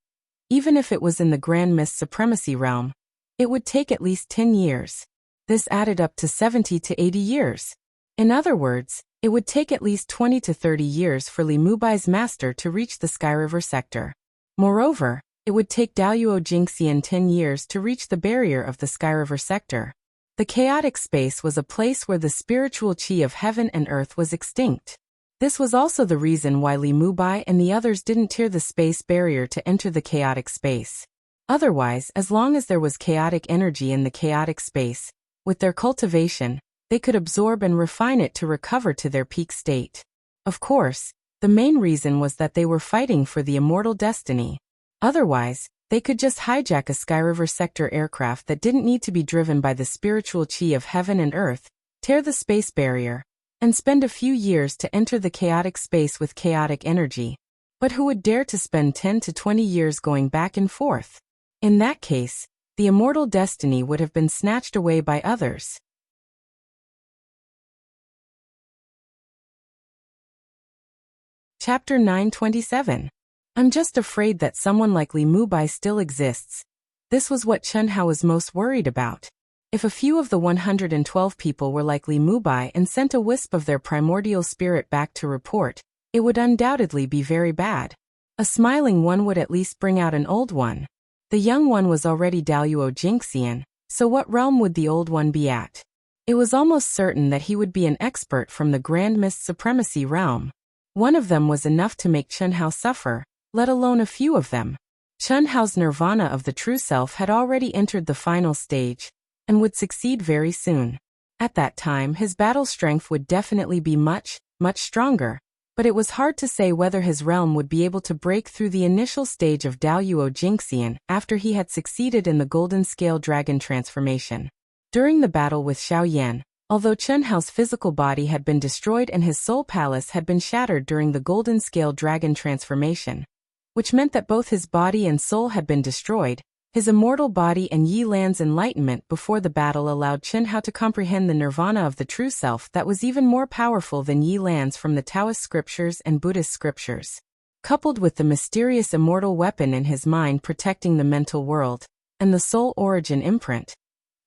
even if it was in the Grand Mist Supremacy realm, it would take at least 10 years. This added up to 70 to 80 years. In other words, it would take at least 20 to 30 years for Li Mubai's master to reach the Sky River sector. Moreover, it would take Daoyuo Jingxian 10 years to reach the barrier of the Sky River sector. The chaotic space was a place where the spiritual qi of heaven and earth was extinct. This was also the reason why Li Mubai and the others didn't tear the space barrier to enter the chaotic space. Otherwise, as long as there was chaotic energy in the chaotic space, with their cultivation, they could absorb and refine it to recover to their peak state. Of course, the main reason was that they were fighting for the immortal destiny. Otherwise, They could just hijack a Skyriver sector aircraft that didn't need to be driven by the spiritual chi of heaven and earth, tear the space barrier, and spend a few years to enter the chaotic space with chaotic energy. But who would dare to spend 10 to 20 years going back and forth? In that case, the immortal destiny would have been snatched away by others. Chapter 927. I'm just afraid that someone like Li Mubai still exists. This was what Chen Hao was most worried about. If a few of the 112 people were like Li Mubai and sent a wisp of their primordial spirit back to report, it would undoubtedly be very bad. A smiling one would at least bring out an old one. The young one was already Daluo Jingxian, so what realm would the old one be at? It was almost certain that he would be an expert from the Grand Mist Supremacy realm. One of them was enough to make Chen Hao suffer, let alone a few of them. Chen Hao's nirvana of the true self had already entered the final stage, and would succeed very soon. At that time his battle strength would definitely be much, much stronger, but it was hard to say whether his realm would be able to break through the initial stage of Daluo Jingxian after he had succeeded in the Golden Scale Dragon transformation. During the battle with Xiao Yan, although Chen Hao's physical body had been destroyed and his soul palace had been shattered during the Golden Scale Dragon transformation, which meant that both his body and soul had been destroyed, his immortal body and Yi Lan's enlightenment before the battle allowed Chen Hao to comprehend the nirvana of the true self that was even more powerful than Yi Lan's from the Taoist scriptures and Buddhist scriptures. Coupled with the mysterious immortal weapon in his mind protecting the mental world, and the soul origin imprint,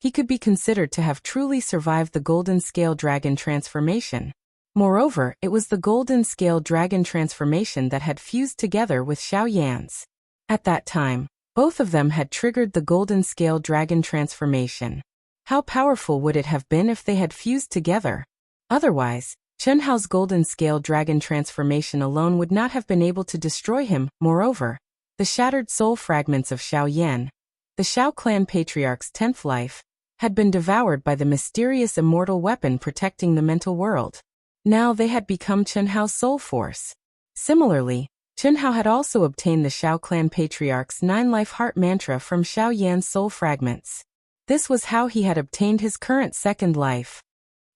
he could be considered to have truly survived the Golden Scale Dragon transformation. Moreover, it was the Golden Scale Dragon transformation that had fused together with Xiao Yan's. At that time, both of them had triggered the Golden Scale Dragon transformation. How powerful would it have been if they had fused together? Otherwise, Chen Hao's Golden Scale Dragon transformation alone would not have been able to destroy him. Moreover, the shattered soul fragments of Xiao Yan, the Xiao clan patriarch's 10th life, had been devoured by the mysterious immortal weapon protecting the mental world. Now they had become Chen Hao's soul force. Similarly, Chen Hao had also obtained the Xiao clan patriarch's 9-life heart mantra from Xiao Yan's soul fragments. This was how he had obtained his current second life.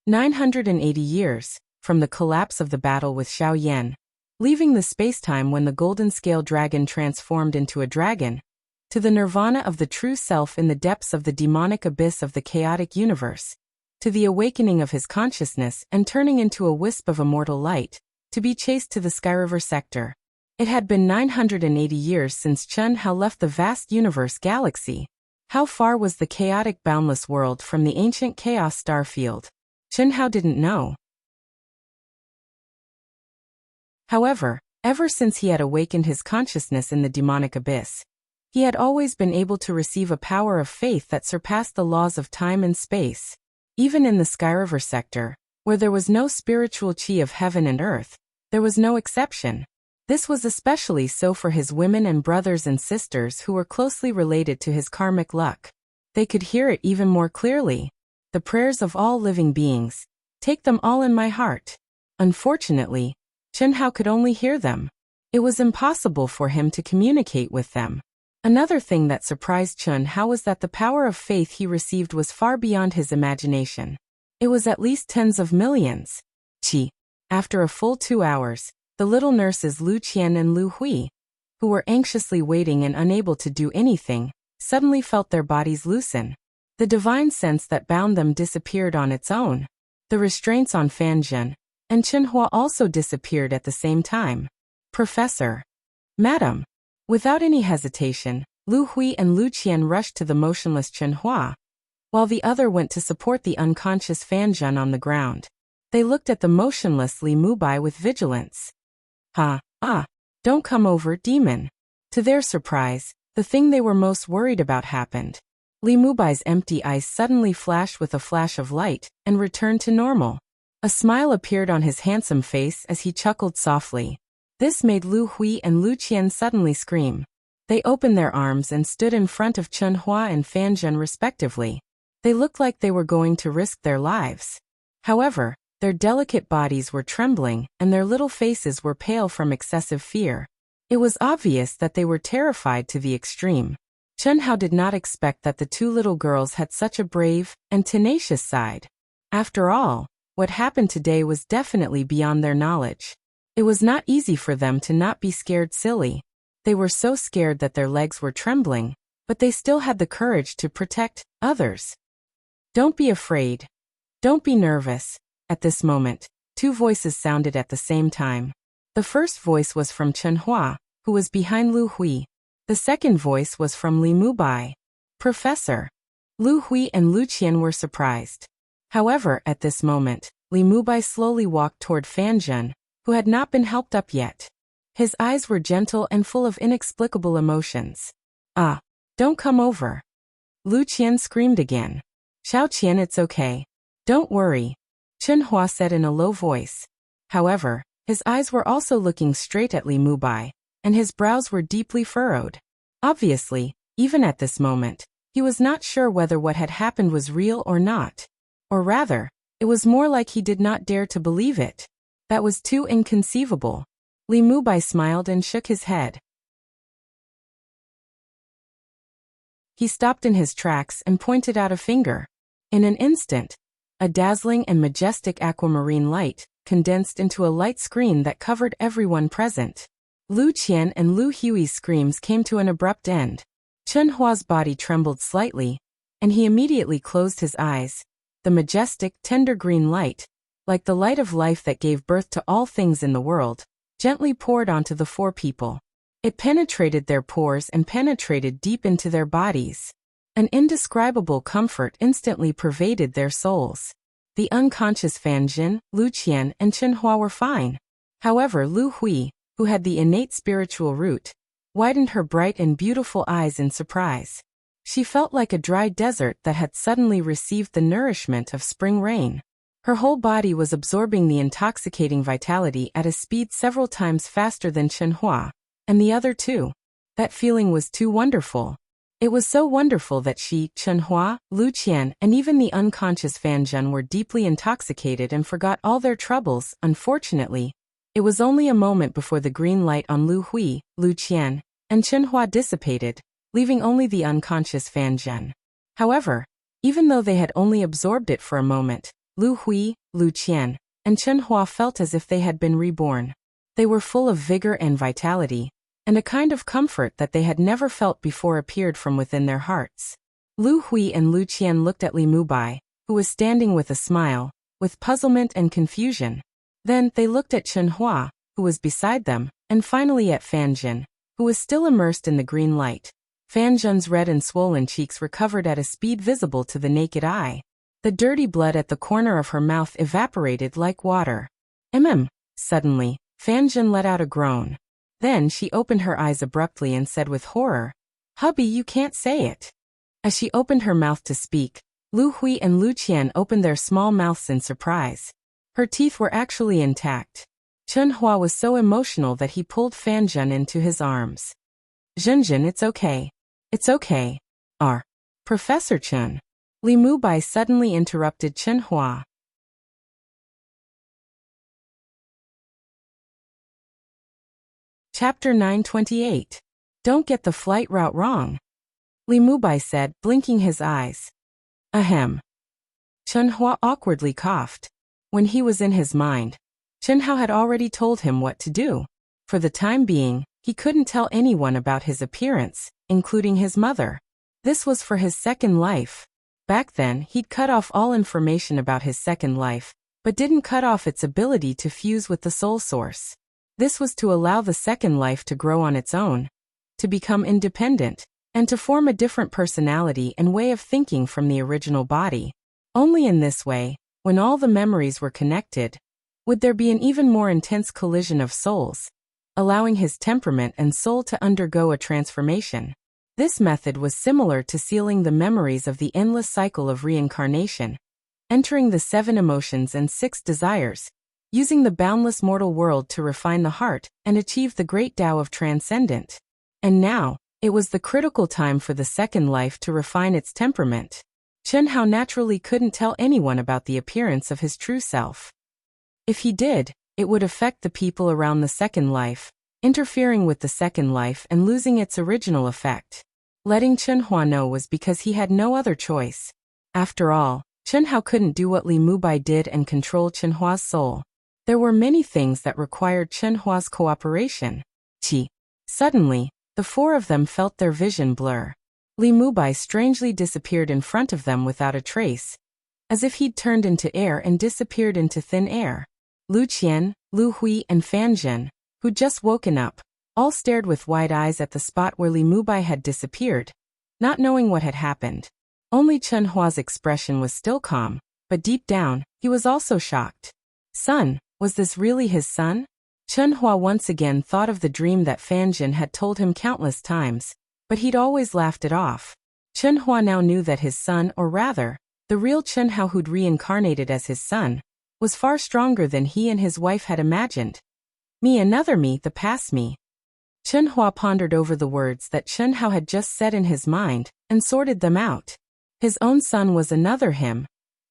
980 years, from the collapse of the battle with Xiao Yan, leaving the spacetime when the Golden Scale Dragon transformed into a dragon, to the nirvana of the true self in the depths of the demonic abyss of the chaotic universe, to the awakening of his consciousness and turning into a wisp of immortal light, to be chased to the Skyriver sector. It had been 980 years since Chen Hao left the vast universe galaxy. How far was the chaotic boundless world from the ancient chaos star field? Chen Hao didn't know. However, ever since he had awakened his consciousness in the demonic abyss, he had always been able to receive a power of faith that surpassed the laws of time and space. Even in the Skyriver sector, where there was no spiritual chi of heaven and earth, there was no exception. This was especially so for his women and brothers and sisters who were closely related to his karmic luck. They could hear it even more clearly. The prayers of all living beings, take them all in my heart. Unfortunately, Chen Hao could only hear them. It was impossible for him to communicate with them. Another thing that surprised Chen Hao was that the power of faith he received was far beyond his imagination. It was at least tens of millions. After a full 2 hours, the little nurses Lu Qian and Lu Hui, who were anxiously waiting and unable to do anything, suddenly felt their bodies loosen. The divine sense that bound them disappeared on its own. The restraints on Fan Zhen and Chen Hua also disappeared at the same time. Professor. Madam. Without any hesitation, Lu Hui and Lu Qian rushed to the motionless Chen Hua, while the other went to support the unconscious Fan Zhen on the ground. They looked at the motionless Li Mubai with vigilance. Don't come over, demon. To their surprise, the thing they were most worried about happened. Li Mubai's empty eyes suddenly flashed with a flash of light and returned to normal. A smile appeared on his handsome face as he chuckled softly. This made Lu Hui and Lu Qian suddenly scream. They opened their arms and stood in front of Chen Hua and Fan Zhen respectively. They looked like they were going to risk their lives. However, their delicate bodies were trembling and their little faces were pale from excessive fear. It was obvious that they were terrified to the extreme. Chen Hao did not expect that the two little girls had such a brave and tenacious side. After all, what happened today was definitely beyond their knowledge. It was not easy for them to not be scared silly. They were so scared that their legs were trembling, but they still had the courage to protect others. Don't be afraid. Don't be nervous. At this moment, two voices sounded at the same time. The first voice was from Chen Hua, who was behind Lu Hui. The second voice was from Li Mubai. Professor. Lu Hui and Lu Qian were surprised. However, at this moment, Li Mubai slowly walked toward Fan Zhen, who had not been helped up yet. His eyes were gentle and full of inexplicable emotions. Ah, don't come over. Lu Qian screamed again. Xiao Qian, it's okay. Don't worry, Chen Hua said in a low voice. However, his eyes were also looking straight at Li Mubai, and his brows were deeply furrowed. Obviously, even at this moment, he was not sure whether what had happened was real or not. Or rather, it was more like he did not dare to believe it. That was too inconceivable. Li Mubai smiled and shook his head. He stopped in his tracks and pointed out a finger. In an instant, a dazzling and majestic aquamarine light condensed into a light screen that covered everyone present. Lu Qian and Lu Hui's screams came to an abrupt end. Chen Hua's body trembled slightly, and he immediately closed his eyes. The majestic, tender green light, like the light of life that gave birth to all things in the world, gently poured onto the four people. It penetrated their pores and penetrated deep into their bodies. An indescribable comfort instantly pervaded their souls. The unconscious Fan Zhen, Lu Qian, and Chen Hua were fine. However, Lu Hui, who had the innate spiritual root, widened her bright and beautiful eyes in surprise. She felt like a dry desert that had suddenly received the nourishment of spring rain. Her whole body was absorbing the intoxicating vitality at a speed several times faster than Chen Hua, and the other two. That feeling was too wonderful. It was so wonderful that she, Chen Hua, Lu Qian, and even the unconscious Fan Zhen were deeply intoxicated and forgot all their troubles. Unfortunately, it was only a moment before the green light on Lu Hui, Lu Qian, and Chen Hua dissipated, leaving only the unconscious Fan Zhen. However, even though they had only absorbed it for a moment, Lu Hui, Lu Qian, and Chen Hua felt as if they had been reborn. They were full of vigor and vitality, and a kind of comfort that they had never felt before appeared from within their hearts. Lu Hui and Lu Qian looked at Li Mubai, who was standing with a smile, with puzzlement and confusion. Then they looked at Chen Hua, who was beside them, and finally at Fan Zhen, who was still immersed in the green light. Fan Zhen's red and swollen cheeks recovered at a speed visible to the naked eye. The dirty blood at the corner of her mouth evaporated like water. Suddenly, Fan Zhen let out a groan. Then she opened her eyes abruptly and said with horror, "Hubby, you can't say it." As she opened her mouth to speak, Lu Hui and Lu Qian opened their small mouths in surprise. Her teeth were actually intact. Chen Hua was so emotional that he pulled Fan Zhen into his arms. "Zhen, it's okay. It's okay. Professor Chen." Li Mubai suddenly interrupted Chen Hua. Chapter 928. Don't get the flight route wrong. Li Mubai said, blinking his eyes. Ahem. Chen Hua awkwardly coughed. When he was in his mind, Chen Hao had already told him what to do. For the time being, he couldn't tell anyone about his appearance, including his mother. This was for his second life. Back then, he'd cut off all information about his second life, but didn't cut off its ability to fuse with the soul source. This was to allow the second life to grow on its own, to become independent, and to form a different personality and way of thinking from the original body. Only in this way, when all the memories were connected, would there be an even more intense collision of souls, allowing his temperament and soul to undergo a transformation. This method was similar to sealing the memories of the endless cycle of reincarnation, entering the 7 emotions and 6 desires, using the boundless mortal world to refine the heart and achieve the great Tao of transcendent. And now, it was the critical time for the second life to refine its temperament. Chen Hao naturally couldn't tell anyone about the appearance of his true self. If he did, it would affect the people around the second life, interfering with the second life and losing its original effect. Letting Chenhua know was because he had no other choice. After all, Chenhao couldn't do what Li Mubai did and control Chenhua's soul. There were many things that required Chenhua's cooperation. Suddenly, the four of them felt their vision blur. Li Mubai strangely disappeared in front of them without a trace, as if he'd turned into air and disappeared into thin air. Lu Qian, Lu Hui and Fanjin, who'd just woken up, all stared with wide eyes at the spot where Li Mubai had disappeared, not knowing what had happened. Only Chenhua's expression was still calm, but deep down, he was also shocked. Son, was this really his son? Chenhua once again thought of the dream that Fanjin had told him countless times, but he'd always laughed it off. Chenhua now knew that his son, or rather, the real Chenhao who'd reincarnated as his son, was far stronger than he and his wife had imagined. Me, another me, the past me. Chenhua pondered over the words that Chenhao had just said in his mind, and sorted them out. His own son was another him,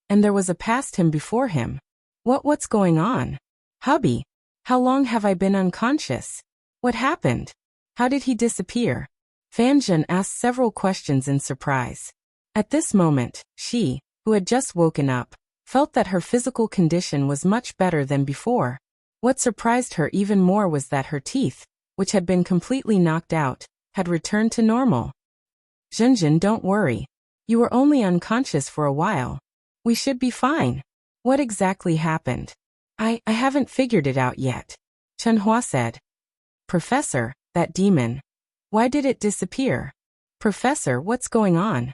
and there was a past him before him. What's going on? Hubby, how long have I been unconscious? What happened? How did he disappear? Fanjin asked several questions in surprise. At this moment, she, who had just woken up, felt that her physical condition was much better than before. What surprised her even more was that her teeth, which had been completely knocked out, had returned to normal. Zhenjin, don't worry. You were only unconscious for a while. We should be fine. What exactly happened? I haven't figured it out yet. Chenhua said. Professor, that demon. Why did it disappear? Professor, what's going on?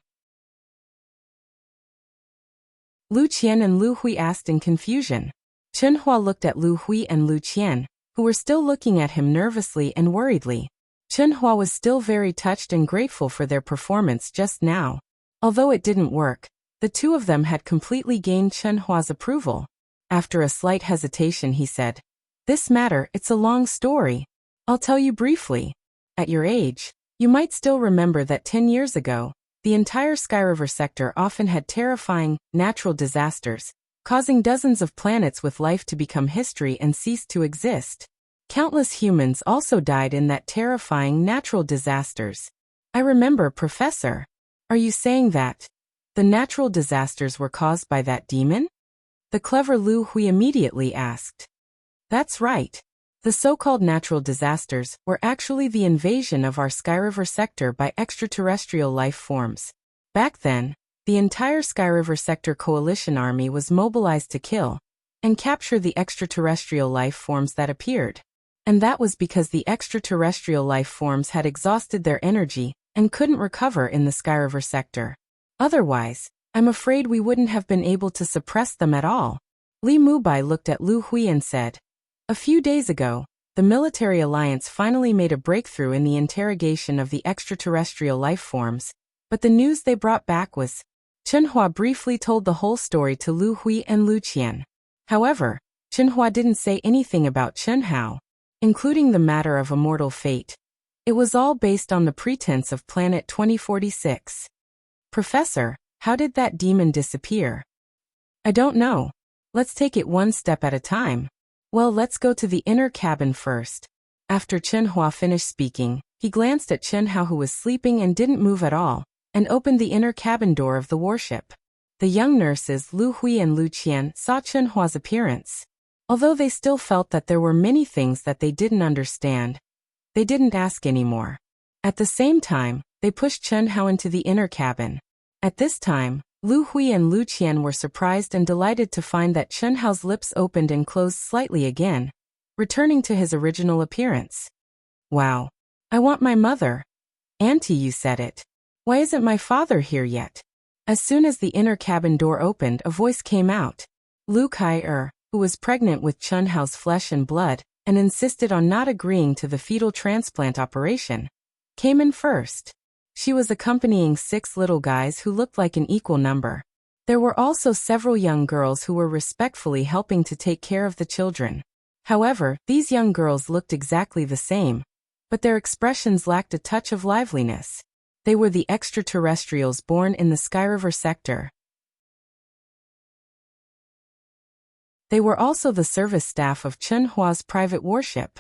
Lu Qian and Lu Hui asked in confusion. Chenhua looked at Lu Hui and Lu Qian, who were still looking at him nervously and worriedly. Chenhua was still very touched and grateful for their performance just now. Although it didn't work, the two of them had completely gained Chenhua's approval. After a slight hesitation he said, This matter, it's a long story. I'll tell you briefly. At your age, you might still remember that 10 years ago, the entire Sky River sector often had terrifying, natural disasters, causing dozens of planets with life to become history and cease to exist. Countless humans also died in that terrifying natural disasters. I remember, Professor. Are you saying that the natural disasters were caused by that demon? The clever Lu Hui immediately asked. That's right. The so-called natural disasters were actually the invasion of our Sky River sector by extraterrestrial life forms. Back then, the entire Sky River sector coalition army was mobilized to kill and capture the extraterrestrial life forms that appeared. And that was because the extraterrestrial life forms had exhausted their energy and couldn't recover in the Sky River sector. Otherwise, I'm afraid we wouldn't have been able to suppress them at all. Li Mubai looked at Lu Hui and said, A few days ago, the military alliance finally made a breakthrough in the interrogation of the extraterrestrial life forms, but the news they brought back was... Chenhua briefly told the whole story to Lu Hui and Lu Qian. However, Chenhua didn't say anything about Chenhao, including the matter of immortal fate. It was all based on the pretense of Planet 2046. Professor, how did that demon disappear? I don't know. Let's take it one step at a time. Well, let's go to the inner cabin first. After Chenhua finished speaking, he glanced at Chenhao who was sleeping and didn't move at all, and opened the inner cabin door of the warship. The young nurses Lu Hui and Lu Qian saw Chenhua's appearance. Although they still felt that there were many things that they didn't understand, they didn't ask anymore. At the same time, they pushed Chenhao into the inner cabin. At this time, Lu Hui and Lu Qian were surprised and delighted to find that Chenhao's lips opened and closed slightly again, returning to his original appearance. Wow. I want my mother. Auntie, you said it. Why isn't my father here yet? As soon as the inner cabin door opened, a voice came out. Lu Kai-er, who was pregnant with Chenhao's flesh and blood, and insisted on not agreeing to the fetal transplant operation, came in first. She was accompanying 6 little guys who looked like an equal number. There were also several young girls who were respectfully helping to take care of the children. However, these young girls looked exactly the same, but their expressions lacked a touch of liveliness. They were the extraterrestrials born in the Sky River sector. They were also the service staff of Chenhua's private warship.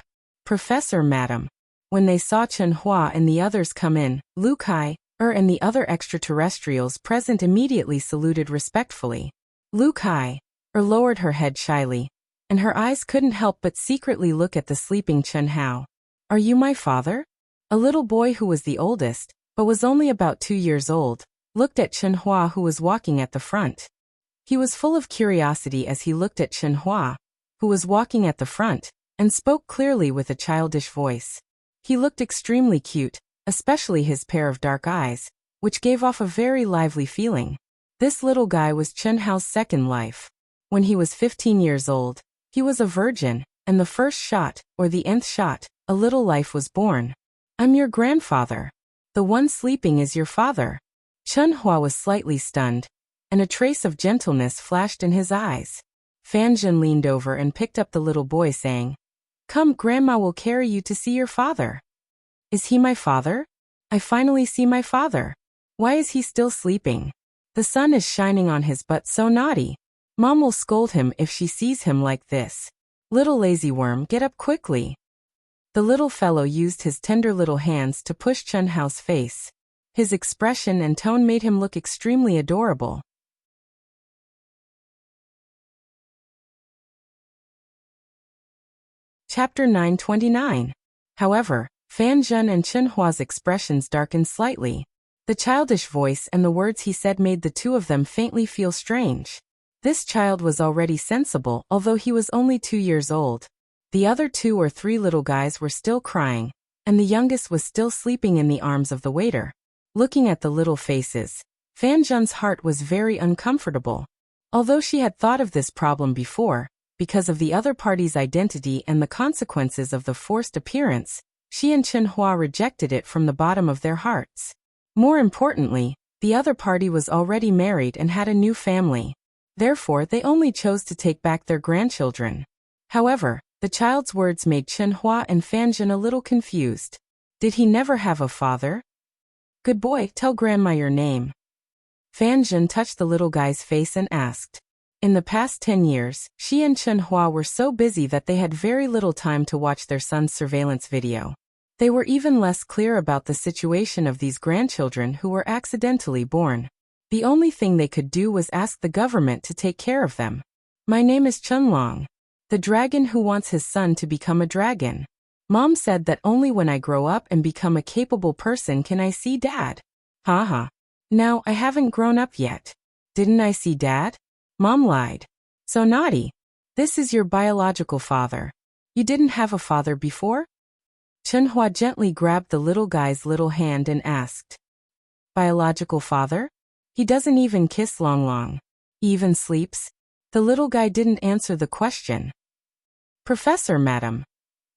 Professor, madam. When they saw Chen Hua and the others come in, Lu Kai, and the other extraterrestrials present immediately saluted respectfully. Lu Kai, lowered her head shyly, and her eyes couldn't help but secretly look at the sleeping Chen Hao. Are you my father? A little boy who was the oldest, but was only about 2 years old, looked at Chen Hua who was walking at the front. He was full of curiosity as he looked at Chen Hua, who was walking at the front, and spoke clearly with a childish voice. He looked extremely cute, especially his pair of dark eyes, which gave off a very lively feeling. This little guy was Chen Hao's second life. When he was 15 years old, he was a virgin, and the first shot, or the nth shot, a little life was born. I'm your grandfather. The one sleeping is your father. Chen Hua was slightly stunned, and a trace of gentleness flashed in his eyes. Fan Zhen leaned over and picked up the little boy saying, Come, Grandma will carry you to see your father. Is he my father? I finally see my father. Why is he still sleeping? The sun is shining on his butt, so naughty. Mom will scold him if she sees him like this. Little lazy worm, get up quickly. The little fellow used his tender little hands to push Chen Hao's face. His expression and tone made him look extremely adorable. Chapter 929. However, Fan Zhen and Chen Hua's expressions darkened slightly. The childish voice and the words he said made the two of them faintly feel strange. This child was already sensible, although he was only 2 years old. The other 2 or 3 little guys were still crying, and the youngest was still sleeping in the arms of the waiter. Looking at the little faces, Fan Zhen's heart was very uncomfortable. Although she had thought of this problem before, because of the other party's identity and the consequences of the forced appearance, she and Chen Hua rejected it from the bottom of their hearts. More importantly, the other party was already married and had a new family. Therefore, they only chose to take back their grandchildren. However, the child's words made Chen Hua and Fan Zhen a little confused. Did he never have a father? Good boy, tell Grandma your name. Fan Zhen touched the little guy's face and asked. In the past 10 years, she and Chen Hua were so busy that they had very little time to watch their son's surveillance video. They were even less clear about the situation of these grandchildren who were accidentally born. The only thing they could do was ask the government to take care of them. My name is Chen Long, the dragon who wants his son to become a dragon. Mom said that only when I grow up and become a capable person can I see Dad. Haha. Now, I haven't grown up yet. Didn't I see Dad? Mom lied. So naughty. This is your biological father. You didn't have a father before? Chen Hua gently grabbed the little guy's little hand and asked. Biological father? He doesn't even kiss Long Long. He even sleeps? The little guy didn't answer the question. Professor, madam.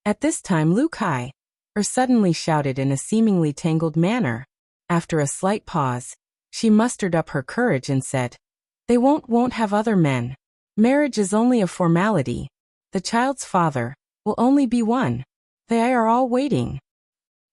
At this time Lu Kai, suddenly shouted in a seemingly tangled manner. After a slight pause, she mustered up her courage and said, They won't have other men. Marriage is only a formality. The child's father will only be one. They are all waiting.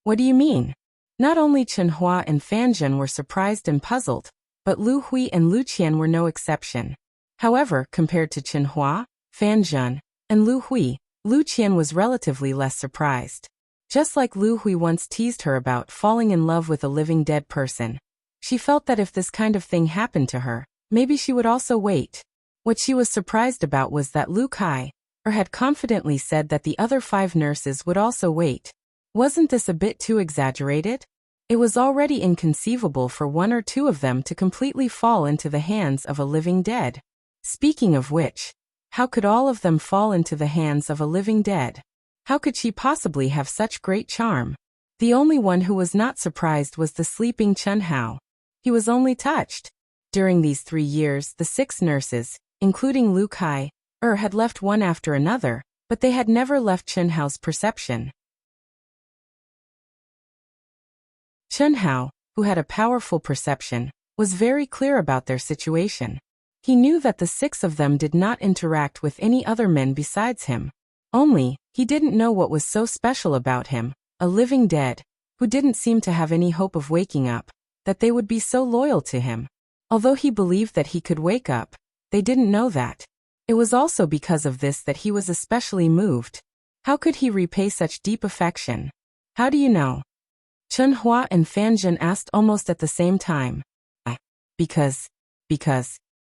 What do you mean? Not only Chen Hua and Fan Zhen were surprised and puzzled, but Lu Hui and Lu Qian were no exception. However, compared to Chen Hua, Fan Zhen, and Lu Hui, Lu Qian was relatively less surprised. Just like Lu Hui once teased her about falling in love with a living dead person, she felt that if this kind of thing happened to her, maybe she would also wait. What she was surprised about was that Lu Kai, had confidently said that the other 5 nurses would also wait. Wasn't this a bit too exaggerated? It was already inconceivable for 1 or 2 of them to completely fall into the hands of a living dead. Speaking of which, how could all of them fall into the hands of a living dead? How could she possibly have such great charm? The only one who was not surprised was the sleeping Chen Hao. He was only touched. During these 3 years, the 6 nurses, including Lu Kai, had left one after another, but they had never left Chen Hao's perception. Chen Hao, who had a powerful perception, was very clear about their situation. He knew that the 6 of them did not interact with any other men besides him. Only, he didn't know what was so special about him, a living dead, who didn't seem to have any hope of waking up, that they would be so loyal to him. Although he believed that he could wake up, they didn't know that. It was also because of this that he was especially moved. How could he repay such deep affection? How do you know? Chen Hua and Fan Zhen asked almost at the same time. Because.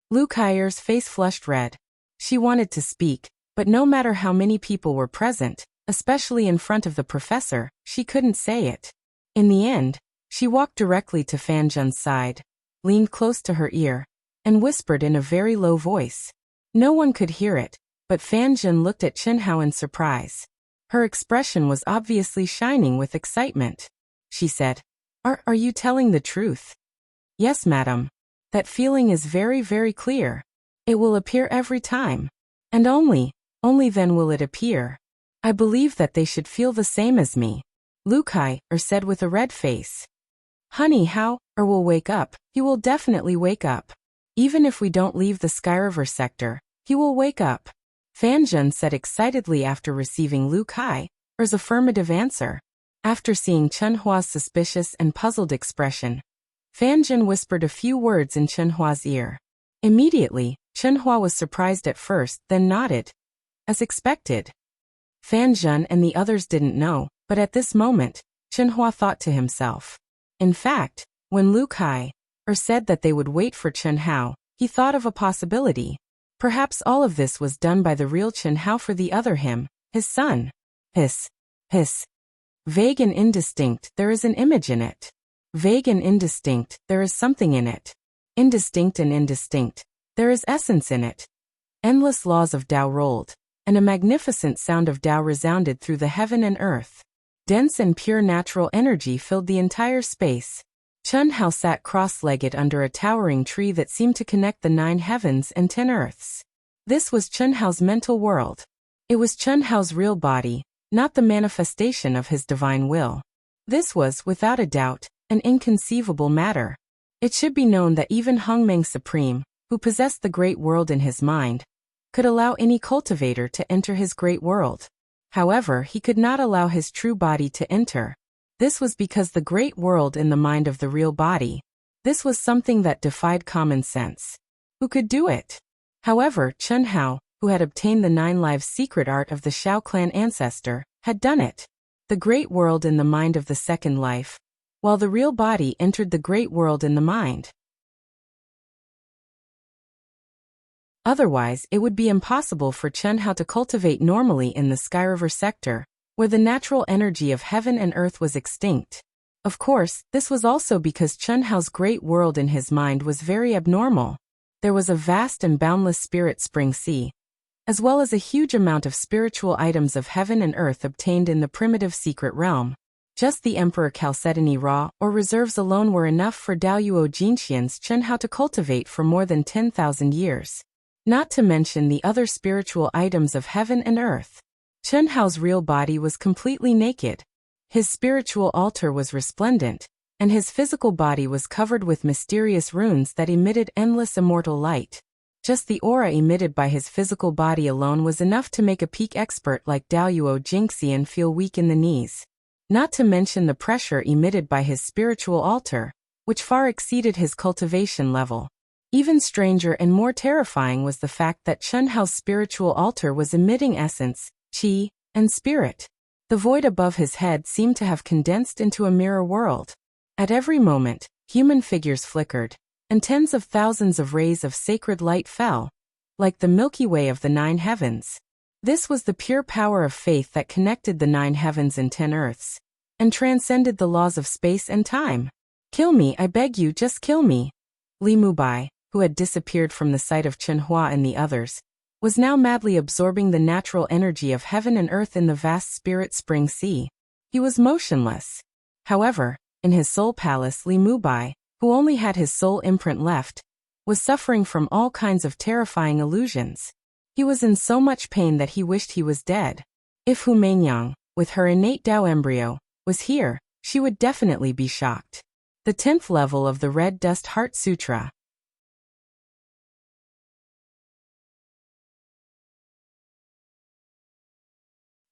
Lu Kaiyer's face flushed red. She wanted to speak, but no matter how many people were present, especially in front of the professor, she couldn't say it. In the end, she walked directly to Fan Zhen's side, leaned close to her ear, and whispered in a very low voice. No one could hear it, but Fan Zhen looked at Chen Hao in surprise. Her expression was obviously shining with excitement. She said, Are you telling the truth? Yes, madam. That feeling is very, very clear. It will appear every time. And only then will it appear. I believe that they should feel the same as me. Lu Kai said with a red face. Honey, how will wake up. He will definitely wake up. Even if we don't leave the Skyriver sector, he will wake up. Fan Zhen said excitedly after receiving Lu Kai's affirmative answer. After seeing Chen Hua's suspicious and puzzled expression, Fan Zhen whispered a few words in Chen Hua's ear. Immediately, Chen Hua was surprised at first, then nodded. As expected. Fan Zhen and the others didn't know, but at this moment, Chen Hua thought to himself. In fact, when Lu Kai said that they would wait for Chen Hao, he thought of a possibility. Perhaps all of this was done by the real Chen Hao for the other him, his son. Hiss. Vague and indistinct, there is an image in it. Vague and indistinct, there is something in it. Indistinct and indistinct, there is essence in it. Endless laws of Tao rolled, and a magnificent sound of Tao resounded through the heaven and earth. Dense and pure natural energy filled the entire space. Chen Hao sat cross-legged under a towering tree that seemed to connect the 9 heavens and 10 earths. This was Chen Hao's mental world. It was Chen Hao's real body, not the manifestation of his divine will. This was, without a doubt, an inconceivable matter. It should be known that even Hongmeng Supreme, who possessed the great world in his mind, could allow any cultivator to enter his great world. However, he could not allow his true body to enter. This was because the great world in the mind of the real body. This was something that defied common sense. Who could do it? However, Chen Hao, who had obtained the 9 lives secret art of the Shao clan ancestor, had done it. The great world in the mind of the second life, while the real body entered the great world in the mind. Otherwise, it would be impossible for Chen Hao to cultivate normally in the Skyriver sector, where the natural energy of heaven and earth was extinct. Of course, this was also because Chen Hao's great world in his mind was very abnormal. There was a vast and boundless spirit spring sea, as well as a huge amount of spiritual items of heaven and earth obtained in the primitive secret realm. Just the Emperor Chalcedony Ra or reserves alone were enough for Daoyuo Jinxian's Chen Hao to cultivate for more than 10,000 years. Not to mention the other spiritual items of heaven and earth. Chen Hao's real body was completely naked. His spiritual altar was resplendent, and his physical body was covered with mysterious runes that emitted endless immortal light. Just the aura emitted by his physical body alone was enough to make a peak expert like Daoyuo Jinxian feel weak in the knees. Not to mention the pressure emitted by his spiritual altar, which far exceeded his cultivation level. Even stranger and more terrifying was the fact that Chen Hao's spiritual altar was emitting essence, qi, and spirit. The void above his head seemed to have condensed into a mirror world. At every moment, human figures flickered, and tens of thousands of rays of sacred light fell, like the Milky Way of the 9 heavens. This was the pure power of faith that connected the 9 heavens and 10 earths, and transcended the laws of space and time. Kill me, I beg you, just kill me. Li Mubai, who had disappeared from the sight of Chen Hua and the others, was now madly absorbing the natural energy of heaven and earth in the vast spirit spring sea. He was motionless. However, in his soul palace, Li Mubai, who only had his soul imprint left, was suffering from all kinds of terrifying illusions. He was in so much pain that he wished he was dead. If Hu Mainyang, with her innate Tao embryo, was here, she would definitely be shocked. The 10th level of the Red Dust Heart Sutra.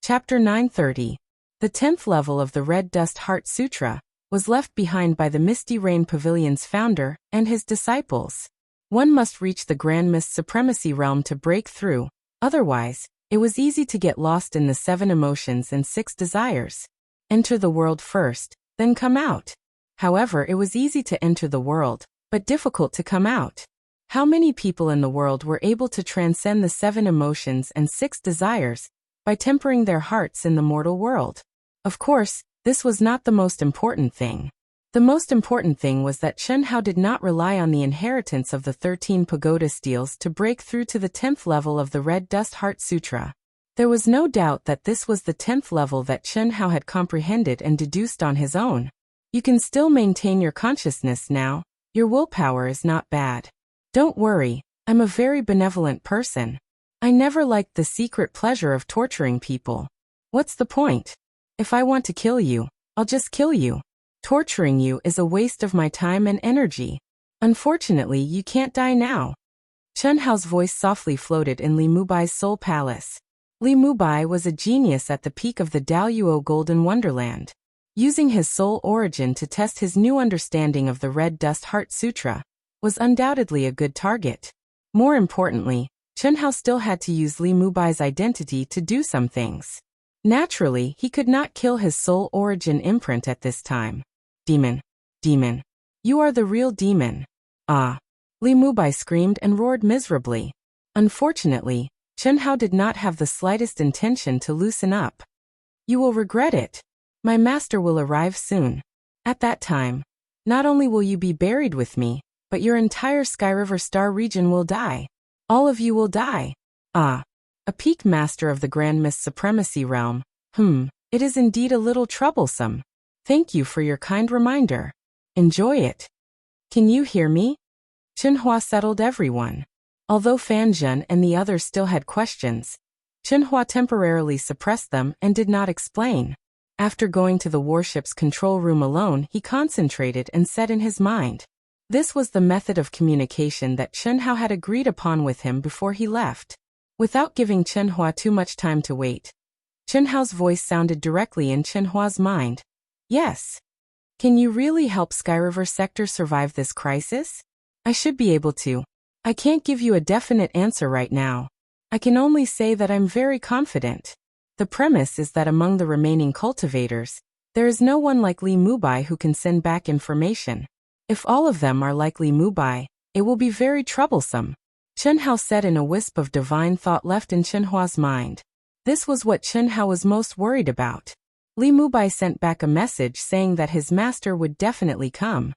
Chapter 930. The 10th level of the Red Dust Heart Sutra was left behind by the Misty Rain Pavilion's founder and his disciples. One must reach the Grand Mist Supremacy realm to break through, otherwise, It was easy to get lost in the 7 emotions and 6 desires. Enter the world first, then come out. However, it was easy to enter the world, but difficult to come out. How many people in the world were able to transcend the 7 emotions and 6 desires by tempering their hearts in the mortal world? Of course, this was not the most important thing. The most important thing was that Chen Hao did not rely on the inheritance of the 13 pagoda steels to break through to the 10th level of the Red Dust Heart Sutra. There was no doubt that this was the 10th level that Chen Hao had comprehended and deduced on his own. You can still maintain your consciousness now. Your willpower is not bad. Don't worry, I'm a very benevolent person. I never liked the secret pleasure of torturing people. What's the point? If I want to kill you, I'll just kill you. Torturing you is a waste of my time and energy. Unfortunately, you can't die now. Chen Hao's voice softly floated in Li Mubai's soul palace. Li Mubai was a genius at the peak of the Daoyuo Golden Wonderland. Using his soul origin to test his new understanding of the Red Dust Heart Sutra was undoubtedly a good target. More importantly, Chen Hao still had to use Li Mubai's identity to do some things. Naturally, he could not kill his soul origin imprint at this time. Demon. Demon. You are the real demon. Ah. Li Mubai screamed and roared miserably. Unfortunately, Chen Hao did not have the slightest intention to loosen up. You will regret it. My master will arrive soon. At that time, not only will you be buried with me, but your entire Sky River Star region will die. All of you will die. Ah. A peak master of the Grand Mist Supremacy realm. It is indeed a little troublesome. Thank you for your kind reminder. Enjoy it. Can you hear me? Chenhua settled everyone. Although Fan Zhen and the others still had questions, Chenhua temporarily suppressed them and did not explain. After going to the warship's control room alone, he concentrated and said in his mind. This was the method of communication that Chen Hao had agreed upon with him before he left. Without giving Chenhua too much time to wait, Chen Hao's voice sounded directly in Chenhua's mind. Yes. Can you really help Sky River Sector survive this crisis? I should be able to. I can't give you a definite answer right now. I can only say that I'm very confident. The premise is that among the remaining cultivators, there is no one like Li Mubai who can send back information. If all of them are like Li Mubai, it will be very troublesome. Chen Hao said in a wisp of divine thought left in Chenhua's mind. This was what Chen Hao was most worried about. Li Mubai sent back a message saying that his master would definitely come.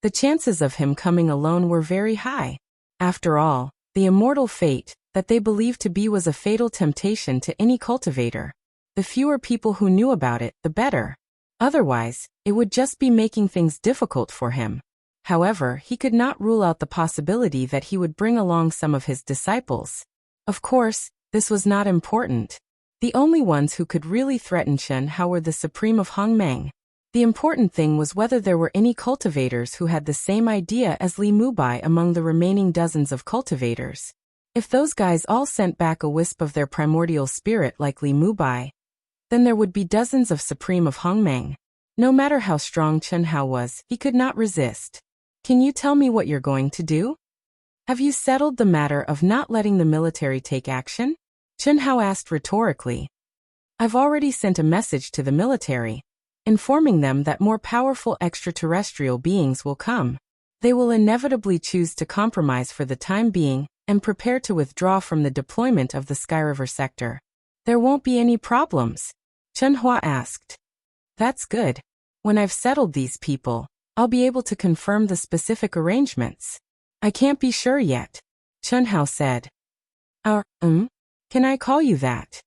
The chances of him coming alone were very high. After all, the immortal fate that they believed to be was a fatal temptation to any cultivator. The fewer people who knew about it, the better. Otherwise, it would just be making things difficult for him. However, he could not rule out the possibility that he would bring along some of his disciples. Of course, this was not important. The only ones who could really threaten Chen Hao were the Supreme of Hongmeng. The important thing was whether there were any cultivators who had the same idea as Li Mubai among the remaining dozens of cultivators. If those guys all sent back a wisp of their primordial spirit like Li Mubai, then there would be dozens of Supreme of Hongmeng. No matter how strong Chen Hao was, he could not resist. Can you tell me what you're going to do? Have you settled the matter of not letting the military take action? Chen Hao asked rhetorically. I've already sent a message to the military, informing them that more powerful extraterrestrial beings will come. They will inevitably choose to compromise for the time being and prepare to withdraw from the deployment of the Sky River sector. There won't be any problems. Chenhua asked. That's good. When I've settled these people, I'll be able to confirm the specific arrangements. I can't be sure yet. Chen Hao said. Can I call you that?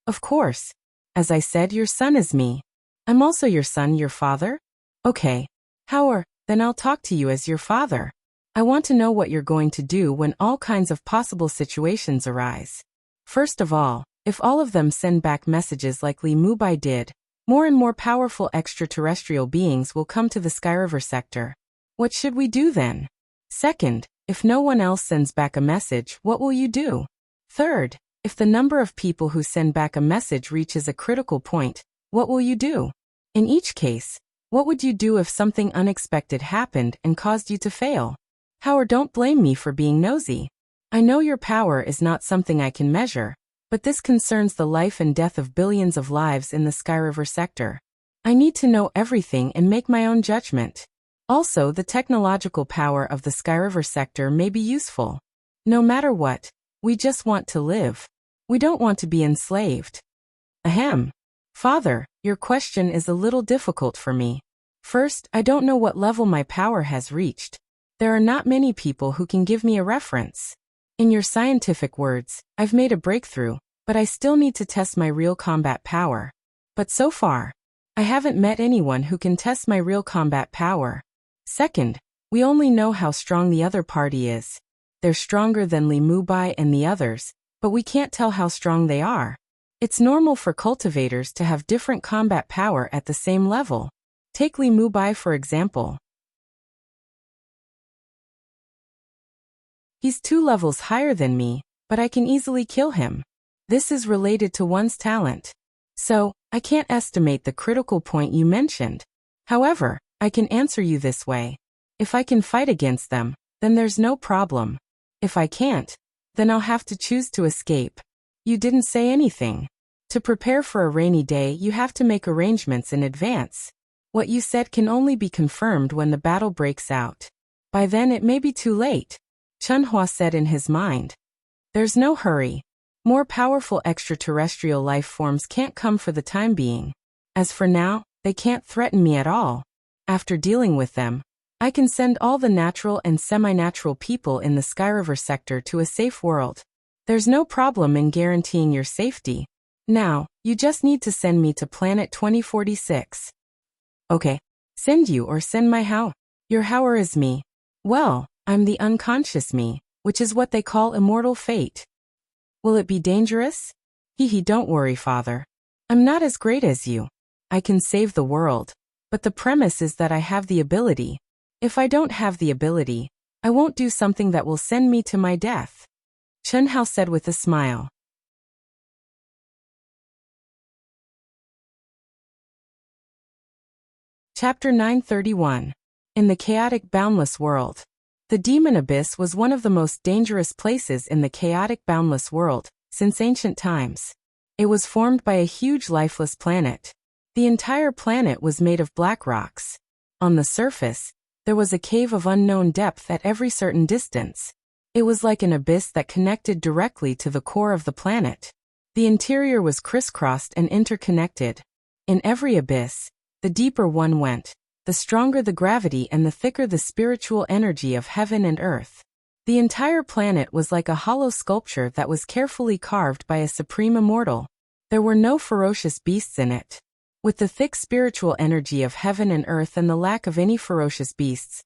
Of course. As I said, your son is me. I'm also your son, your father? Okay. Then I'll talk to you as your father. I want to know what you're going to do when all kinds of possible situations arise. First of all, if all of them send back messages like Li Mubai did, more and more powerful extraterrestrial beings will come to the Sky River sector. What should we do then? Second, if no one else sends back a message, what will you do? Third, if the number of people who send back a message reaches a critical point, what will you do? In each case, what would you do if something unexpected happened and caused you to fail? Don't blame me for being nosy. I know your power is not something I can measure, but this concerns the life and death of billions of lives in the Sky River sector. I need to know everything and make my own judgment. Also, the technological power of the Sky River sector may be useful. No matter what, we just want to live. We don't want to be enslaved. Ahem. Father, your question is a little difficult for me. First, I don't know what level my power has reached. There are not many people who can give me a reference. In your scientific words, I've made a breakthrough, but I still need to test my real combat power. But so far, I haven't met anyone who can test my real combat power. Second, we only know how strong the other party is. They're stronger than Li Mubai and the others, but we can't tell how strong they are. It's normal for cultivators to have different combat power at the same level. Take Li Mubai for example. He's 2 levels higher than me, but I can easily kill him. This is related to one's talent. So, I can't estimate the critical point you mentioned. However, I can answer you this way. If I can fight against them, then there's no problem. If I can't, then I'll have to choose to escape. You didn't say anything. To prepare for a rainy day, you have to make arrangements in advance. What you said can only be confirmed when the battle breaks out. By then it may be too late, Chunhua said in his mind. There's no hurry. More powerful extraterrestrial life forms can't come for the time being. As for now, they can't threaten me at all. After dealing with them, I can send all the natural and semi-natural people in the Sky River sector to a safe world. There's no problem in guaranteeing your safety. Now, you just need to send me to planet 2046. Okay. Send you or send my how? Your hower is me. Well, I'm the unconscious me, which is what they call immortal fate. Will it be dangerous? Don't worry, Father. I'm not as great as you. I can save the world. But the premise is that I have the ability. If I don't have the ability, I won't do something that will send me to my death. Chen Hao said with a smile. Chapter 931. In the chaotic boundless world. The demon abyss was one of the most dangerous places in the chaotic boundless world, since ancient times. It was formed by a huge lifeless planet. The entire planet was made of black rocks. On the surface, there was a cave of unknown depth at every certain distance. It was like an abyss that connected directly to the core of the planet. The interior was crisscrossed and interconnected. In every abyss, the deeper one went, the stronger the gravity and the thicker the spiritual energy of heaven and earth. The entire planet was like a hollow sculpture that was carefully carved by a supreme immortal. There were no ferocious beasts in it. With the thick spiritual energy of heaven and earth and the lack of any ferocious beasts,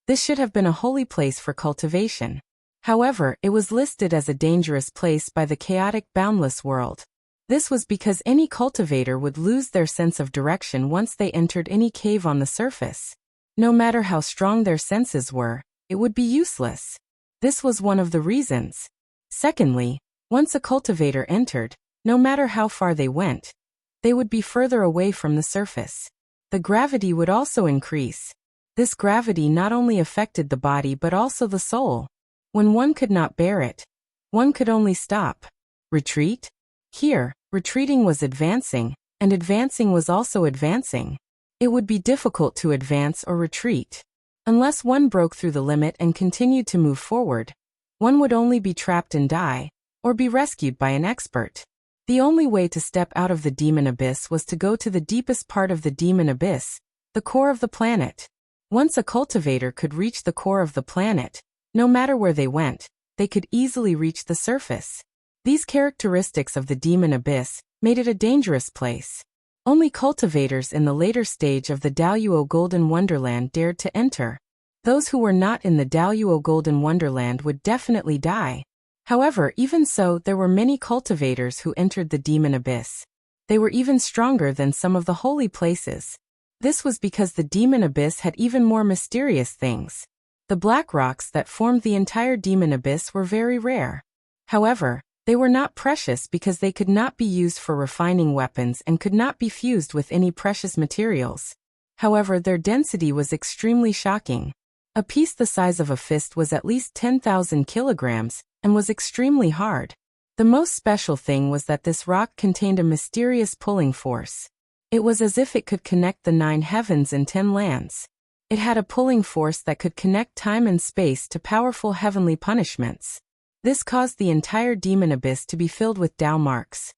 this should have been a holy place for cultivation. However, it was listed as a dangerous place by the chaotic boundless world. This was because any cultivator would lose their sense of direction once they entered any cave on the surface. No matter how strong their senses were, it would be useless. This was one of the reasons. Secondly, once a cultivator entered, no matter how far they went, they would be further away from the surface. The gravity would also increase. This gravity not only affected the body but also the soul. When one could not bear it, one could only stop. Retreat? Here, retreating was advancing, and advancing was also advancing. It would be difficult to advance or retreat. Unless one broke through the limit and continued to move forward, one would only be trapped and die, or be rescued by an expert. The only way to step out of the demon abyss was to go to the deepest part of the demon abyss, the core of the planet. Once a cultivator could reach the core of the planet, no matter where they went, they could easily reach the surface. These characteristics of the demon abyss made it a dangerous place. Only cultivators in the later stage of the Daluo Golden Wonderland dared to enter. Those who were not in the Daluo Golden Wonderland would definitely die. However, even so, there were many cultivators who entered the demon abyss. They were even stronger than some of the holy places. This was because the demon abyss had even more mysterious things. The black rocks that formed the entire demon abyss were very rare. However, they were not precious because they could not be used for refining weapons and could not be fused with any precious materials. However, their density was extremely shocking. A piece the size of a fist was at least 10,000 kilograms, and was extremely hard. The most special thing was that this rock contained a mysterious pulling force. It was as if it could connect the 9 heavens and 10 lands. It had a pulling force that could connect time and space to powerful heavenly punishments. This caused the entire demon abyss to be filled with Dao marks.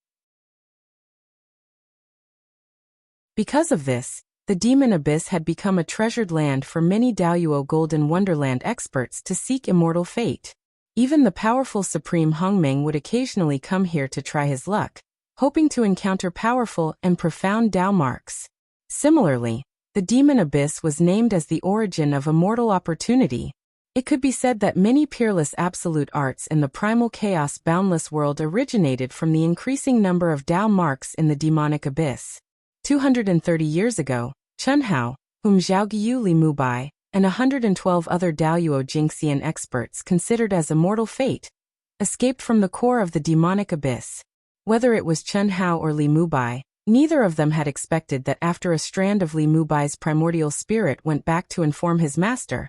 Because of this, the demon abyss had become a treasured land for many Daoyuo Golden Wonderland experts to seek immortal fate. Even the powerful Supreme Hongmeng would occasionally come here to try his luck, hoping to encounter powerful and profound Dao marks. Similarly, the demon abyss was named as the origin of immortal opportunity. It could be said that many peerless absolute arts in the primal chaos boundless world originated from the increasing number of Dao marks in the demonic abyss. 230 years ago, Chun Hao, whom Zhaoguyu Li Mubai, and 112 other Daoyuo Jingxian experts considered as immortal fate, escaped from the core of the demonic abyss. Whether it was Chun Hao or Li Mubai, neither of them had expected that after a strand of Li Mubai's primordial spirit went back to inform his master,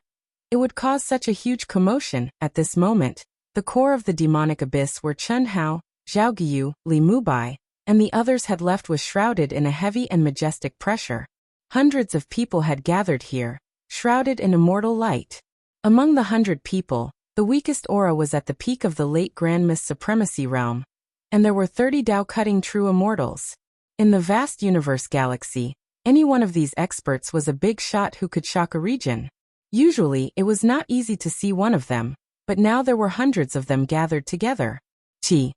it would cause such a huge commotion. At this moment, the core of the demonic abyss where Chun Hao, Zhaoguyu, Li Mubai, and the others had left was shrouded in a heavy and majestic pressure. Hundreds of people had gathered here, shrouded in immortal light. Among the 100 people, the weakest aura was at the peak of the late Grand Mist Supremacy realm, and there were 30 Dao-cutting true immortals. In the vast universe galaxy, any one of these experts was a big shot who could shock a region. Usually, it was not easy to see one of them, but now there were hundreds of them gathered together. Chi.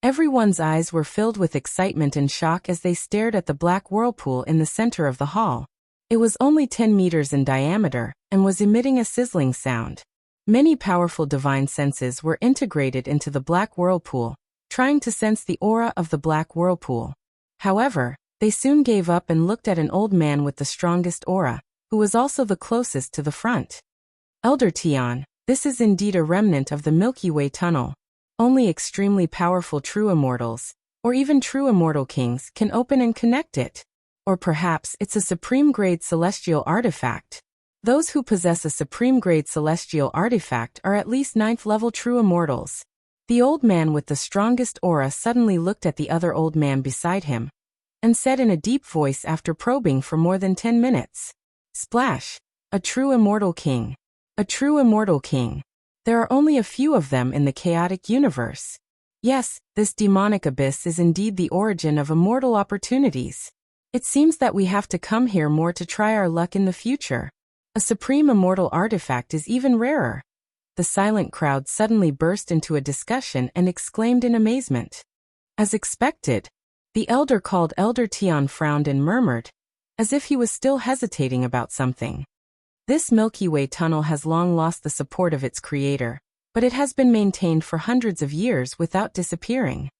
Everyone's eyes were filled with excitement and shock as they stared at the black whirlpool in the center of the hall. It was only 10 meters in diameter and was emitting a sizzling sound. Many powerful divine senses were integrated into the black whirlpool, trying to sense the aura of the black whirlpool. However, they soon gave up and looked at an old man with the strongest aura, who was also the closest to the front. Elder Tian, this is indeed a remnant of the Milky Way tunnel. Only extremely powerful true immortals, or even true immortal kings, can open and connect it. Or perhaps it's a supreme-grade celestial artifact. Those who possess a supreme-grade celestial artifact are at least 9th-level true immortals. The old man with the strongest aura suddenly looked at the other old man beside him, and said in a deep voice after probing for more than 10 minutes, "Splash! A true immortal king. A true immortal king. There are only a few of them in the chaotic universe. Yes, this demonic abyss is indeed the origin of immortal opportunities. It seems that we have to come here more to try our luck in the future. A supreme immortal artifact is even rarer." The silent crowd suddenly burst into a discussion and exclaimed in amazement. As expected, the elder called Elder Tian frowned and murmured, as if he was still hesitating about something. This Milky Way tunnel has long lost the support of its creator, but it has been maintained for hundreds of years without disappearing.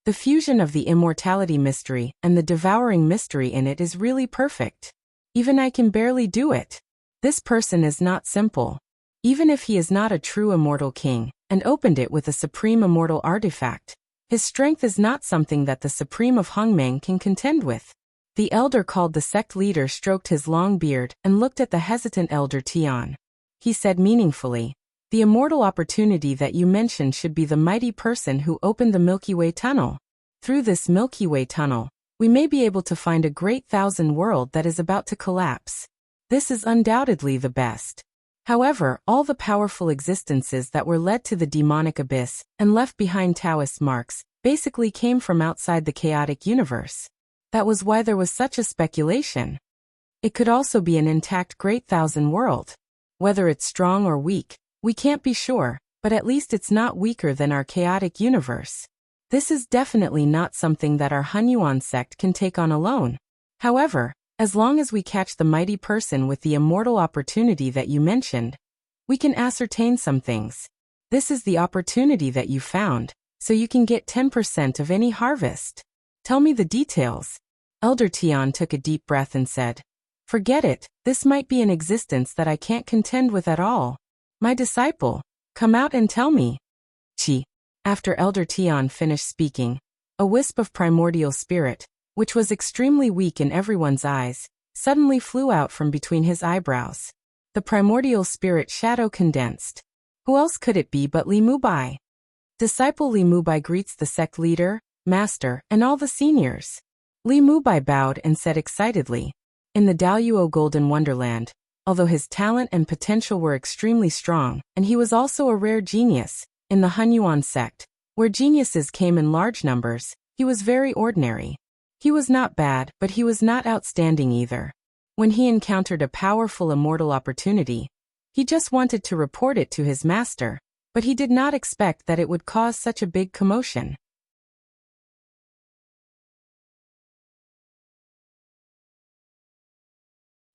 The fusion of the immortality mystery and the devouring mystery in it is really perfect. Even I can barely do it. This person is not simple. Even if he is not a true immortal king, and opened it with a supreme immortal artifact, his strength is not something that the Supreme of Hongmeng can contend with. The elder called the sect leader stroked his long beard and looked at the hesitant Elder Tian. He said meaningfully, "The immortal opportunity that you mentioned should be the mighty person who opened the Milky Way tunnel. Through this Milky Way tunnel, we may be able to find a great thousand world that is about to collapse. This is undoubtedly the best." However, all the powerful existences that were led to the demonic abyss and left behind Taoist marks basically came from outside the chaotic universe. That was why there was such a speculation. It could also be an intact great thousand world. Whether it's strong or weak, we can't be sure, but at least it's not weaker than our chaotic universe. This is definitely not something that our Hunyuan sect can take on alone. However, as long as we catch the mighty person with the immortal opportunity that you mentioned, we can ascertain some things. This is the opportunity that you found, so you can get 10% of any harvest. Tell me the details. Elder Tian took a deep breath and said, "Forget it, this might be an existence that I can't contend with at all. My disciple, come out and tell me." Chi. After Elder Tian finished speaking, a wisp of primordial spirit, which was extremely weak in everyone's eyes, suddenly flew out from between his eyebrows. The primordial spirit shadow condensed. Who else could it be but Li Mubai? Disciple Li Mubai greets the sect leader, master, and all the seniors. Li Mubai bowed and said excitedly, in the Daoyuo Golden Wonderland, although his talent and potential were extremely strong, and he was also a rare genius, in the Hunyuan sect, where geniuses came in large numbers, he was very ordinary. He was not bad, but he was not outstanding either. When he encountered a powerful immortal opportunity, he just wanted to report it to his master, but he did not expect that it would cause such a big commotion.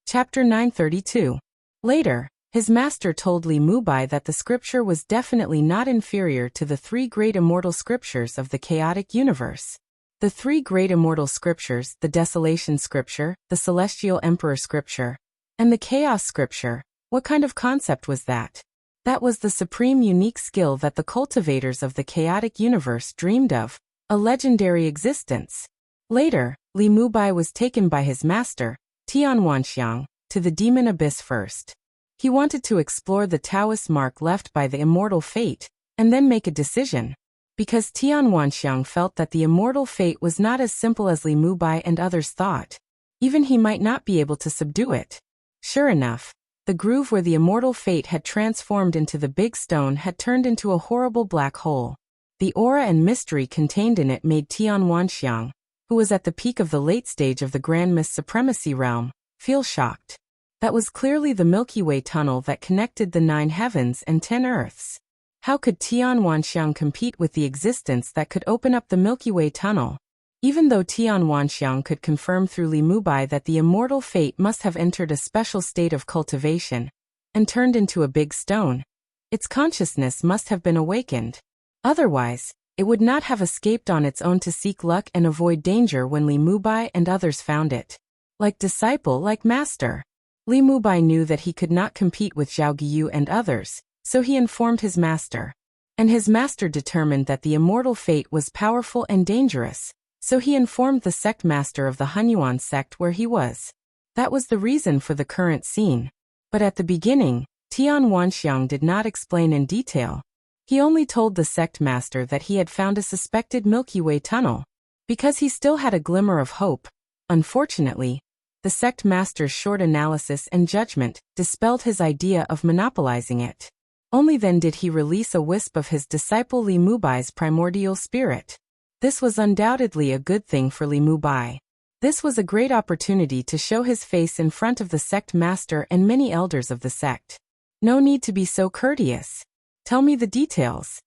Chapter 932. Later, his master told Li Mubai that the scripture was definitely not inferior to the three great immortal scriptures of the chaotic universe. The three great immortal scriptures, the Desolation Scripture, the Celestial Emperor Scripture, and the Chaos Scripture, what kind of concept was that? That was the supreme unique skill that the cultivators of the chaotic universe dreamed of, a legendary existence. Later, Li Mubai was taken by his master, Tian Wanxiang, to the demon abyss first. He wanted to explore the Taoist mark left by the immortal fate, and then make a decision. Because Tian Wanxiang felt that the immortal fate was not as simple as Li Mubai and others thought. Even he might not be able to subdue it. Sure enough, the groove where the immortal fate had transformed into the big stone had turned into a horrible black hole. The aura and mystery contained in it made Tian Wanxiang, who was at the peak of the late stage of the Grand Mist Supremacy realm, feel shocked. That was clearly the Milky Way tunnel that connected the 9 heavens and 10 earths. How could Tian Wanxiang compete with the existence that could open up the Milky Way tunnel? Even though Tian Wanxiang could confirm through Li Mubai that the immortal fate must have entered a special state of cultivation and turned into a big stone, its consciousness must have been awakened. Otherwise, it would not have escaped on its own to seek luck and avoid danger when Li Mubai and others found it. Like disciple, like master. Li Mubai knew that he could not compete with Zhao Guiyu and others, so he informed his master. And his master determined that the immortal fate was powerful and dangerous, so he informed the sect master of the Hunyuan sect where he was. That was the reason for the current scene. But at the beginning, Tian Wanxiang did not explain in detail. He only told the sect master that he had found a suspected Milky Way tunnel, because he still had a glimmer of hope. Unfortunately, the sect master's short analysis and judgment dispelled his idea of monopolizing it. Only then did he release a wisp of his disciple Li Mubai's primordial spirit. This was undoubtedly a good thing for Li Mubai. This was a great opportunity to show his face in front of the sect master and many elders of the sect. No need to be so courteous. Tell me the details.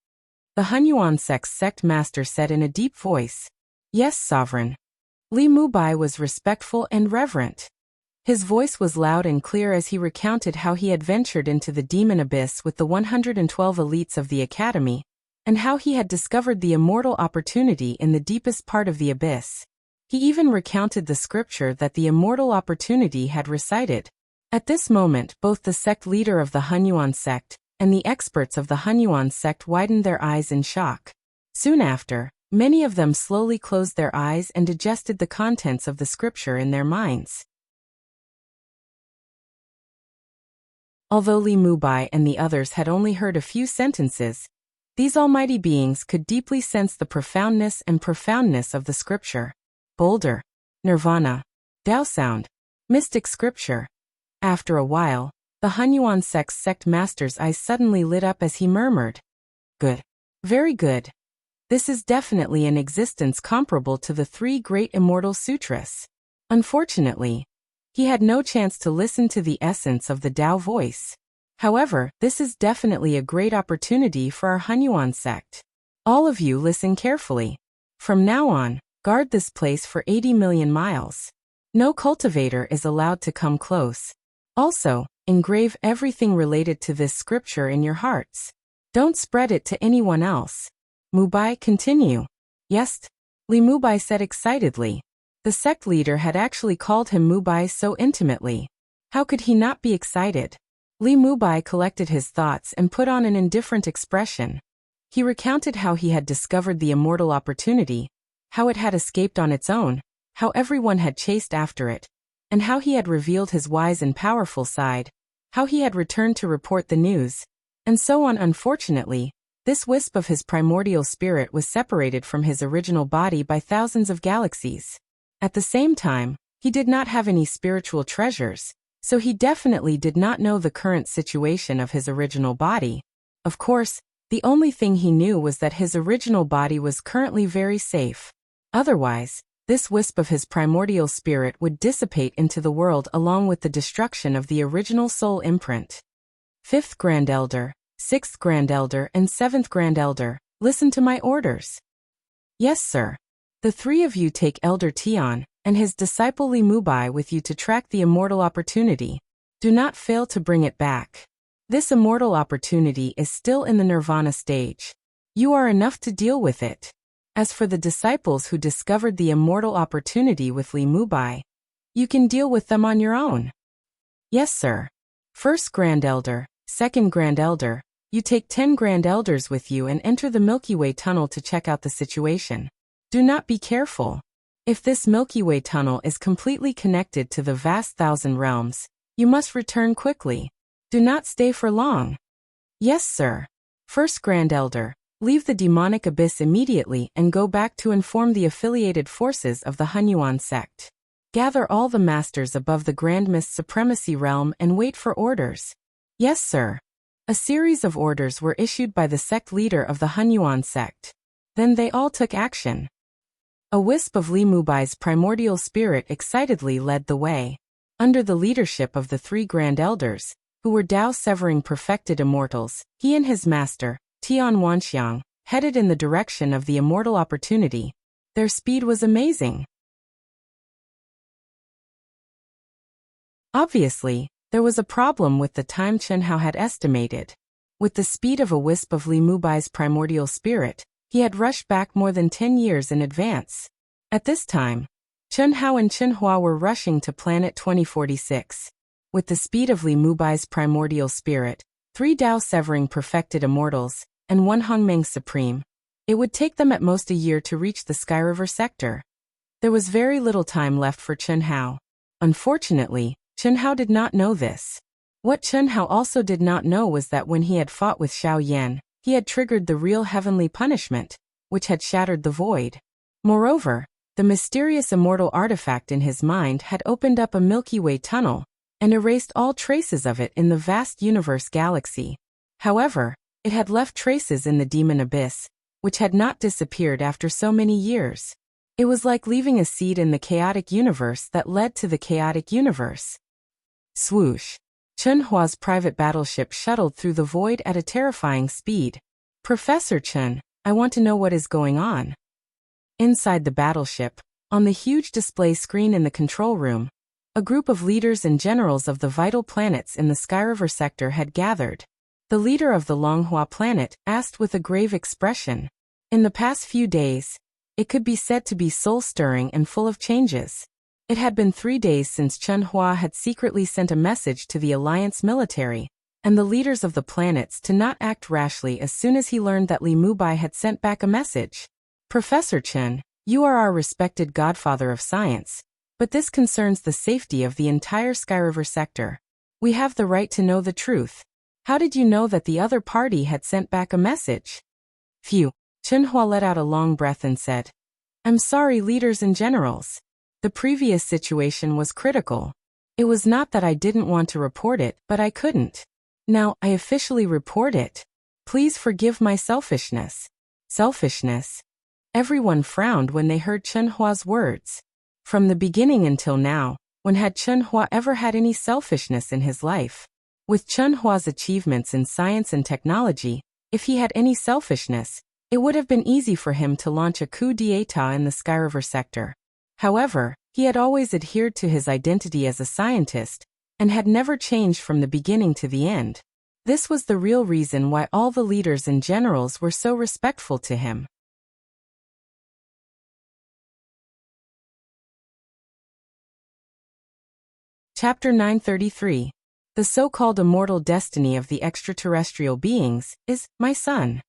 The Hunyuan sect's sect master said in a deep voice. Yes, sovereign. Li Mubai was respectful and reverent. His voice was loud and clear as he recounted how he had ventured into the demon abyss with the 112 elites of the academy, and how he had discovered the immortal opportunity in the deepest part of the abyss. He even recounted the scripture that the immortal opportunity had recited. At this moment, both the sect leader of the Hunyuan sect and the experts of the Hunyuan sect widened their eyes in shock. Soon after, many of them slowly closed their eyes and digested the contents of the scripture in their minds. Although Li Mubai and the others had only heard a few sentences, these almighty beings could deeply sense the profoundness of the scripture. Boulder, Nirvana, Tao sound, mystic scripture. After a while, the Hunyuan sect's sect master's eyes suddenly lit up as he murmured, "Good. Very good. This is definitely an existence comparable to the three great immortal sutras." Unfortunately, he had no chance to listen to the essence of the Tao voice. However, this is definitely a great opportunity for our Hunyuan sect. All of you listen carefully. From now on, guard this place for 80 million miles. No cultivator is allowed to come close. Also, engrave everything related to this scripture in your hearts. Don't spread it to anyone else. Mubai, continue. Yes, Li Mubai said excitedly. The sect leader had actually called him Mubai so intimately. How could he not be excited? Li Mubai collected his thoughts and put on an indifferent expression. He recounted how he had discovered the immortal opportunity, how it had escaped on its own, how everyone had chased after it, and how he had revealed his wise and powerful side, how he had returned to report the news, and so on. Unfortunately, this wisp of his primordial spirit was separated from his original body by thousands of galaxies. At the same time, he did not have any spiritual treasures, so he definitely did not know the current situation of his original body. Of course, the only thing he knew was that his original body was currently very safe. Otherwise, this wisp of his primordial spirit would dissipate into the world along with the destruction of the original soul imprint. 5th Grand Elder, 6th Grand Elder and 7th Grand Elder, listen to my orders. Yes, sir. The three of you take Elder Tian and his disciple Li Mubai with you to track the immortal opportunity. Do not fail to bring it back. This immortal opportunity is still in the nirvana stage. You are enough to deal with it. As for the disciples who discovered the immortal opportunity with Li Mubai, you can deal with them on your own. Yes, sir. 1st Grand Elder, 2nd Grand Elder, you take 10 Grand Elders with you and enter the Milky Way tunnel to check out the situation. Do not be careful. If this Milky Way tunnel is completely connected to the vast thousand realms, you must return quickly. Do not stay for long. Yes, sir. 1st Grand Elder, leave the demonic abyss immediately and go back to inform the affiliated forces of the Hunyuan sect. Gather all the masters above the Grand Mist Supremacy realm and wait for orders. Yes, sir. A series of orders were issued by the sect leader of the Hunyuan sect. Then they all took action. A wisp of Li Mubai's primordial spirit excitedly led the way. Under the leadership of the 3 Grand Elders, who were Tao-severing perfected immortals, he and his master, Tian Wanxiang, headed in the direction of the immortal opportunity. Their speed was amazing. Obviously, there was a problem with the time Chen Hao had estimated. With the speed of a wisp of Li Mubai's primordial spirit, he had rushed back more than 10 years in advance. At this time, Chen Hao and Chen Hua were rushing to planet 2046. With the speed of Li Mubai's primordial spirit, 3 Tao-severing perfected immortals, and 1 Hongmeng supreme, it would take them at most a year to reach the Sky River sector. There was very little time left for Chen Hao. Unfortunately, Chen Hao did not know this. What Chen Hao also did not know was that when he had fought with Xiao Yan, he had triggered the real heavenly punishment, which had shattered the void. Moreover, the mysterious immortal artifact in his mind had opened up a Milky Way tunnel and erased all traces of it in the vast universe galaxy. However, it had left traces in the demon abyss, which had not disappeared after so many years. It was like leaving a seed in the chaotic universe that led to the chaotic universe. Swoosh! Chen Hua's private battleship shuttled through the void at a terrifying speed. Professor Chen, I want to know what is going on. Inside the battleship, on the huge display screen in the control room, a group of leaders and generals of the vital planets in the Sky River sector had gathered. The leader of the Longhua planet asked with a grave expression. In the past few days, it could be said to be soul-stirring and full of changes. It had been 3 days since Chen Hua had secretly sent a message to the Alliance military and the leaders of the planets to not act rashly as soon as he learned that Li Mubai had sent back a message. Professor Chen, you are our respected godfather of science, but this concerns the safety of the entire Sky River sector. We have the right to know the truth. How did you know that the other party had sent back a message? Phew. Chen Hua let out a long breath and said, I'm sorry, leaders and generals. The previous situation was critical. It was not that I didn't want to report it, but I couldn't. Now, I officially report it. Please forgive my selfishness. Selfishness? Everyone frowned when they heard Chen Hua's words. From the beginning until now, when had Chen Hua ever had any selfishness in his life? With Chen Hua's achievements in science and technology, if he had any selfishness, it would have been easy for him to launch a coup d'état in the Sky River sector. However, he had always adhered to his identity as a scientist and had never changed from the beginning to the end. This was the real reason why all the leaders and generals were so respectful to him. Chapter 933. The so-called immortal destiny of the extraterrestrial beings is, my son.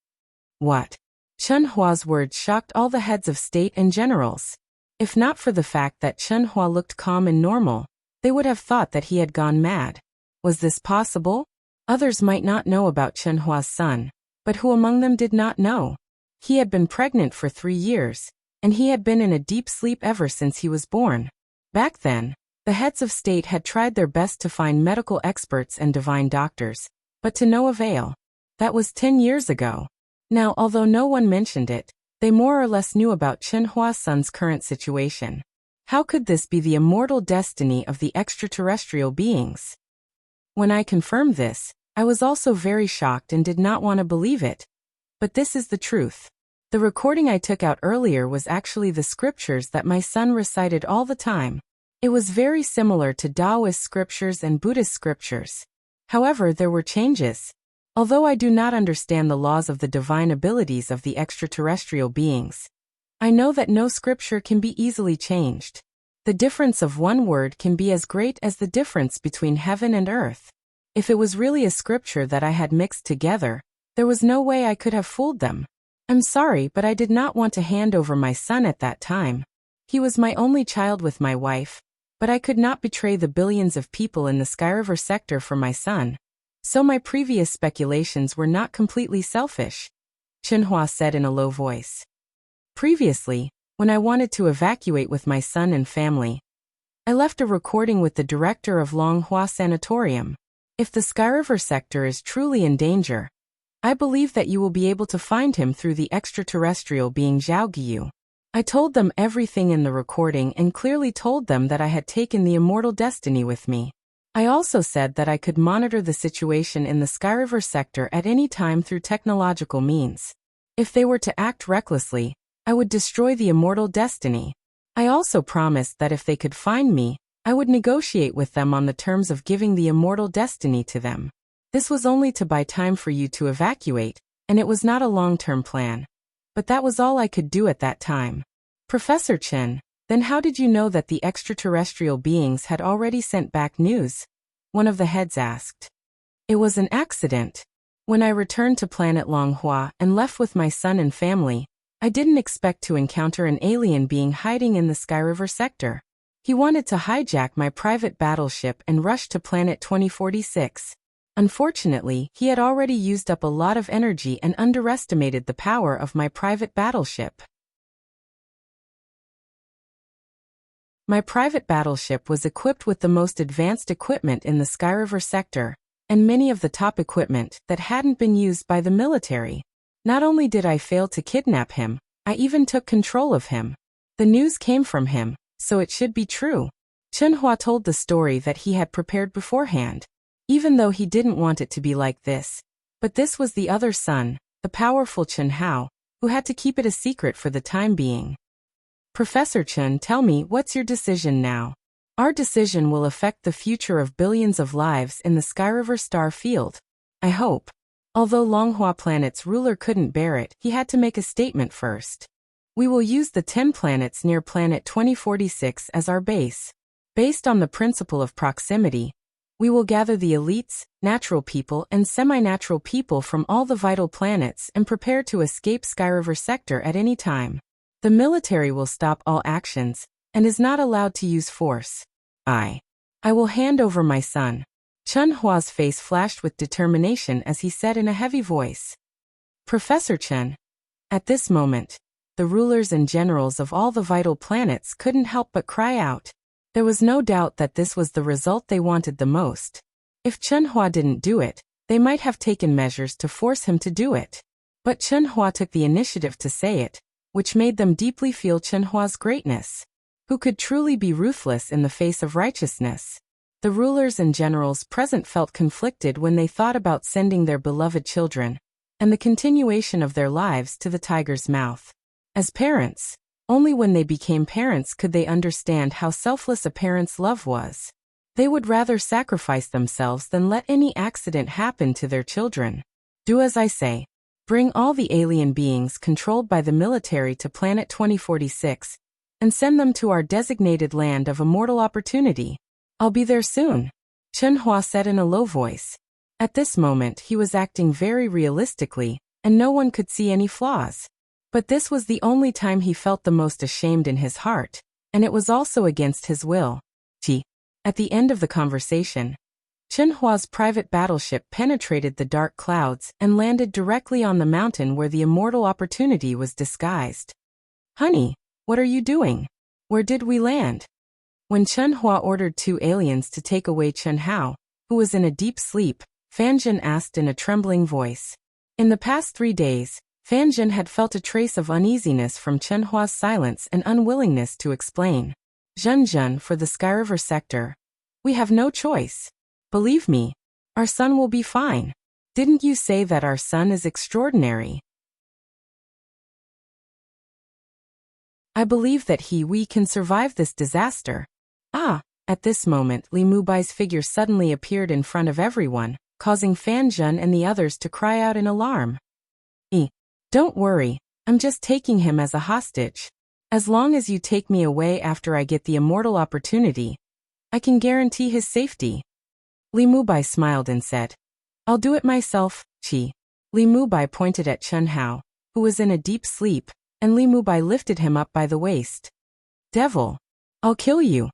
What? Chen Hua's words shocked all the heads of state and generals. If not for the fact that Chen Hua looked calm and normal, they would have thought that he had gone mad. Was this possible? Others might not know about Chen Hua's son, but who among them did not know? He had been pregnant for 3 years, and he had been in a deep sleep ever since he was born. Back then, the heads of state had tried their best to find medical experts and divine doctors, but to no avail. That was 10 years ago. Now, although no one mentioned it, they more or less knew about Chen Hua's son's current situation. How could this be the immortal destiny of the extraterrestrial beings? When I confirmed this, I was also very shocked and did not want to believe it. But this is the truth. The recording I took out earlier was actually the scriptures that my son recited all the time. It was very similar to Taoist scriptures and Buddhist scriptures. However, there were changes. Although I do not understand the laws of the divine abilities of the extraterrestrial beings, I know that no scripture can be easily changed. The difference of one word can be as great as the difference between heaven and earth. If it was really a scripture that I had mixed together, there was no way I could have fooled them. I'm sorry, but I did not want to hand over my son at that time. He was my only child with my wife, but I could not betray the billions of people in the Skyriver sector for my son. So my previous speculations were not completely selfish, Chen Hua said in a low voice. Previously, when I wanted to evacuate with my son and family, I left a recording with the director of Longhua Sanatorium. If the Skyriver sector is truly in danger, I believe that you will be able to find him through the extraterrestrial being Zhao Guiyu. I told them everything in the recording and clearly told them that I had taken the immortal destiny with me. I also said that I could monitor the situation in the Skyriver sector at any time through technological means. If they were to act recklessly, I would destroy the immortal destiny. I also promised that if they could find me, I would negotiate with them on the terms of giving the immortal destiny to them. This was only to buy time for you to evacuate, and it was not a long-term plan. But that was all I could do at that time. Professor Chen, then how did you know that the extraterrestrial beings had already sent back news? One of the heads asked. It was an accident. When I returned to planet Longhua and left with my son and family, I didn't expect to encounter an alien being hiding in the Skyriver sector. He wanted to hijack my private battleship and rush to planet 2046. Unfortunately, he had already used up a lot of energy and underestimated the power of my private battleship. My private battleship was equipped with the most advanced equipment in the Skyriver sector, and many of the top equipment that hadn't been used by the military. Not only did I fail to kidnap him, I even took control of him. The news came from him, so it should be true. Chen Hua told the story that he had prepared beforehand, even though he didn't want it to be like this. But this was the other son, the powerful Chen Hao, who had to keep it a secret for the time being. Professor Chen, tell me, what's your decision now? Our decision will affect the future of billions of lives in the Skyriver star field. I hope. Although Longhua Planet's ruler couldn't bear it, he had to make a statement first. We will use the 10 planets near planet 2046 as our base. Based on the principle of proximity, we will gather the elites, natural people and semi-natural people from all the vital planets and prepare to escape Skyriver sector at any time. The military will stop all actions, and is not allowed to use force. I will hand over my son. Chen Hua's face flashed with determination as he said in a heavy voice. Professor Chen. At this moment, the rulers and generals of all the vital planets couldn't help but cry out. There was no doubt that this was the result they wanted the most. If Chen Hua didn't do it, they might have taken measures to force him to do it. But Chen Hua took the initiative to say it, which made them deeply feel Chen Hua's greatness. Who could truly be ruthless in the face of righteousness? The rulers and generals present felt conflicted when they thought about sending their beloved children, and the continuation of their lives to the tiger's mouth. As parents, only when they became parents could they understand how selfless a parent's love was. They would rather sacrifice themselves than let any accident happen to their children. Do as I say. Bring all the alien beings controlled by the military to planet 2046, and send them to our designated land of immortal opportunity. I'll be there soon, Chen Hua said in a low voice. At this moment he was acting very realistically, and no one could see any flaws. But this was the only time he felt the most ashamed in his heart, and it was also against his will. At the end of the conversation, Chen Hua's private battleship penetrated the dark clouds and landed directly on the mountain where the immortal opportunity was disguised. Honey, what are you doing? Where did we land? When Chen Hua ordered 2 aliens to take away Chen Hao, who was in a deep sleep, Fan Zhen asked in a trembling voice. In the past 3 days, Fan Zhen had felt a trace of uneasiness from Chen Hua's silence and unwillingness to explain. Zhen for the Sky River sector. We have no choice. Believe me, our son will be fine. Didn't you say that our son is extraordinary? I believe that we can survive this disaster. Ah, at this moment Li Mubai's figure suddenly appeared in front of everyone, causing Fan Zhen and the others to cry out in alarm. Don't worry, I'm just taking him as a hostage. As long as you take me away after I get the immortal opportunity, I can guarantee his safety. Li Mubai smiled and said, I'll do it myself, Chi. Li Mubai pointed at Chen Hao, who was in a deep sleep, and Li Mubai lifted him up by the waist. Devil! I'll kill you!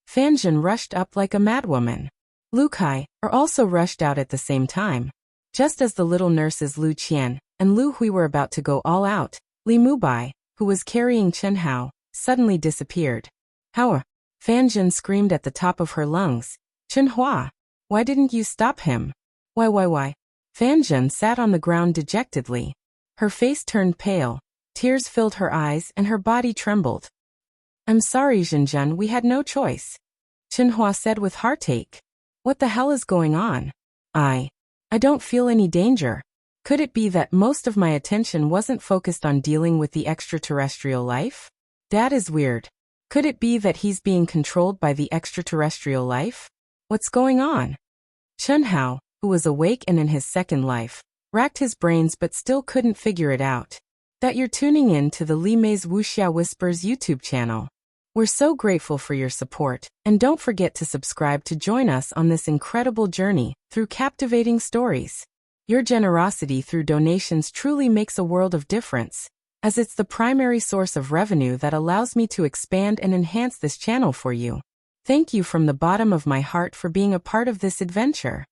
Fan Zhen rushed up like a madwoman. Lu Kai also rushed out at the same time. Just as the little nurses Lu Qian and Lu Hui were about to go all out, Li Mubai, who was carrying Chen Hao, suddenly disappeared. How? Fan Zhen screamed at the top of her lungs. Chen Hua! Why didn't you stop him? Why? Fan Zhen sat on the ground dejectedly. Her face turned pale, tears filled her eyes and her body trembled. I'm sorry, Zhen, we had no choice. Chen Hua said with heartache. What the hell is going on? I don't feel any danger. Could it be that most of my attention wasn't focused on dealing with the extraterrestrial life? That is weird. Could it be that he's being controlled by the extraterrestrial life? What's going on? Chen Hao, who was awake and in his second life, racked his brains but still couldn't figure it out. That you're tuning in to the Li Mei's Wuxia Whispers YouTube channel. We're so grateful for your support, and don't forget to subscribe to join us on this incredible journey through captivating stories. Your generosity through donations truly makes a world of difference, as it's the primary source of revenue that allows me to expand and enhance this channel for you. Thank you from the bottom of my heart for being a part of this adventure.